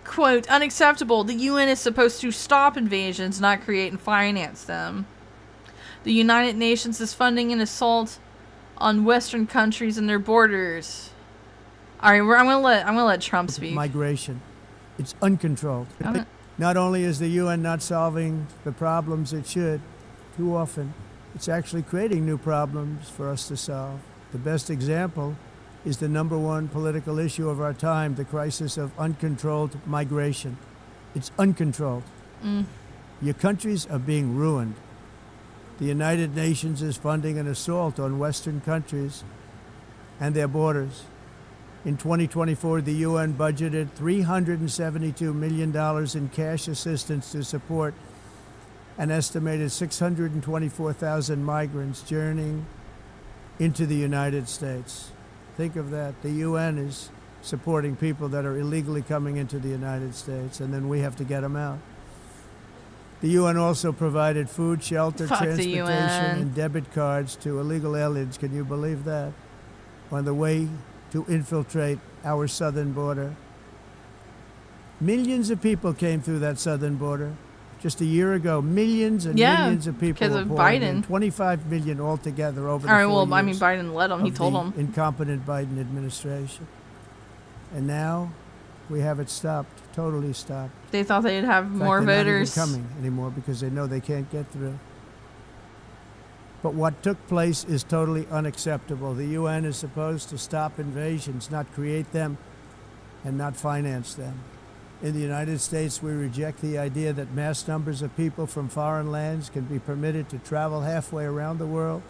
Quote, unacceptable. The UN is supposed to stop invasions, not create and finance them. The United Nations is funding an assault on Western countries and their borders. All right, I'm gonna let Trump speak. Migration, it's uncontrolled. Not only is the UN not solving the problems it should, too often, it's actually creating new problems for us to solve. The best example is the #1 political issue of our time, the crisis of uncontrolled migration. It's uncontrolled. Your countries are being ruined. The United Nations is funding an assault on Western countries and their borders. In 2024, the UN budgeted $372 million in cash assistance to support an estimated 624,000 migrants journeying into the United States. Think of that. The UN is supporting people that are illegally coming into the United States, and then we have to get them out. The UN also provided food, shelter, transportation, and debit cards to illegal aliens. Can you believe that? On the way to infiltrate our southern border. Millions of people came through that southern border. Just a year ago, millions and millions of people because were of pouring Biden. in, 25 million altogether over the 4 years. I mean, Biden let him. He told him. Incompetent Biden administration. And now we have it stopped, totally stopped. They thought they'd have In fact, more they're voters. not even coming anymore because they know they can't get through. But what took place is totally unacceptable. The UN is supposed to stop invasions, not create them and not finance them. In the United States, we reject the idea that mass numbers of people from foreign lands can be permitted to travel halfway around the world,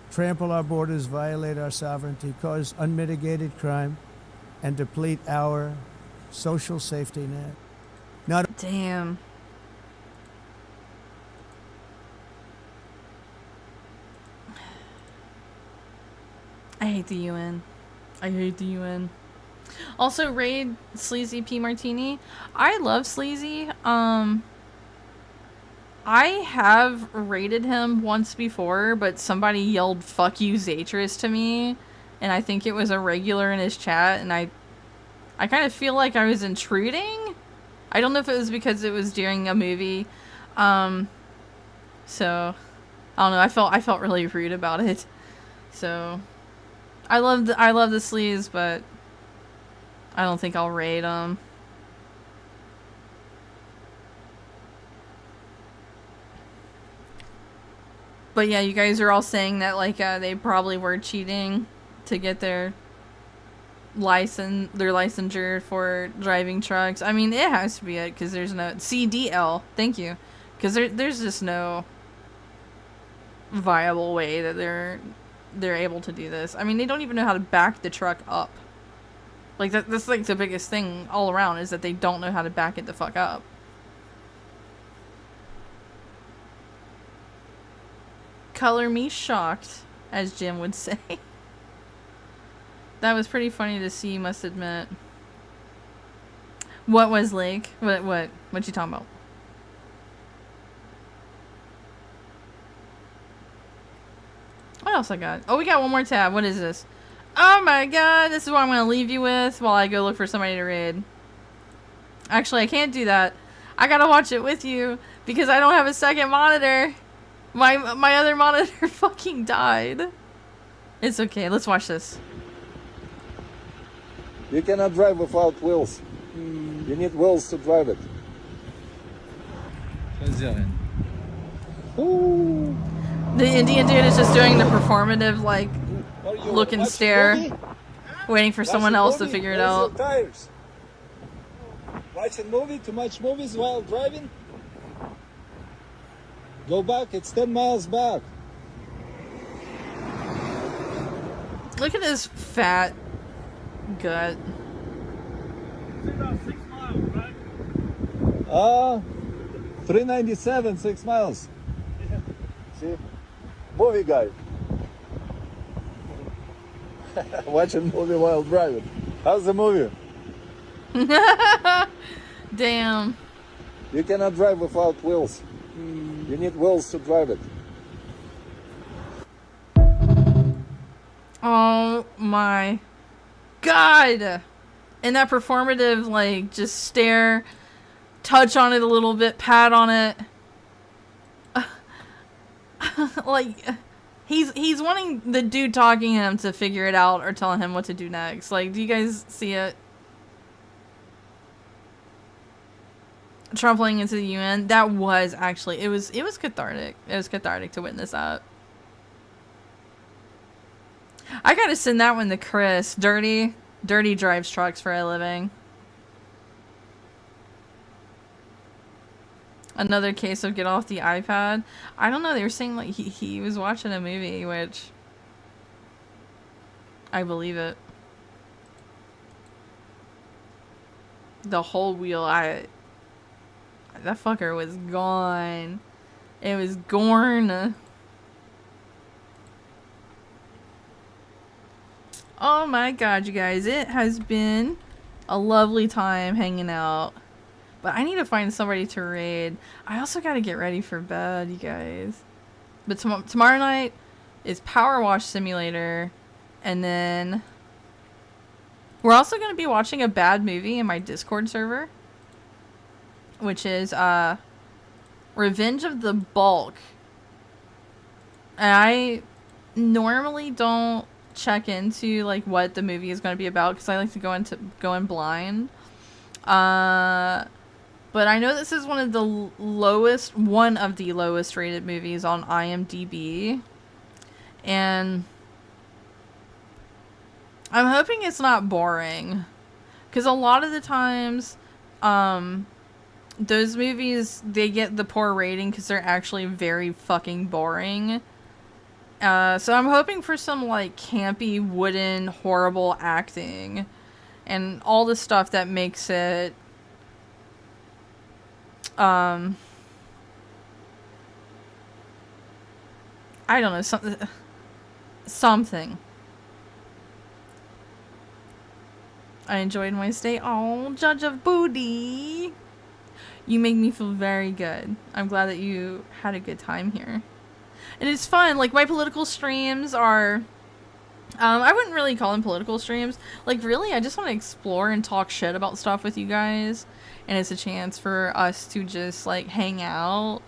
trample our borders, violate our sovereignty, cause unmitigated crime, and deplete our social safety net. Damn. I hate the UN. I hate the UN. Also, raid Sleazy P Martini. I love Sleazy. I have raided him once before, but somebody yelled "fuck you, Zatris" to me, and I think it was a regular in his chat, and I kind of feel like I was intruding. I don't know if it was because it was during a movie. So I don't know. I felt really rude about it. So I love the sleaze, but I don't think I'll raid them. But yeah, you guys are all saying that like they probably were cheating to get their licensure for driving trucks. I mean, it has to be it because there's no CDL. Thank you, because there's just no viable way that they're able to do this. I mean, they don't even know how to back the truck up. Like that's like the biggest thing all around is that they don't know how to back it the fuck up. Color me shocked, as Jim would say. That was pretty funny to see, must admit. What was Lake? What you talking about? What else I got? Oh, we got one more tab. What is this? Oh my god, this is what I'm going to leave you with while I go look for somebody to raid. Actually, I can't do that. I gotta watch it with you because I don't have a second monitor. My other monitor fucking died. It's okay, let's watch this. You cannot drive without wheels. You need wheels to drive it. Ooh. The Indian dude is just doing the performative, like, look and stare, waiting for someone else to figure it out. Tires. Watching movie, too much movies while driving. Go back, it's 10 miles back. Look at his fat gut. It's about 6 miles, right? 397, 6 miles. Yeah. See? Movie guy. Watching movie while driving. How's the movie? Damn. You cannot drive without wheels. You need wheels to drive it. Oh my god. And that performative, like, just stare, touch on it a little bit, pat on it. Like, he's wanting the dude talking to him to figure it out or telling him what to do next. Like, do you guys see it? Trampling into the UN. That was actually, it was cathartic. It was cathartic to witness that. I gotta send that one to Chris. Dirty drives trucks for a living. Another case of get off the iPad. I don't know, they were saying like he was watching a movie, which I believe it. The whole wheel, that fucker was gone. It was gone. Oh my god, you guys, it has been a lovely time hanging out. But I need to find somebody to raid. I also gotta get ready for bed, you guys. But tomorrow night is Power Wash Simulator. And then we're also gonna be watching a bad movie in my Discord server. Which is Revenge of the Bulk. And I normally don't check into like what the movie is going to be about because I like to go in blind. But I know this is one of the lowest rated movies on IMDb, and I'm hoping it's not boring, because a lot of the times, those movies, they get the poor rating because they're actually very fucking boring. So I'm hoping for some, like, campy, wooden, horrible acting. And all the stuff that makes it, I don't know, something. I enjoyed my stay. Oh, Judge of Booty. You make me feel very good. I'm glad that you had a good time here. And it's fun. Like, my political streams are... I wouldn't really call them political streams. Like, really, I just want to explore and talk shit about stuff with you guys. And it's a chance for us to just, like, hang out.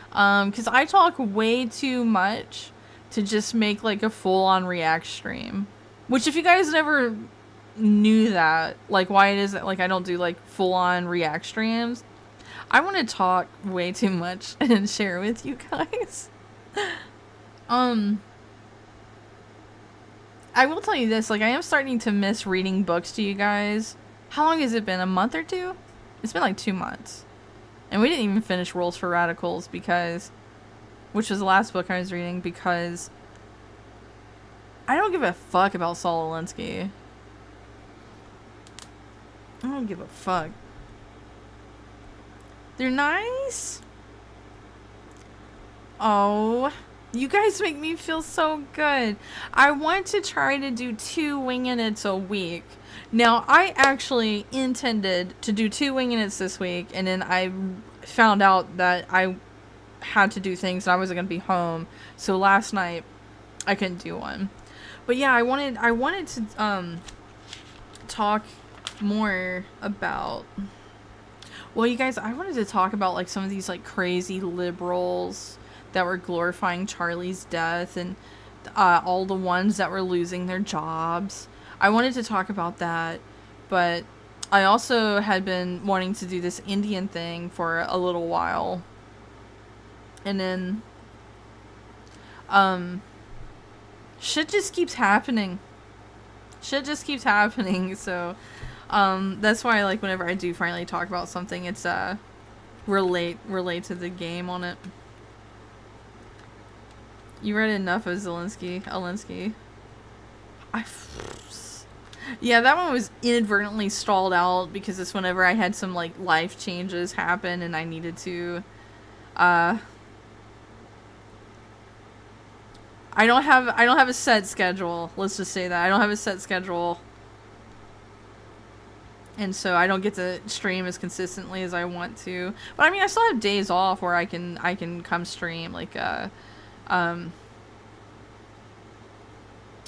Because I talk way too much to just make, like, a full-on react stream. Which, if you guys never knew that, like, why it is that, like, I don't do, like, full-on react streams, I want to talk way too much and share with you guys. I will tell you this, like, I am starting to miss reading books to you guys. How long has it been? A month or two? It's been like 2 months. And we didn't even finish Rules for Radicals because... which was the last book I was reading, because... I don't give a fuck about Saul Alinsky. I don't give a fuck. They're nice? Oh... you guys make me feel so good. I want to try to do 2 Wingin' a week. Now, I actually intended to do 2 Wingin' this week, and then I found out that I had to do things and I wasn't going to be home. So last night, I couldn't do one. But yeah, I wanted to talk more about... well, you guys, I wanted to talk about like some of these like crazy liberals that were glorifying Charlie's death, and all the ones that were losing their jobs. I wanted to talk about that, but I also had been wanting to do this Indian thing for a little while. And then, shit just keeps happening. Shit just keeps happening, so, that's why, like, whenever I do finally talk about something, it's, relate to the game on it. You read enough of Alinsky. Yeah, that one was inadvertently stalled out because it's whenever I had some like life changes happen and I needed to I don't have a set schedule. Let's just say that. I don't have a set schedule. And so I don't get to stream as consistently as I want to. But I mean, I still have days off where I can come stream, like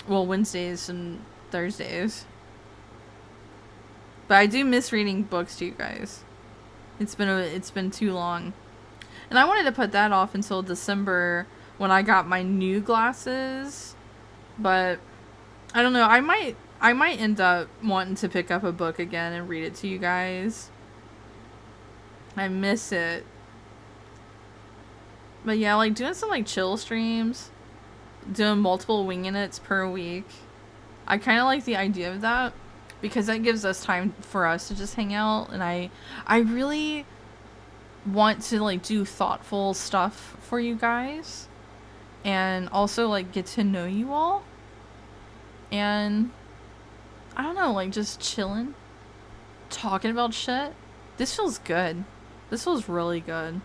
well, Wednesdays and Thursdays. But I do miss reading books to you guys. It's been too long. And I wanted to put that off until December when I got my new glasses. But I don't know, I might end up wanting to pick up a book again and read it to you guys. I miss it. But yeah, like doing some like chill streams. doing multiple winging it's per week. I kind of like the idea of that because that gives us time for us to just hang out, and I really want to like do thoughtful stuff for you guys and also like get to know you all, and I don't know, like just chilling, talking about shit. This feels good. This feels really good.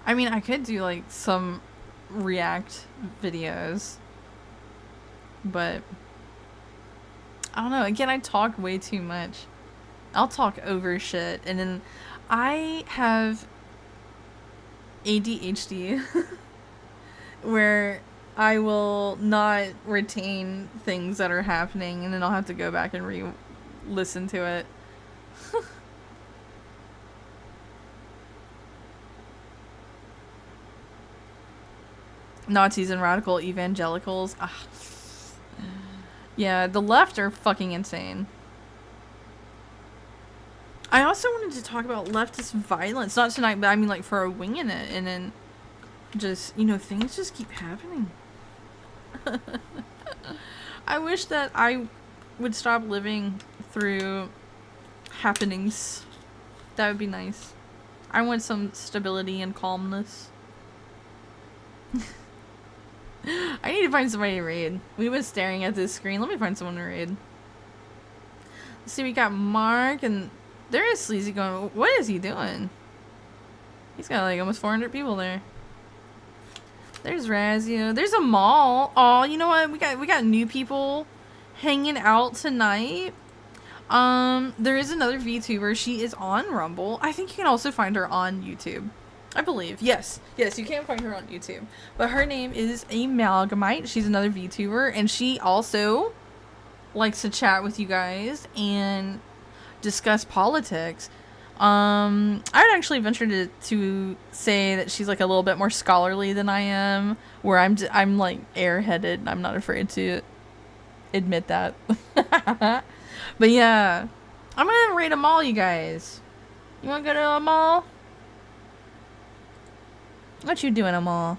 I mean, I could do like some react videos, but I don't know. Again, I talk way too much. I'll talk over shit, and then I have ADHD where I will not retain things that are happening, and then I'll have to go back and re-listen to it. Nazis and radical evangelicals. Ugh. Yeah, the left are fucking insane. I also wanted to talk about leftist violence. Not tonight, but I mean like for a wing in it. And then just, you know, things just keep happening. I wish that I would stop living through happenings. That would be nice. I want some stability and calmness. I need to find somebody to raid. We've been staring at this screen. Let me find someone to raid. Let's see, we got Mark, and there is Sleazy going. What is he doing? He's got like almost 400 people there. There's Razio. There's a mall. Oh, you know what? We got new people hanging out tonight. There is another VTuber. She is on Rumble. I think you can also find her on YouTube. I believe. Yes, you can find her on YouTube. But her name is Amalgamite. She's another VTuber, and she also likes to chat with you guys and discuss politics. I'd actually venture to say that she's like a little bit more scholarly than I am, where I'm like airheaded. I'm not afraid to admit that. But yeah, I'm gonna raid a mall, you guys. You wanna go to a mall? What you doing, Amal?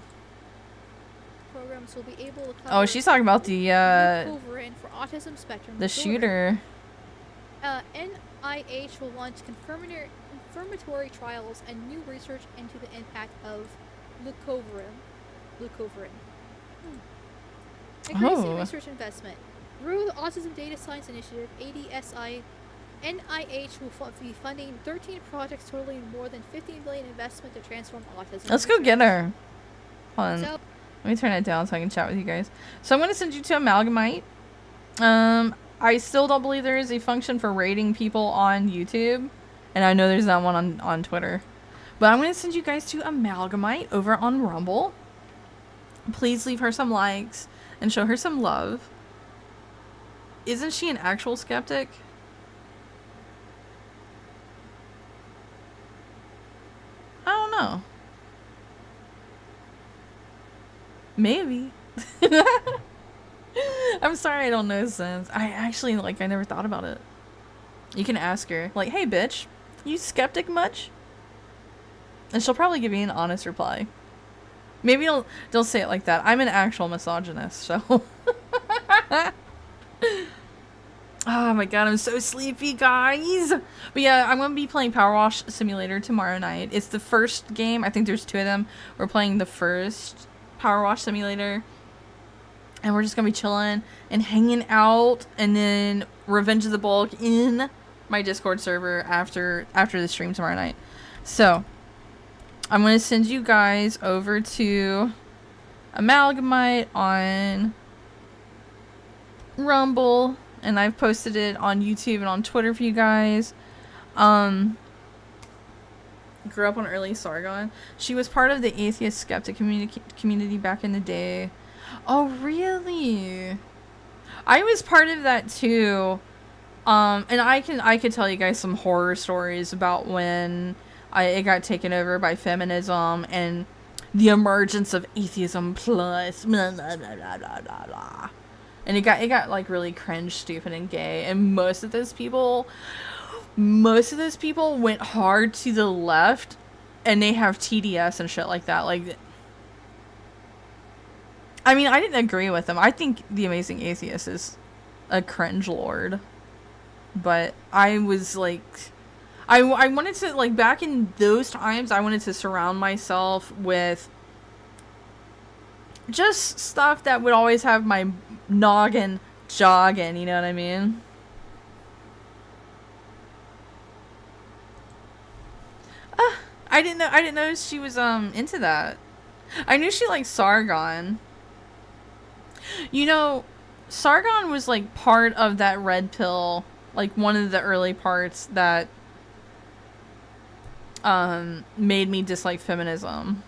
Programs will be able to cover. Oh, she's talking about the for autism spectrum the disorder. shooter. NIH will launch confirmatory trials and new research into the impact of leucovorin. Increasing research investment. Through the Autism Data Science Initiative, ADSI, NIH will be funding 13 projects totaling more than $15 billion investment to transform autism. Let's go get her. Hold on. Let me turn it down so I can chat with you guys. So I'm going to send you to Amalgamite. I still don't believe there is a function for rating people on YouTube. And I know there's not one on Twitter. But I'm going to send you guys to Amalgamite over on Rumble. Please leave her some likes and show her some love. Isn't she an actual skeptic? I don't know. Maybe. I'm sorry I don't know sense. I actually, I never thought about it. You can ask her, like, hey, bitch, you skeptic much? And she'll probably give you an honest reply. Maybe don't say it like that. I'm an actual misogynist, so. Oh my god, I'm so sleepy, guys. But yeah, I'm going to be playing Power Wash Simulator tomorrow night. It's the first game. I think there's 2 of them. We're playing the first Power Wash Simulator. And we're just going to be chilling and hanging out. And then Revenge of the Bulk in my Discord server after the stream tomorrow night. So, I'm going to send you guys over to Amalgamite on Rumble. And I've posted it on YouTube and on Twitter for you guys. Grew up on early Sargon. She was part of the atheist skeptic community back in the day. Oh, really? I was part of that too. And I could tell you guys some horror stories about when it got taken over by feminism and the emergence of atheism plus blah, blah, blah, blah, blah, blah, blah. And it got like really cringe, stupid, and gay. And most of those people went hard to the left and they have TDS and shit like that. Like, I mean, I didn't agree with him. I think The Amazing Atheist is a cringe lord. But I was like, I wanted to, like, back in those times, I wanted to surround myself with just stuff that would always have my noggin jogging, you know what I mean? I didn't know she was into that. I knew she liked Sargon. You know, Sargon was like part of that red pill, like one of the early parts that made me dislike feminism.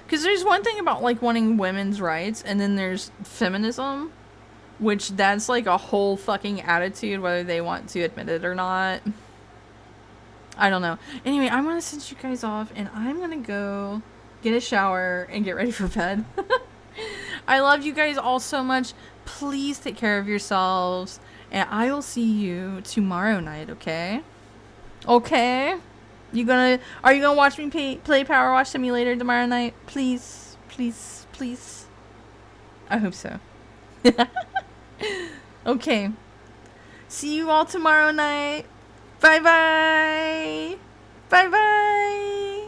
Because there's one thing about like wanting women's rights, and then there's feminism, which that's like a whole fucking attitude, whether they want to admit it or not. I don't know. Anyway, I'm gonna send you guys off, and I'm gonna go get a shower and get ready for bed. I love you guys all so much. Please take care of yourselves, and I will see you tomorrow night, okay? Okay? Are you gonna watch me play Power Wash Simulator tomorrow night? Please, please, please. I hope so. Okay. See you all tomorrow night. Bye bye. Bye bye.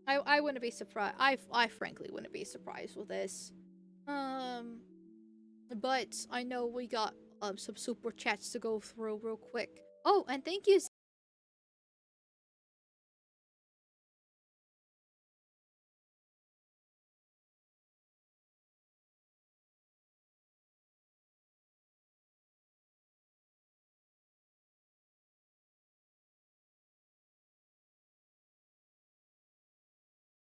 I wouldn't be surprised. I frankly wouldn't be surprised with this. But I know we got some super chats to go through real quick. Oh, and thank you